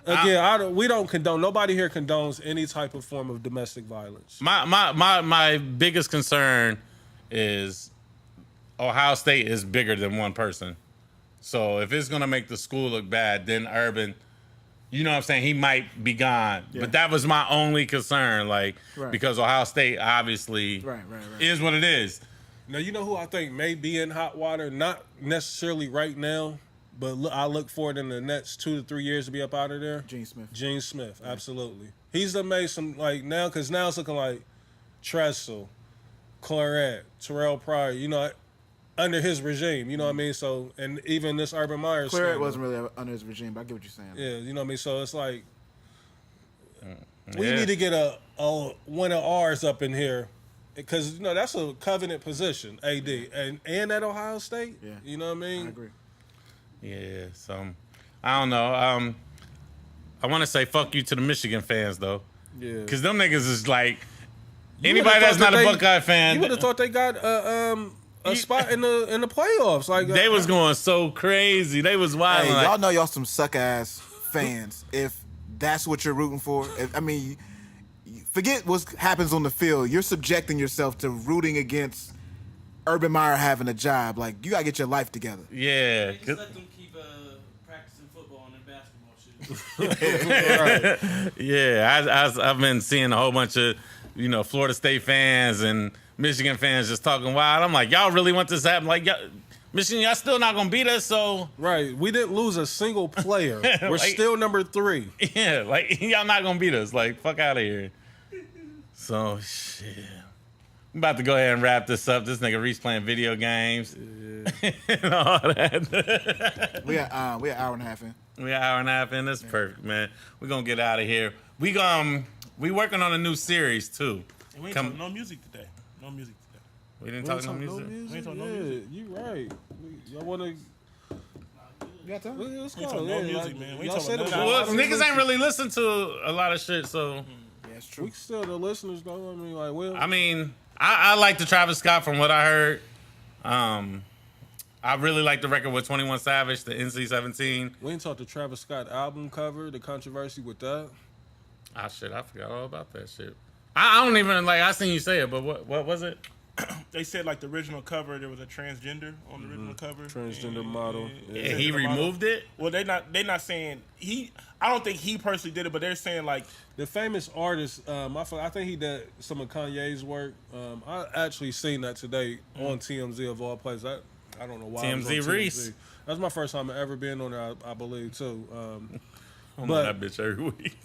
B: again, we don't condone. Nobody here condones any type of form of domestic violence.
C: My biggest concern is Ohio State is bigger than one person. So if it's gonna make the school look bad, then Urban, you know what I'm saying, he might be gone.
A: Yeah.
C: But that was my only concern, like,
A: Right.
C: because Ohio State obviously
A: Right.
C: is what it is.
B: Now you know who I think may be in hot water, not necessarily right now, but I look forward in the next 2 to 3 years to be up out of there.
A: Gene Smith.
B: Gene Smith, absolutely. He's done made some, like, now, because now it's looking like Tressel, Claret, Terrell Pryor, you know, under his regime, you know what I mean? So, and even this Urban Meyer
A: Claret
B: scandal.
A: wasn't really under his regime, but I get what you're saying.
B: Yeah, you know what I mean? So it's like, we
C: Yeah.
B: need to get a one of ours up in here, because, you know, that's a covenant position, AD, and at Ohio State.
A: Yeah.
B: You know what I mean?
A: I agree.
C: Yeah, so I don't know. I want to say fuck you to the Michigan fans though,
B: Yeah.
C: because them niggas is like
B: You
C: anybody
B: would've
C: that's
B: thought
C: not
B: that
C: a Buckeye fan.
B: You would have thought they got a spot in the playoffs. Like
C: They was going so crazy. They was wild.
A: Hey,
C: like,
A: y'all know y'all some suck ass fans. If that's what you're rooting for, forget what happens on the field. You're subjecting yourself to rooting against Urban Meyer having a job. Like, you gotta get your life together.
C: yeah.
E: They just let them keep practicing football and basketball shit.
C: Yeah, I've been seeing a whole bunch of, you know, Florida State fans and Michigan fans just talking wild. I'm like, y'all really want this to happen? Like, Michigan, y'all still not gonna beat us, so
B: right, we didn't lose a single player. We're
C: Like-
B: still number 3.
C: yeah, like y'all not gonna beat us. Like, fuck out of here. So shit. I'm about to go ahead and wrap this up. This nigga Reese playing video games and all that.
A: We got an hour and a half in.
C: We an hour and a half in. That's perfect, man. We're gonna get out of here. We working on a new series too.
D: And we ain't
C: Come-
D: talking no music today. No music today.
C: We didn't talk no music.
D: We ain't talking no
B: Yeah,
D: music.
B: you right. Y'all want to?
A: You got time?
B: Let's
D: We ain't
B: go.
D: talking no
B: Yeah,
D: music,
B: like,
D: man. We ain't
B: y'all
D: talking
B: said
D: no
B: it
D: music.
B: was-
C: Well,
B: I don't
C: niggas
B: even-
C: ain't really listen to a lot of shit, so
A: Yeah, it's true.
B: We still the listeners though. I mean, like, well,
C: I mean, I like the Travis Scott from what I heard. I really like the record with 21 Savage, the NC-17.
B: we ain't talked the Travis Scott album cover, the controversy with that.
C: Ah, shit, I forgot all about that shit. I don't even, like, I seen you say it, but what was it?
D: They said like the original cover, there was a transgender on the original cover.
B: Transgender model.
C: Yeah, he removed it.
D: Well, they not saying he. I don't think he personally did it, but they're saying like
B: The famous artist, I think he did some of Kanye's work. I actually seen that today on TMZ of all places. I don't know why. it was on
C: TMZ Reese.
B: That's my first time ever being on there, I believe, too.
C: I'm
B: But-
C: on that bitch every week.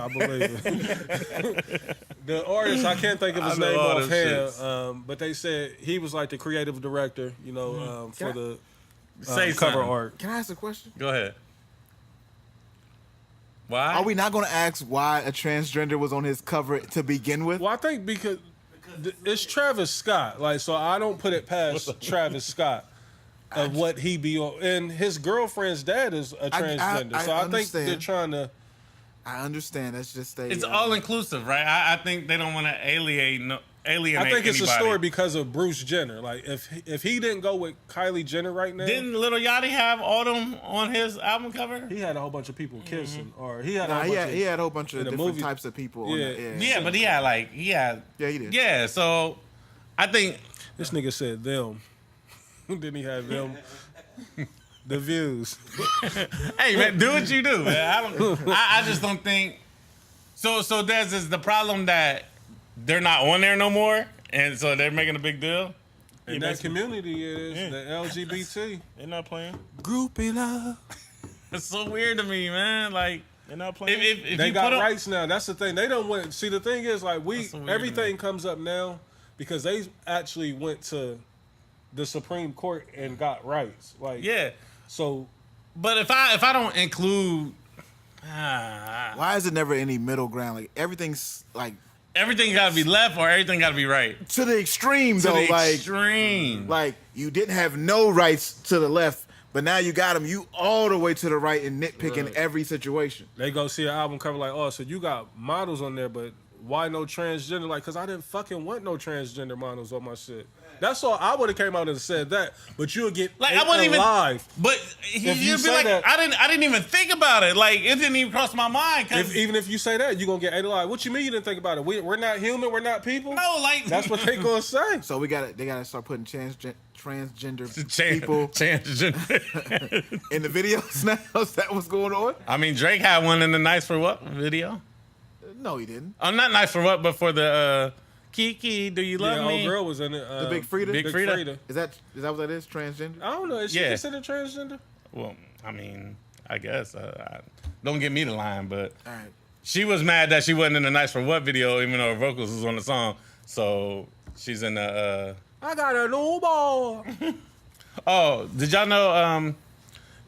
B: I believe it. The artist, I can't think of his
C: I know
B: name
C: all them
B: offhand, but they said he was like the creative director, for the
C: Say
B: cover
C: something.
B: art.
A: Can I ask a question?
C: Go ahead. Why?
A: Are we not going to ask why a transgender was on his cover to begin with?
B: Well, I think because it's Travis Scott, like, so I don't put it past Travis Scott of what he be on, and his girlfriend's dad is a transgender, so I think
A: understand.
B: they're trying to.
A: I understand. That's just a.
C: It's all inclusive, right? I think they don't want to alienate
B: I think it's
C: anybody.
B: a story because of Bruce Jenner. Like, if he didn't go with Kylie Jenner right now,
C: Didn't Lil Yachty have all them on his album cover?
B: he had a whole bunch of people kissing, or he had.
A: Nah,
B: a whole
A: he
B: bunch
A: had, he had a whole bunch of
B: in the
A: different
B: movie-
A: types of people.
B: Yeah.
A: On that.
C: Yeah, but he had
A: Yeah, he did.
C: Yeah, so I think
B: This nigga said them. Then he had them. The views.
C: hey man, do what you do, man. I just don't think. So there's is the problem that they're not on there no more, and so they're making a big deal.
B: And that community is
D: Yeah.
B: the LGBT.
D: they're not playing.
B: Groupie love.
C: It's so weird to me, man. Like
D: They're not playing.
C: if
B: They
C: you
B: got
C: put up,
B: rights now. That's the thing. They don't went. See, the thing is, like,
C: That's so weird,
B: everything comes up now because they actually went to the Supreme Court and got rights. Like,
C: yeah.
B: So
C: But if I don't include,
A: Why is it never any middle ground? Like everything's like
C: everything got to be left or everything got to be right.
A: to the extreme
C: To
A: though.
C: the
A: like
C: extreme.
A: like you didn't have no rights to the left, but now you got them. You all the way to the right and nitpicking
B: Right.
A: every situation.
B: they go see an album cover like, oh, so you got models on there, but why no transgender? Like, cause I didn't fucking want no transgender models on my shit. That's all. I would have came out and said that, but you'll get
C: Like I wouldn't even.
B: live.
C: But
B: If you
C: you'd be
B: say
C: like,
B: that-
C: I didn't even think about it. Like it didn't even cross my mind.
B: Even if you say that, you're gonna get 8 alive. What you mean you didn't think about it? We're not human. We're not people.
C: no, like
B: That's what they gonna say.
A: So they gotta start putting transgender
C: Chan-
A: people
C: Chan-
A: in the videos now. Is that what's going on?
C: I mean, Drake had one in the Nice for What video.
A: No, he didn't.
C: Oh, not Nice for What, but for the Kiki, do you love
B: Yeah,
C: me?
B: old girl was in it.
A: The Big Frida.
C: Big Frida.
A: Is that what that is? Transgender?
B: I don't know. Is she
C: Yeah.
B: considered transgender?
C: Well, I mean, I guess. Don't get me the line, but
A: All right.
C: she was mad that she wasn't in the Nice for What video, even though her vocals was on the song. So she's in the.
B: I got a new ball.
C: Oh, did y'all know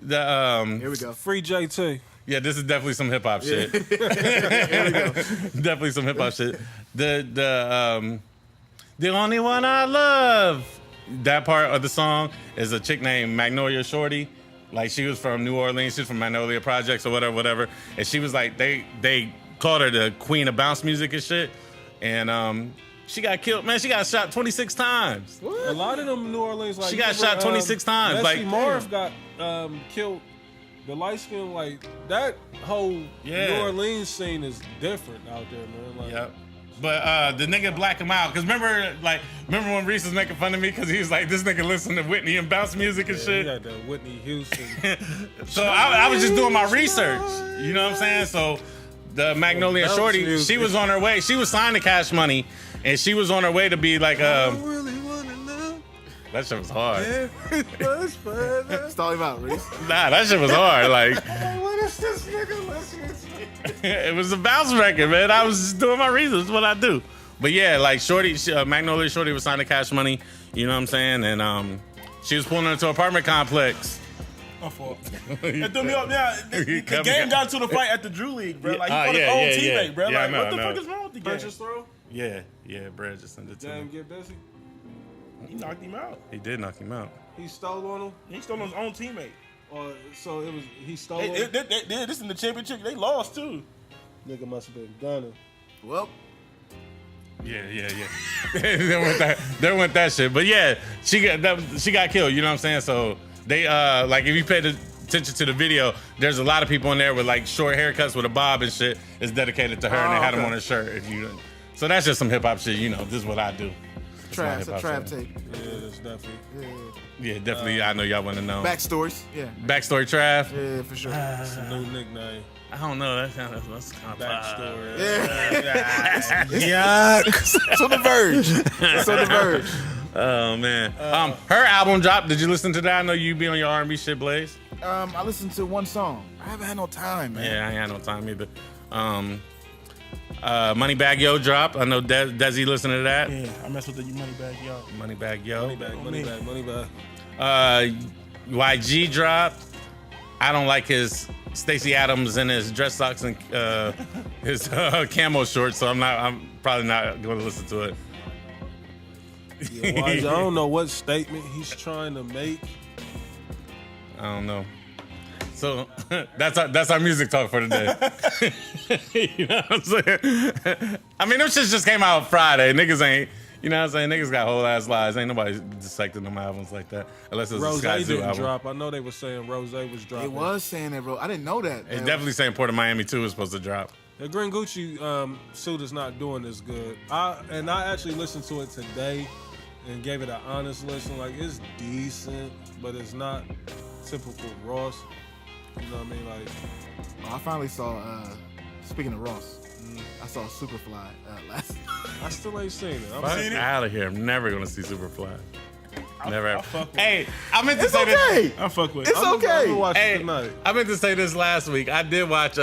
A: Here we go.
B: Free JT.
C: Yeah, this is definitely some hip hop shit.
A: Here we go.
C: Definitely some hip hop shit. The only one I love. That part of the song is a chick named Magnolia Shorty. Like she was from New Orleans, she's from Magnolia Projects or whatever. And she was like they called her the queen of bounce music and shit. And she got killed, man. She got shot 26 times.
B: A lot of them New Orleans, like
C: She got shot 26 times,
B: Leslie
C: like-
B: Marv got killed. The light skin, like that whole
C: Yeah.
B: New Orleans scene is different out there, man. Like,
C: Yep. But the nigga black him out. Cause remember when Reese was making fun of me because he was like, this nigga listen to Whitney and bounce music and
B: He
C: shit.
B: got that Whitney Houston.
C: So I was just doing my research. You know what I'm saying? So the Magnolia
B: Bounce
C: Shorty,
B: music.
C: she was on her way. She was signed to Cash Money, and she was on her way to be like
B: really wanna know.
C: that shit was hard.
A: Stall him out, Reese.
C: Nah, that shit was hard. Like
B: What is this nigga listening to?
C: it was a bounce record, man. I was just doing my research. That's what I do. But yeah, like Magnolia Shorty was signed to Cash Money. You know what I'm saying? And she was pulling into an apartment complex.
D: My fault. It threw me off. Yeah, the game got into the fight at the Drew League, bro. Like he fought his own teammate, bro.
C: Yeah,
D: Like
C: I know,
D: what the
C: I know.
D: fuck is wrong with the game?
B: Punches throw.
C: Yeah, Brad just sent it to
B: Damn,
C: me.
B: get busy.
D: He knocked him out.
C: He did knock him out.
B: He stole on him.
D: He stole on his own teammate.
B: Or so it was. He stole.
D: They,
B: him.
D: this in the championship. They lost too.
B: Nigga must have been gunning.
A: Well,
C: Yeah. there went that shit. But yeah, she got killed. You know what I'm saying? So they like if you paid attention to the video, there's a lot of people in there with like short haircuts with a bob and shit. It's dedicated to her, and they had them
A: okay.
C: on her shirt. So that's just some hip hop shit. You know, this is what I do.
A: Trav, it's a
C: hip-hop
A: Trav
C: song.
A: take.
B: Yeah, that's definitely.
A: Yeah.
C: Yeah, definitely. I know y'all want to know.
A: Backstories. Yeah.
C: Backstory Trav.
A: Yeah, for sure.
B: It's a new nickname.
C: I don't know. That's kind of
B: Backstory.
A: Yeah. It's on the verge. It's on the verge.
C: Oh man. Her album dropped. Did you listen to that? I know you be on your R&B shit, Blaze.
A: I listened to one song. I haven't had no time, man.
C: Yeah, I ain't had no time either. Moneybag Yo dropped. I know Desi listened to that.
D: Yeah, I mess with the money bag, yo.
C: Moneybag Yo.
B: Money back.
C: YG dropped. I don't like his Stacey Adams and his dress socks and his camo shorts, so I'm probably not going to listen to it.
B: Yeah, I don't know what statement he's trying to make.
C: I don't know. So that's our music talk for today. You know what I'm saying? I mean, them shits just came out Friday. Niggas ain't, you know what I'm saying? Niggas got whole ass lives. Ain't nobody dissecting them albums like that. Unless it's a
B: Rose
C: Sky Zoo
B: didn't
C: album.
B: drop. I know they were saying Rose was dropping.
A: It was saying that, bro. I didn't know that.
C: It's definitely saying Port of Miami 2 is supposed to drop.
B: The Green Gucci suit is not doing as good. I actually listened to it today and gave it an honest listen. Like, it's decent, but it's not typical Ross. You know what I mean? Like,
A: I finally saw, speaking of Ross, I saw Superfly last
B: I still ain't seen it. I'm
C: Fuck
B: saying
C: out of here. I'm never going to see Superfly. Never ever.
D: fuck with
C: Hey, I meant to
A: It's
C: say
A: okay.
D: I fuck with
A: It's
D: it.
B: I'm
A: okay.
B: gonna watch it
C: Hey,
B: tonight.
C: I meant to say this last week. I did watch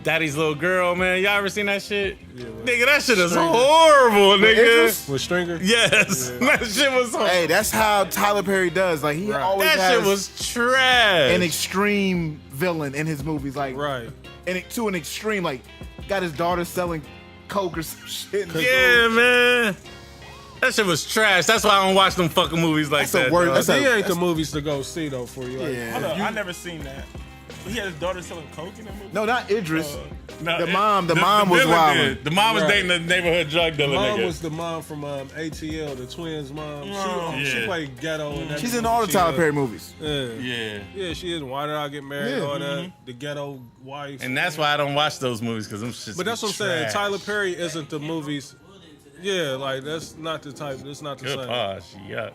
C: Daddy's Little Girl, man. Y'all ever seen that shit?
B: Yeah, well,
C: Nigga, that shit is
B: Stringer.
C: horrible, nigga.
A: Idris?
B: With Stringer?
C: Yes.
B: Yeah.
C: That shit was horrible.
A: Hey, that's how Tyler Perry does. Like, he
B: Right.
A: always
C: That
A: has
C: shit was trash.
A: an extreme villain in his movies. Like,
B: Right.
A: to an extreme. Like, got his daughter selling coke or some shit.
C: Yeah, man. That shit was trash. That's why I don't watch them fucking movies like
A: That's a
C: that.
A: word-
C: dog.
A: that's a-
B: He ain't the movies to go see, though, for you. Like,
A: Yeah.
D: Hold up, I never seen that. He had his daughter selling coke in that movie?
A: No, not Idris.
C: No,
A: The mom was
C: villain
A: wildin'.
C: did. The mom was
B: Right.
C: dating the neighborhood drug dealer
B: Mom
C: nigga.
B: was the mom from ATL, the twins' mom. She
C: Yeah.
B: played ghetto. And
A: She's in all the Tyler Perry movies.
B: Yeah.
C: Yeah.
B: Yeah, she is. Why Did I Get Married?
A: Yeah.
B: All that. The ghetto wife.
C: And that's why I don't watch those movies, because them shits
B: But that's
C: be
B: what I'm saying.
C: trash.
B: Tyler Perry isn't the movies. Yeah, like that's not the type. That's not the
C: Good
B: same.
C: pause. Yuck.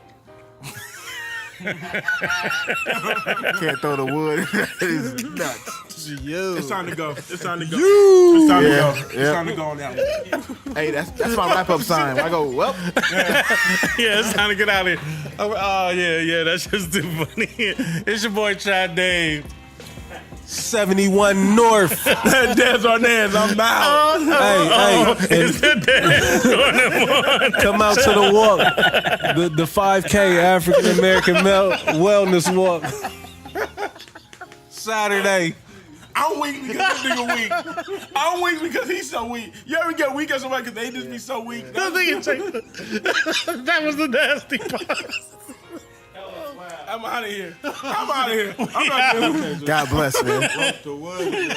A: Can't throw the wood. It's nuts.
D: It's time to go. It's time to go.
A: You.
D: It's time to
A: Yeah,
D: go. It's
A: yeah.
D: time to go on that one.
A: Hey, that's my wrap up sign. I go, well,
C: Yeah, it's time to get out of here. Oh, yeah, that's just too funny. It's your boy, Chad Dave.
B: 71 North.
D: Dance on dance. I'm out.
B: Hey, and come out to the walk. The 5K African American Wellness Walk. Saturday.
D: I'm weak because this nigga weak. I'm weak because he's so weak. You ever get weak at somebody because they just be so weak?
C: That was the nasty part.
D: I'm out of here. I'm out of here. I'm not doing it.
A: God bless, man.
B: The wood.